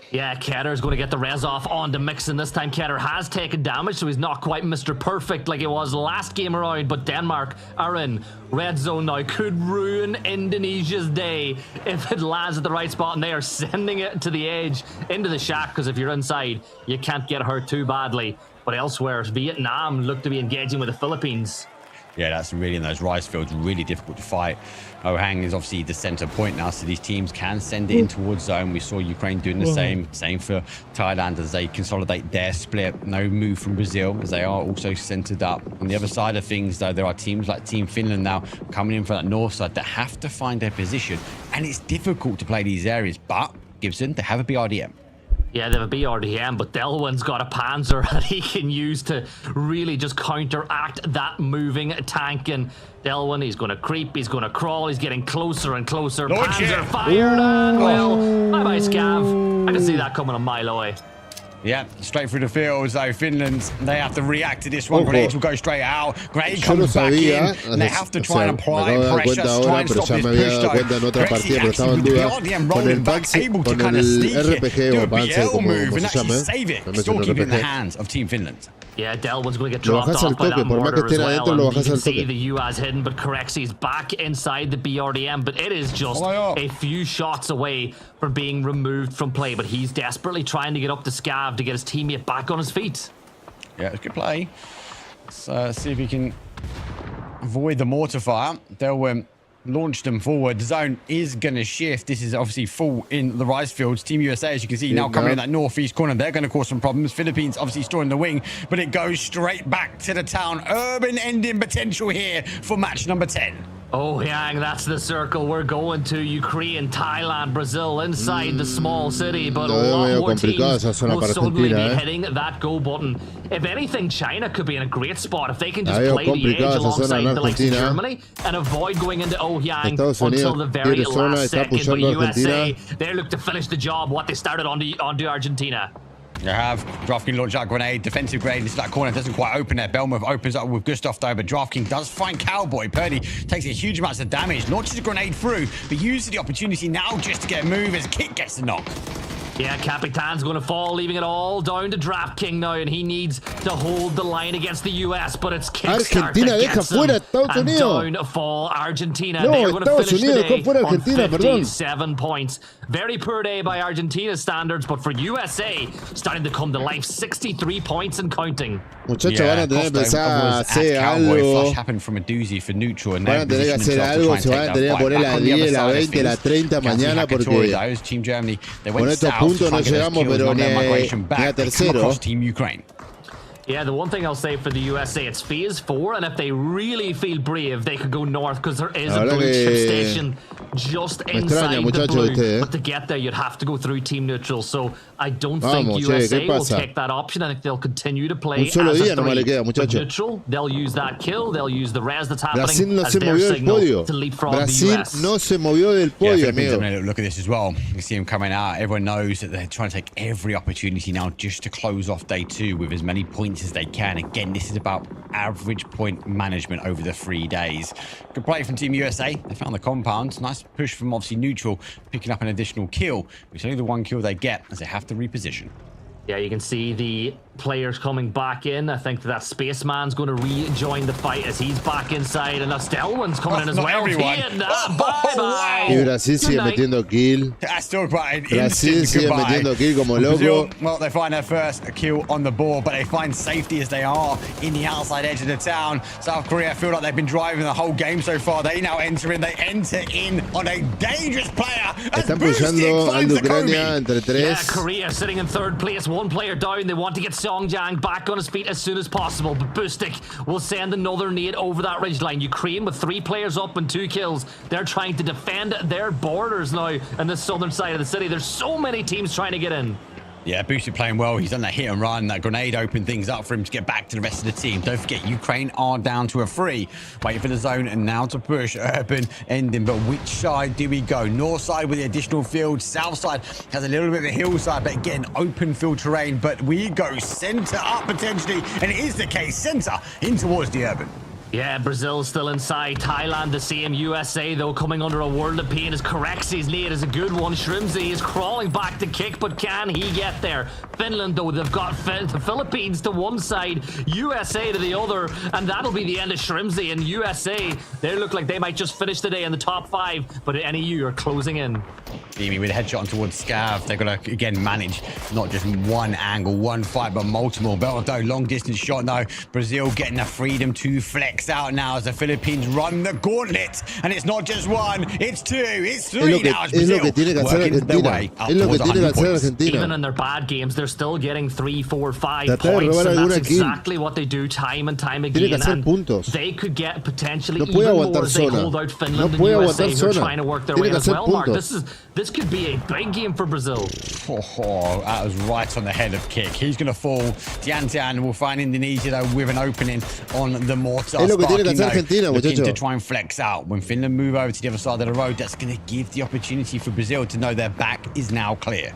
Yeah, Ketter's going to get the res off on the mix, and this time Ketter has taken damage, so he's not quite Mr. Perfect like it was last game around, but Denmark are in red zone now. Could ruin Indonesia's day if it lands at the right spot, and they are sending it to the edge into the shack, because if you're inside, you can't get hurt too badly. But elsewhere, Vietnam look to be engaging with the Philippines. Yeah, that's really, in those rice fields, really difficult to fight. Ohang is obviously the center point now, so these teams can send it in towards zone. We saw Ukraine doing the same for Thailand as they consolidate their split. No move from Brazil, as they are also centered up. On the other side of things, though, there are teams like Team Finland now coming in from that north side that have to find their position, and it's difficult to play these areas. But Gibson, they have a BRDM. Yeah, they have a BRDM, but Delwyn's got a Panzer that he can use to really just counteract that moving tank. And Delwyn, he's going to creep, he's going to crawl, he's getting closer and closer. Panzer fired, and well, bye-bye, Scav. I can see that coming a mile away. Yeah, straight through the fields, though. Finland, they have to react to this one. Grenades will go straight out. Grenade comes back in, and they have to try and apply pressure, try and stop this push, though. Crazy actually with the RDM rolling back, able to kind of sneak it, do a BL move, and actually save it. Still keep it in the hands of Team Finland. Yeah, Delwyn's going to get dropped off by that mortar as well, and you can see the UAS hidden, but Correxi's back inside the BRDM, but it is just a few shots away from being removed from play, but he's desperately trying to get up to Scav to get his teammate back on his feet. Yeah, it's a good play. Let's see if he can avoid the mortar fire. They'll launch them forward. The zone is going to shift. This is obviously full in the rice fields. Team USA, as you can see, now coming in that northeast corner. They're going to cause some problems. Philippines obviously storing the wing, but it goes straight back to the town. Urban ending potential here for match number 10. Oh, Yang, that's the circle. We're going to Ukraine, Thailand, Brazil, inside the small city, but a lot more teams will suddenly be hitting that go button. If anything, China could be in a great spot if they can just play the edge alongside the likes of Germany and avoid going into Yang until the very last second. But USA, they look to finish the job, what they started onto Argentina. You have Drafkin launch that grenade, defensive grenade into that corner, doesn't quite open there. Belmov opens up with Gustav though, but Drafkin does find Cowboy. Purdy takes a huge amount of damage, launches a grenade through, but uses the opportunity now just to get a move as Kit gets the knock. Yeah, Capitan's going to fall, leaving it all down to DraftKings now, and he needs to hold the line against the US, but it's Kickstart that gets him. And down fall Argentina. No, They're going to finish the day on Argentina, 57 points. Very poor day by Argentina's standards, but for USA, starting to come to life, 63 points and counting. Muchachos, van a tener que empezar a hacer algo. Flash happened from a doozy for neutral, and van a tener que hacer algo, se van a tener que poner la 10, la 20, la 30 mañana, porque Team Germany, they con went estos south puntos to no try and get those llegamos, kills, pero not their ni migration a back. They come tercero. across Team Ukraine. Yeah, the one thing I'll say for the USA, it's phase 4, and if they really feel brave, they could go north, because there is a blue chip station just inside the blue. But to get there, you'd have to go through team neutral. So I don't think USA will take that option. I think they'll continue to play as a 3. With neutral, they'll use that kill, they'll use the res that's happening as their signal to leapfrog the US. No se movió del podio, amigo. Look at this as well. You can see him coming out. Everyone knows that they're trying to take every opportunity now just to close off day 2 with as many points as they can. Again, this is about average point management over the 3 days. Good play from Team USA. They found the compound. Nice push from obviously neutral, picking up an additional kill. It's only the 1 kill they get as they have to reposition. Yeah, you can see the players coming back in. I think that Spaceman's going to rejoin the fight as he's back inside, and Stelman's coming in as well. Bye-bye. Y Brasil sigue metiendo kill. Brasil sigue metiendo kill como loco. Well, they find their first kill on the board, but they find safety as they are in the outside edge of the town. South Korea feel like they've been driving the whole game so far. They now enter in. They enter in on a dangerous player. Están pushando al Ucrania entre 3. Yeah, Korea sitting in 3rd place. 1 player down. They want to get Songjang back on his feet as soon as possible, but Bustik will send another nade over that ridgeline. Ukraine with 3 players up and 2 kills. They're trying to defend their borders now on the southern side of the city. There's so many teams trying to get in. Yeah, Bustik playing well. He's done that hit and run. That grenade opened things up for him to get back to the rest of the team. Don't forget, Ukraine are down to a 3. Waiting for the zone and now to push. Urban ending. But which side do we go? North side with the additional field. South side has a little bit of a hillside. But again, open field terrain. But we go center up potentially. And it is the case. Center in towards the Urban. Yeah, Brazil's still inside. Thailand the same. USA, though, coming under a world of pain. As Correxi's lead is a good one. Shrimsy is crawling back to kick, but can he get there? Finland, though, they've got the Philippines to one side, USA to the other, and that'll be the end of Shrimsy. And USA, they look like they might just finish the day in the top 5, but NEU are closing in. Amy with a headshot on towards Scav. They're going to, again, manage not just one angle, one fight, but multiple. Beldo, long distance shot, no. Brazil getting the freedom to flex out now as the Philippines run the gauntlet. And it's not just 1, it's 2, it's 3 now. As Brazil working their way up towards 100 points. Even in their bad games, they're still getting 3, 4, 5 points, and that's exactly what they do time and time again. And they could get potentially even more as they hold out Finland and USA who are trying to work their way as well, Mark. This could be a big game for Brazil. Oh, that was right on the head of Kick. He's going to fall. Tian will find Indonesia, though, with an opening on the mortar. Looking to try and flex out. When Finland move over to the other side of the road, that's going to give the opportunity for Brazil to know their back is now clear.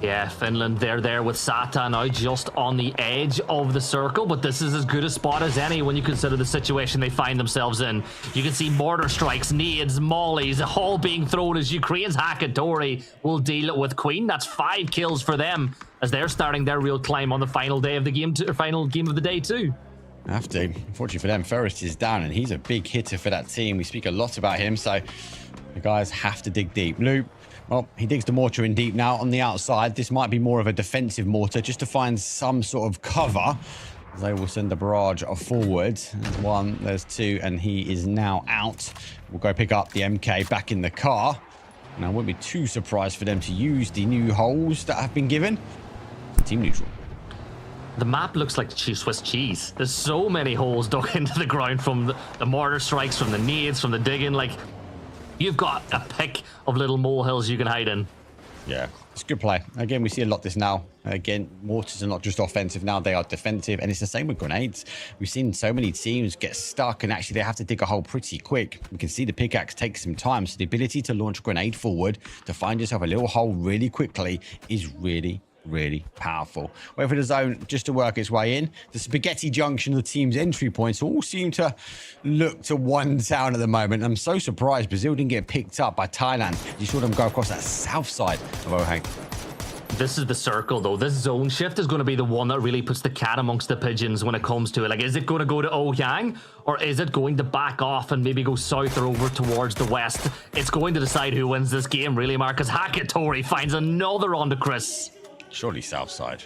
Yeah, Finland, they're there with Sata now just on the edge of the circle, but this is as good a spot as any when you consider the situation they find themselves in. You can see mortar strikes, nades, mollies, all being thrown as Ukraine's Hakatori will deal with Queen. That's 5 kills for them as they're starting their real climb on the final day of the game, final game of the day too. Have to. Unfortunately for them, Ferris is down, and he's a big hitter for that team. We speak a lot about him, so the guys have to dig deep. Loop. Well, he digs the mortar in deep now on the outside. This might be more of a defensive mortar just to find some sort of cover. They will send the barrage forward. There's 1, there's 2, and he is now out. We'll go pick up the MK back in the car. Now, I wouldn't be too surprised for them to use the new holes that have been given. Team neutral. The map looks like Swiss cheese. There's so many holes dug into the ground from the mortar strikes, from the nades, from the digging. Like, you've got a pick of little molehills you can hide in. Yeah, it's good play. Again, we see a lot this now. Again, mortars are not just offensive now, they are defensive. And it's the same with grenades. We've seen so many teams get stuck and actually they have to dig a hole pretty quick. We can see the pickaxe takes some time. So the ability to launch a grenade forward, to find yourself a little hole really quickly is really powerful. Wait for the zone just to work its way in. The spaghetti junction of the team's entry points all seem to look to one town at the moment. I'm so surprised Brazil didn't get picked up by Thailand. You saw them go across that south side of Ohang. this is the circle, though. This zone shift is going to be the one that really puts the cat amongst the pigeons when it comes to it. Like, is it going to go to Ouyang, or is it going to back off and maybe go south or over towards the west? It's going to decide who wins this game, really, Marcus. Hakatori finds another onto Chris. Surely south side.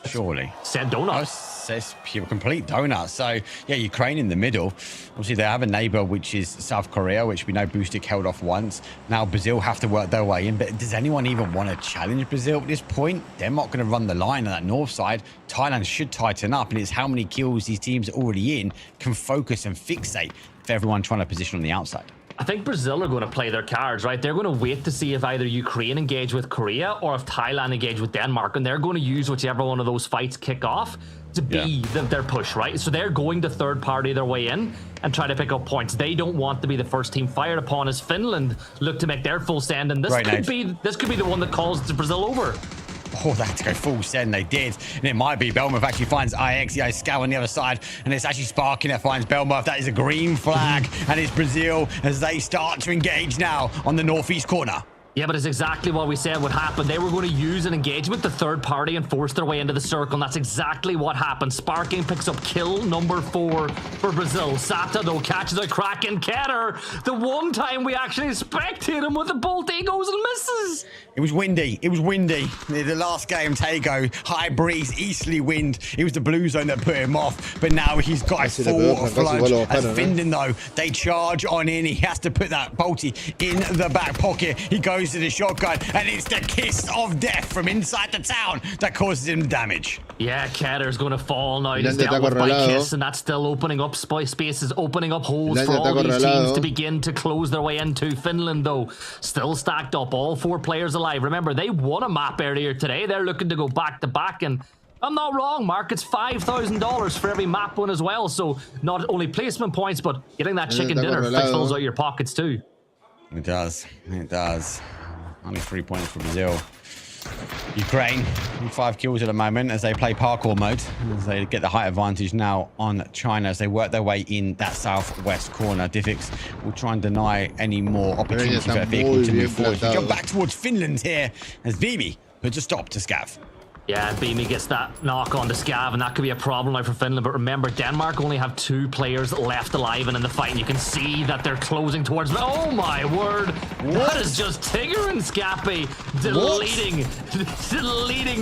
Surely. Said donut. Says pure complete donut. So yeah, Ukraine in the middle. Obviously they have a neighbor, which is South Korea, which we know Boostic held off once. Now Brazil have to work their way in, but does anyone even want to challenge Brazil at this point? They're not going to run the line on that north side. Thailand should tighten up, and it's how many kills these teams are already in can focus and fixate for everyone trying to position on the outside. I think Brazil are going to play their cards, right? They're going to wait to see if either Ukraine engage with Korea or if Thailand engage with Denmark, and they're going to use whichever one of those fights kick off to be their push, right? So they're going to third party their way in and try to pick up points. They don't want to be the first team fired upon as Finland look to make their full stand, and this could be the one that calls Brazil over. Oh, they had to go full send. They did. And it might be Belmouth actually finds IX. Scout on the other side. And it's actually Sparking that finds Belmouth. That is a green flag. And it's Brazil as they start to engage now on the northeast corner. Yeah, but it's exactly what we said would happen. They were going to use an engagement, the third party, and force their way into the circle. And that's exactly what happened. Sparking picks up kill number 4 for Brazil. Sata, though, catches a Kraken Keter. The one time we actually spectate him with the bolt, he goes and misses. It was windy. It was windy. The last game, Tago, high breeze, easterly wind. It was the blue zone that put him off. But now he's got a full flunge. As Finland, though, they charge on in. He has to put that bolty in the back pocket. He goes to the shotgun, and it's the kiss of death from inside the town that causes him damage. Yeah, Keter's going to fall now. He's dealt with by Kiss, and that's still opening up spaces, opening up holes for all these teams to begin to close their way into. Finland, though, still stacked up. All 4 players alive. Remember, they won a map earlier today. They're looking to go back to back, and I'm not wrong, Mark. It's $5,000 for every map win as well. So not only placement points, but getting that chicken dinner fills out your pockets too. It does. It does. Only 3 points for Brazil. Ukraine, 5 kills at the moment as they play parkour mode. As they get the height advantage now on China as they work their way in that southwest corner. Diffix will try and deny any more opportunity for that vehicle to move forward. We jump back towards Finland here as Vivi puts a stop to Scav. Yeah, Beamy gets that knock on the Scav, and that could be a problem now for Finland. But remember, Denmark only have 2 players left alive and in the fight, and you can see that they're closing towards... Oh my word! That is just Tigger and Scappy deleting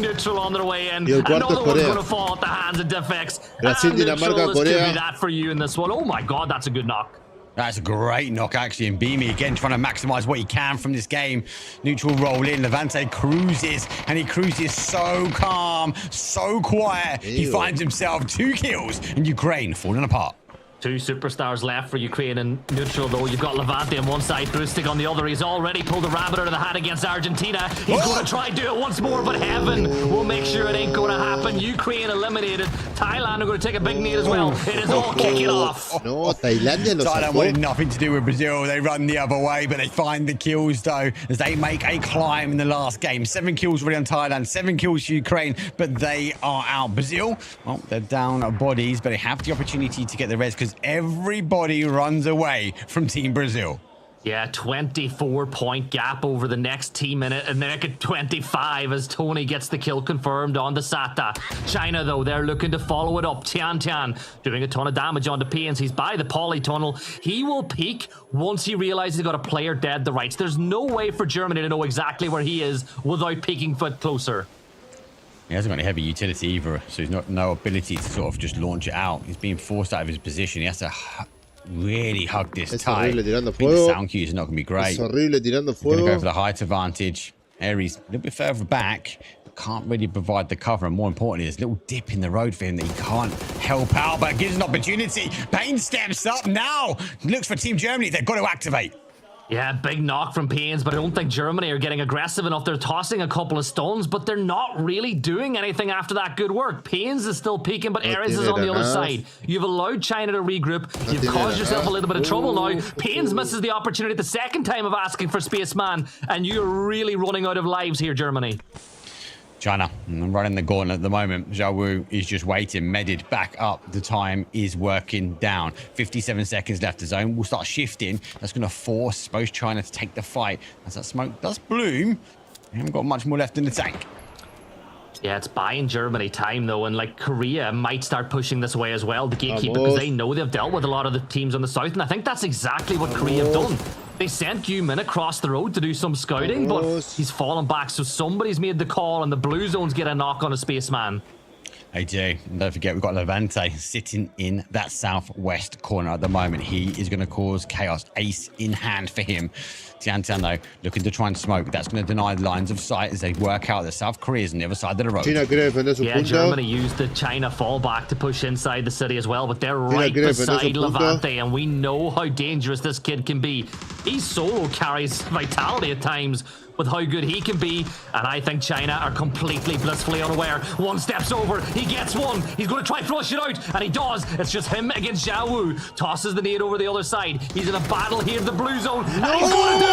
neutral on their way in. Another one's going to fall at the hands of Diffix. And neutral could be that for you in this one. Oh my god, that's a good knock. That's a great knock, actually. And Beamy, again, trying to maximize what he can from this game. Neutral roll in. Levante cruises, and he cruises so calm, so quiet. He finds himself 2 kills, and Ukraine falling apart. 2 superstars left for Ukraine in neutral, though. You've got Levante on one side, Brustic on the other. He's already pulled a rabbit out of the hat against Argentina. He's going to try and do it once more, but heaven will make sure it ain't going to happen. Ukraine eliminated. Thailand are going to take a big knee as well. It is all kicking off. No, Thailand wanted nothing to do with Brazil. They run the other way, but they find the kills, though, as they make a climb in the last game. 7 kills already on Thailand, 7 kills for Ukraine, but they are out. Brazil, well, they're down bodies, but they have the opportunity to get the res because everybody runs away from Team Brazil. Yeah, 24-point gap over the next team in it, and they're at 25 as Tony gets the kill confirmed on the Sata. China, though, they're looking to follow it up. Tian doing a ton of damage onto Pains. He's by the polytunnel. He will peek once he realizes he's got a player dead the rights. There's no way for Germany to know exactly where he is without peeking foot closer. He hasn't got any heavy utility either, so he's no ability to sort of just launch it out. He's being forced out of his position. He has to really hug this tight. The sound cues are not going to be great. Going to go for the height advantage. Aries a little bit further back, but can't really provide the cover. And more importantly, there's a little dip in the road for him that he can't help out, but gives an opportunity. Payne steps up now. Looks for Team Germany. They've got to activate. Yeah, big knock from Pains, but I don't think Germany are getting aggressive enough. They're tossing a couple of stones, but they're not really doing anything after that good work. Pains is still peeking, but Ares is on the other side. You've allowed China to regroup. You've caused yourself a little bit of trouble now. Pains misses the opportunity the second time of asking for Spaceman, and you're really running out of lives here, Germany. China running the gauntlet at the moment. Zhao Wu is just waiting, medded back up. The time is working down. 57 seconds left. The zone will start shifting. That's going to force both China to take the fight. As that smoke does bloom, they haven't got much more left in the tank. Yeah, it's buying Germany time, though, and like Korea might start pushing this way as well, the gatekeeper, because they know they've dealt with a lot of the teams on the south, and I think that's exactly what Korea have done. They sent Min across the road to do some scouting, but he's fallen back, so somebody's made the call, and the blue zones get a knock on a spaceman. They do. And don't forget, we've got Levante sitting in that southwest corner at the moment. He is going to cause chaos. Ace in hand for him. Tiantian, though, looking to try and smoke. That's going to deny lines of sight as they work out that South Korea is on the other side of the road. Yeah, Germany used the China fallback to push inside the city as well, but they're right beside Levante, and we know how dangerous this kid can be. He solo carries vitality at times with how good he can be, and I think China are completely blissfully unaware. One steps over, he gets one, he's going to try flush it out, and he does. It's just him against Zhao Wu. Tosses the nade over the other side. He's in a battle here in the blue zone, and he's going to do it.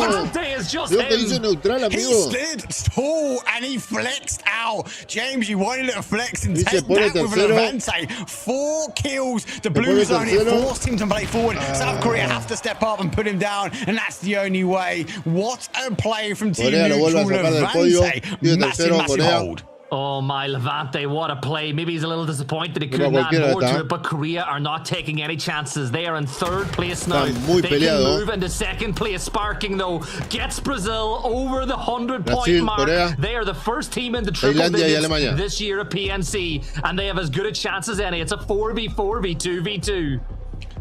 Levante is just him. He slid tall and he flexed out. James, you wanted to flex and take that with Levante. 4 kills. The blue zone, it forced him to play forward. South Korea have to step up and put him down, and that's the only way. What a play from Team Neutral. Levante. Massive hold. Oh my, Levante, what a play. Maybe he's a little disappointed he couldn't add more to it, but Korea are not taking any chances. They are in 3rd place now. They can move into 2nd place. Sparking, though, gets Brazil over the 100-point mark. They are the first team in the triple digits this year at PNC, and they have as good a chance as any. It's a 4v4 v2v2.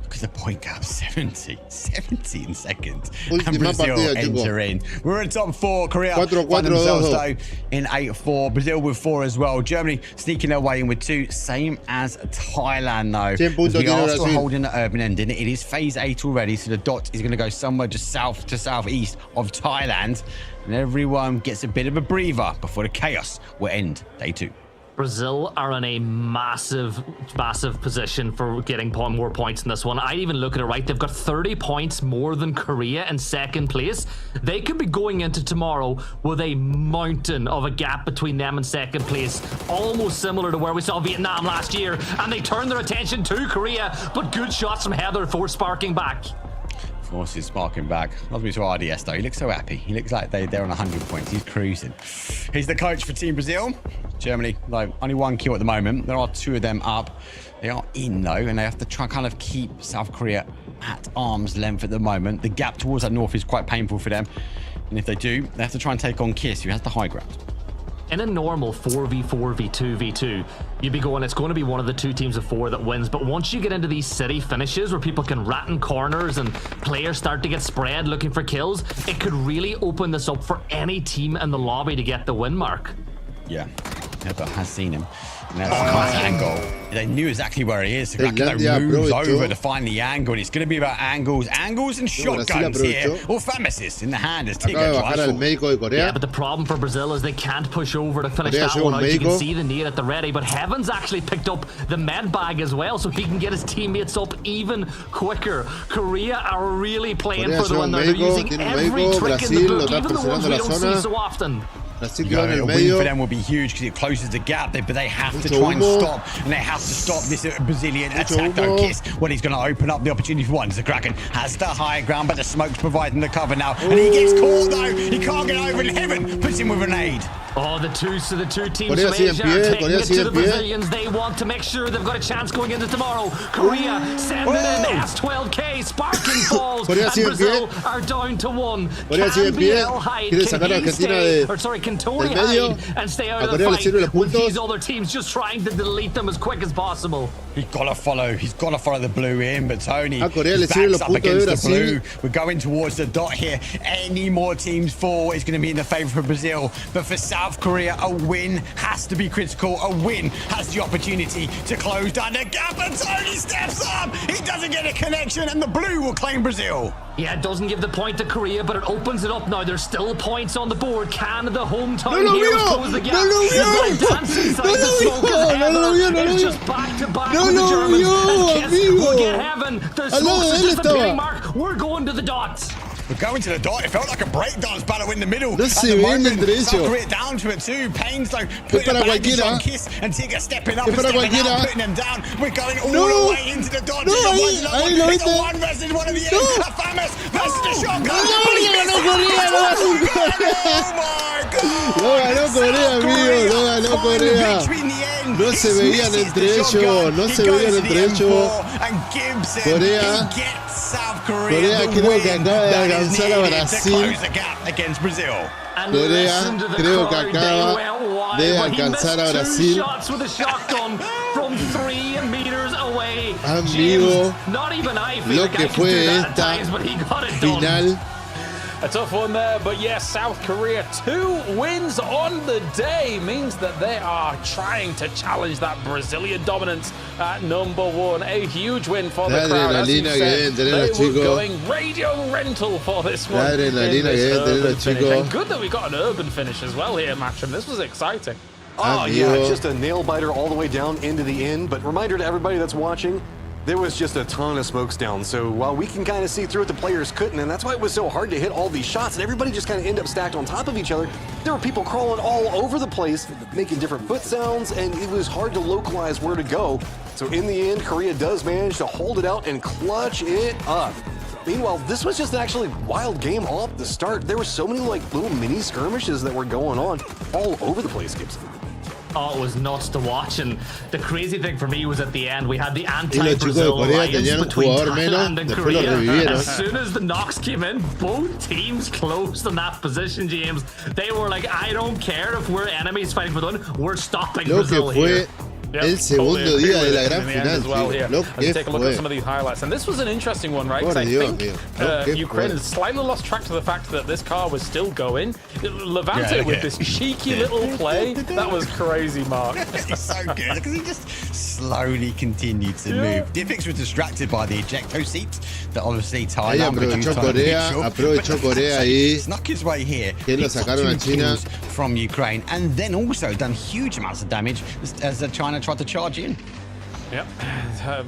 Look at the point gap, 70 in seconds. And Brazil enter in. We're in top 4. Korea find themselves though in 8-4. Brazil with 4 as well. Germany sneaking their way in with 2. Same as Thailand though. We are still holding the urban ending. It is phase 8 already, so the dot is going to go somewhere just south to southeast of Thailand. And everyone gets a bit of a breather before the chaos will end day 2. Brazil are in a massive position for getting more points in this one. I'd even look at it right. They've got 30 points more than Korea in 2nd place. They could be going into tomorrow with a mountain of a gap between them and 2nd place, almost similar to where we saw Vietnam last year. And they turned their attention to Korea, but good shots from Heather for sparking back. Force is sparking back. Loves me to RDS though. He looks so happy. He looks like they're on 100 points. He's cruising. He's the coach for Team Brazil. Germany, like only 1 kill at the moment. There are 2 of them up. They are in though, and they have to try kind of keep South Korea at arm's length at the moment. The gap towards that north is quite painful for them. And if they do, they have to try and take on Kiss, who has the high ground. In a normal 4v4, v2v2, you'd be going, it's going to be one of the 2 teams of 4 that wins. But once you get into these city finishes where people can rat in corners and players start to get spread looking for kills, it could really open this up for any team in the lobby to get the win mark. Yeah, Heather has seen him. And that's a nice angle. They knew exactly where he is. So Kraken moves over to find the angle. And it's going to be about angles and shotguns here. Or pharmacists in the hand as Tigger tries. Yeah, but the problem for Brazil is they can't push over to finish that one out. You can see the need at the ready, but Heaven's actually picked up the med bag as well, so he can get his teammates up even quicker. Korea are really playing for the win. They're using every trick in the book, even the ones we don't see so often. A win for them will be huge because it closes the gap, but they have to try and stop, and they have to stop this Brazilian attack. Though Kiss, well, he's going to open up the opportunity for one. The Kraken has the high ground, but the smoke's providing the cover now, and he gets caught though. He can't get over, and Heaven puts him with a nade. Oh, the two teams from Asia are taking it to the Brazilians. They want to make sure they've got a chance going into tomorrow. Korea sending in S12K, sparking falls, and Brazil are down to 1. Can BL hide? Can Tony hide and stay out of the fight with these other teams just trying to delete them as quick as possible? He's got to follow the blue in, but Tony backs up against the blue. We're going towards the dot here. Any more teams fall is going to be in the favor for Brazil, but for South Korea, a win has to be critical. A win has the opportunity to close down the gap, and Tony steps up. He doesn't get a connection, and the blue will claim Brazil. Yeah, it doesn't give the point to Korea, but it opens it up now. There's still points on the board. Can the hometown heroes close the gap? He's got dance inside the smoke as Heather is just back to back with the Germans. And Kiss will get Heaven. The smoke's just a pinning mark. We're going to the dots. We're going to the dot. It felt like a breakdance battle in the middle. At the moment, South Korea down to it too. Payne's though putting a bandage on Kiss, and Tigger stepping up and stepping out, putting them down. We're going all the way into the dot. It's a 1 versus 1 at the end. A famous versus the shotgun. Oh my God! Lo ganó Corea, amigo. Lo ganó Corea. No se veían entre ellos. No se veían entre ellos. Corea creo que acaba de alcanzar a Brasil. Corea creo que acaba de alcanzar a Brasil. Amigo, lo que fue esta final. A tough one there, but yes, South Korea, 2 wins on the day means that they are trying to challenge that Brazilian dominance at #1. A huge win for the crowd. As you said, they were going radio rental for this one. And good that we got an urban finish as well here, Matcham. This was exciting. Oh, yeah, just a nail-biter all the way down into the end. But reminder to everybody that's watching, there was just a ton of smokes down. So while we can kind of see through it, the players couldn't. And that's why it was so hard to hit all these shots. And everybody just kind of ended up stacked on top of each other. There were people crawling all over the place, making different foot sounds. And it was hard to localize where to go. So in the end, Korea does manage to hold it out and clutch it up. Meanwhile, this was just an actually wild game off the start. There were so many like little mini skirmishes that were going on all over the place, Gibson. Oh, it was nuts to watch, and the crazy thing for me was at the end we had the anti-Brazil alliance between Thailand and Korea. As soon as the knocks came in, both teams closed in that position, James. They were like, I don't care if we're enemies fighting for the win, we're stopping Brazil here. El segundo día de la gran final. Let's take a look at some of these highlights. And this was an interesting one, right? Because I think Ukraine has slightly lost track to the fact that this car was still going. Levante with this cheeky little play. That was crazy, Mark. It's so good because he just slowly continued to move. Diffix was distracted by the ejecto seats that obviously Thailand aprovechó Corea y snuck his way here. Que lo sacaron a China from Ukraine, and then also done huge amounts of damage as China tried to charge in. Yep,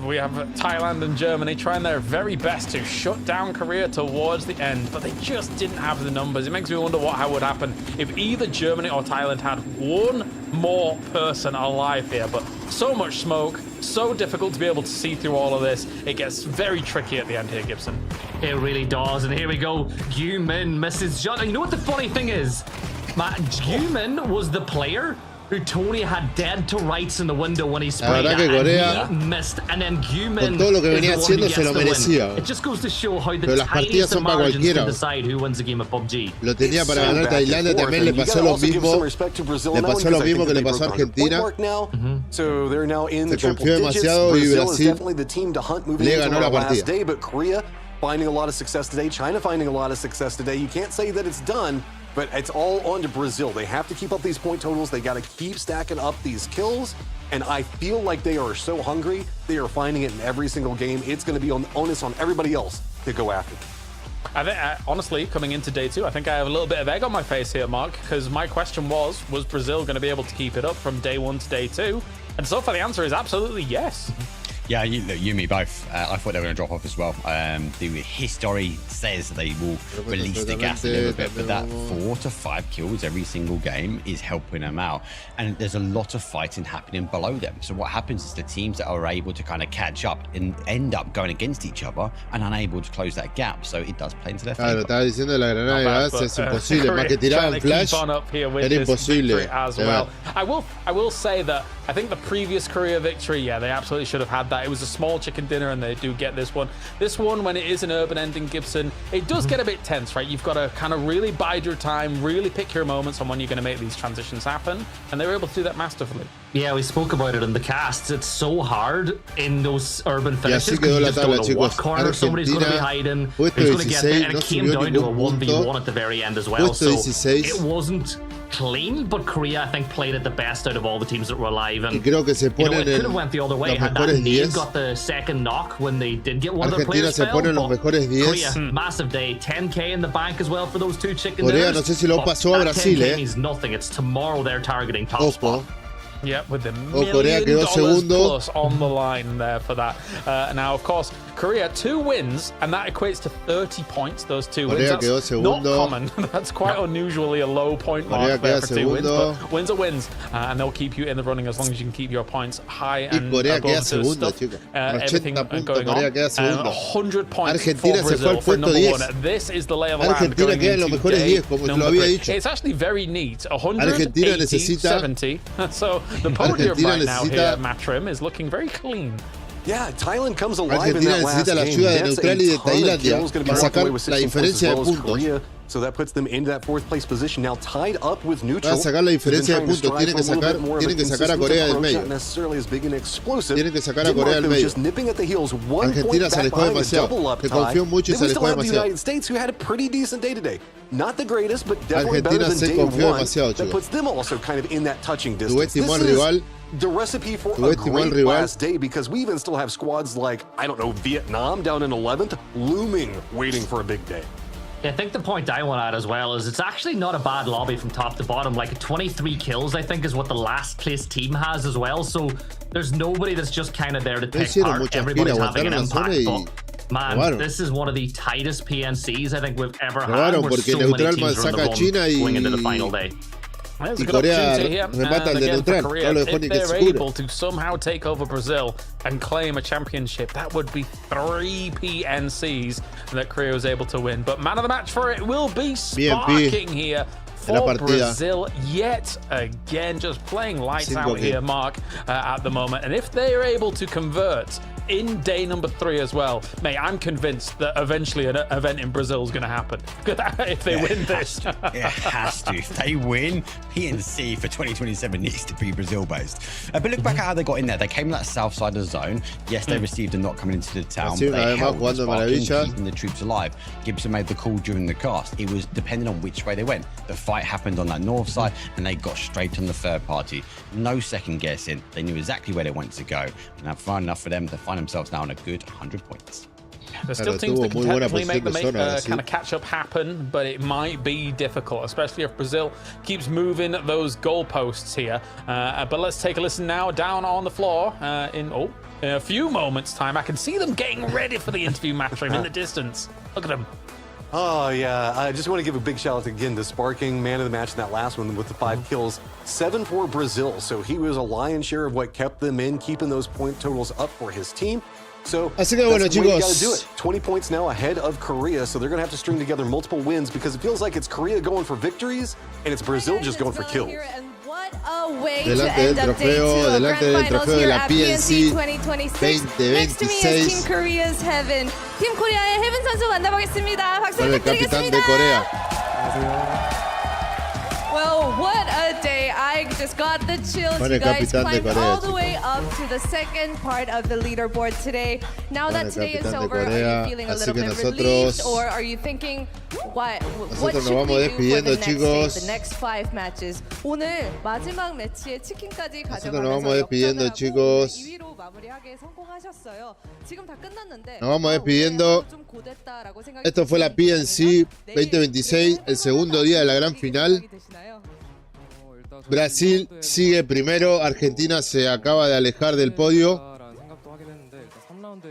we have Thailand and Germany trying their very best to shut down Korea towards the end, but they just didn't have the numbers. It makes me wonder what would happen if either Germany or Thailand had one more person alive here. But so much smoke, so difficult to be able to see through all of this. It gets very tricky at the end here, Gibson. It really does, and here we go. Yu-Min misses John. You know what the funny thing is? Yu-Min was the player who Tony had dead to rights in the window when he sprayed that, and he missed, and then Gu-Min todo lo que venía haciendo se lo merecía. It just goes to show how the tiniest of margins can decide who wins a game of PUBG. Lo tenía para ganar Tailandia, también le pasó lo mismo. Le pasó lo mismo que le pasó a Argentina. So they're now in the se confió demasiado y Brasil le ganó la partida. But Korea finding a lot of success today, China finding a lot of success today. You can't say that it's done. But it's all on to Brazil. They have to keep up these point totals. They got to keep stacking up these kills. And I feel like they are so hungry. They are finding it in every single game. It's going to be on onus on everybody else to go after them. I think, honestly, coming into day 2, I think I have a little bit of egg on my face here, Mark, because my question was Brazil going to be able to keep it up from day 1 to day 2? And so far, the answer is absolutely yes. Yeah, you and me both. I thought they were going to drop off as well. The history says they will release the gas a little bit, but that 4 to 5 kills every single game is helping them out. And there's a lot of fighting happening below them. So what happens is the teams that are able to kind of catch up and end up going against each other and unable to close that gap. So it does play into their favor. Claro, estaba diciendo la granada de gas es imposible. Más que tiraban flash, era imposible. As well. I will say that I think the previous Korea victory, yeah, they absolutely should have had that. It was a small chicken dinner, and they do get this one. This one, when it is an urban ending, Gibson, it does get a bit tense, right? You've got to kind of really bide your time, really pick your moments on when you're going to make these transitions happen, and they were able to do that masterfully. Yeah, we spoke about it in the casts. It's so hard in those urban finishes because you just don't know what corner somebody's going to be hiding, who's going to get there, and it came down to a 1v1 at the very end as well. So it wasn't clean, but Korea, I think, played it the best out of all the teams that were alive. And creo que se it could have went the other way had that name got the second knock when they did get one of their players fell. Korea, massive day, 10k in the bank as well for those 2 chicken dinners. No sé si lo pasó a Brasil, 10k means nothing. It's tomorrow they're targeting top spot. Yep, with the $1 million plus on the line there for that. Now, of course, Korea 2 wins, and that equates to 30 points. Those 2 wins. Corea quedó That's not segundo. common. That's quite unusually a low point mark Corea for queda 2 wins. segundo. But wins are wins, and they'll keep you in the running as long as you can keep your points high Y and Corea above queda the segundo, stuff. chicos. Everything 80 puntos, going Corea on. queda segundo. 100 points Argentina for se fue Brazil al for puesto number 10. 1. This is the lay of the land Argentina going queda en los into mejores day 10, como te number lo había 3. dicho. It's actually very neat. 100, Argentina 80, necesita- 70. So the podium Argentina right now necesita- here, Matrim, is looking very clean. Yeah, Thailand comes alive in Argentina that last necesita la game. ayuda de That's Neutralidad y de a ton of Tailandia kills, gonna be para walking sacar away with la 16 points diferencia as de well as puntos. Korea. So that puts them into that 4th place position, now tied up with neutral. Para sacar la diferencia de Who's been puntos, trying to strive for a little bit more of tienen que sacar a consistent Corea del approach, medio. not necessarily as big and explosive. Tienen que sacar a Corea Denmark, del though, medio. just nipping at the heels, 1 Argentina point se back alejó behind a demasiado. double up Se tie. confió mucho y Then se we still alejó have the demasiado. United States, who had a pretty decent day today. Not the greatest, but definitely Argentina better than se day confió 1. demasiado, That chicos. puts them also kind of in that touching distance. Subestimó al This is rival. the recipe for a Subestimó al great rival. last day, because we even still have squads like, I don't know, Vietnam down in 11th, looming, waiting for a big day. I think the point I want to add as well is it's actually not a bad lobby from top to bottom. Like 23 kills, I think, is what the last place team has as well. So there's nobody that's just kind of there to take hicieron part. muchas Everybody's kills, having an aguantaron la zona impact. But, man, robaron. this is one of the tightest PNCs I think we've ever had. Robaron Where porque so many Neutral teams are on the saca run China y- going into the final day. There's Y a good Corea opportunity here. remata And el de again for Neutral. Korea, No lo dejó if ni que they're se cure. able to somehow take over Brazil and claim a championship, that would be 3 PNCs that Korea was able to win. But man of the match for it will be sparking here for Brazil yet again, just playing lights out here, Mark, at the moment. And if they are able to convert in day number 3 as well, mate, I'm convinced that eventually an event in Brazil is going to happen if they win this. It has to. If they win, PNC for 2027 needs to be Brazil based. But look back at how they got in there. They came to that south side of the zone. Yes, they received a knock coming into the town. But they held the sparking, keeping the troops alive. Gibson made the call during the cast. It was depending on which way they went. The fight happened on that north side, and they got straight on the third party. No second guessing. They knew exactly where they wanted to go, and that's fine enough for them to find themselves now on a good 100 points. There's still teams that can technically make the kind of catch-up happen, but it might be difficult, especially if Brazil keeps moving those goalposts here. But let's take a listen now down on the floor in a few moments' time. I can see them getting ready for the interview match in the distance. Look at them. Oh, yeah. I just want to give a big shout out again to Sparking, man of the match in that last one with the 5 kills. 7 for Brazil. So he was a lion's share of what kept them in, keeping those point totals up for his team. So así que bueno, that's the way you chicos. gotta do it. 20 points now ahead of Korea. So they're going to have to string together multiple wins, because it feels like it's Korea going for victories and it's Brazil just going for kills. What a way Delante to end del up day 2 trofeo, of delante del Grand Finals trofeo de here la at PNC 2026. Next to me is 2026 Team Korea's Heaven. 팀 코리아의 헤븐 선수 만나보겠습니다. 박수 con el capitán de Corea. Well, what a day. I just got the chills. Con You el guys capitán de climbed Corea, all the way up to the second part of the leaderboard today. Now Con that el today is capitán de over, are Corea. you feeling a Así little que bit relieved, nosotros- or are you thinking, what Nosotros should nos vamos we do for despidiendo, the next day, chicos. the next 5 matches? 오늘 마지막 매치에 치킨까지 Nosotros nos 가져가면서 vamos despidiendo, 역전을 하고 chicos. 2위로 마무리하게 성공하셨어요. 지금 다 끝났는데 Nos vamos despidiendo. 좀 고됐다라고 생각이 Esto fue la PNC 2026, el segundo día de la gran final. Brasil sigue primero, Argentina se acaba de alejar del podio.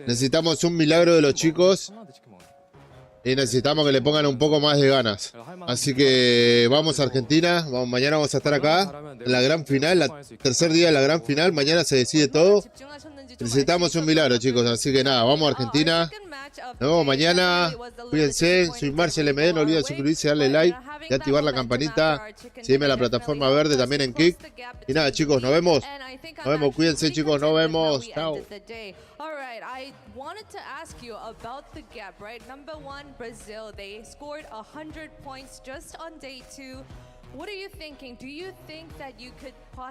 Necesitamos un milagro de los chicos y necesitamos que le pongan un poco más de ganas. Así que vamos a Argentina, mañana vamos a estar acá en la gran final, el tercer día de la gran final, mañana se decide todo. Necesitamos un milagro, chicos, así que nada, vamos a Argentina. Nos vemos mañana. Cuídense, soy Marcel MD, no olviden suscribirse, darle like y activar la campanita. Sígueme a la plataforma verde también en Kick. Y nada, chicos, nos vemos. Nos vemos, cuídense, chicos, nos vemos. Chao. Alright, I wanted to ask you about the gap, right? Number 1, Brazil, they scored 100 points just on day 2. What are you thinking? Do you think that you could possibly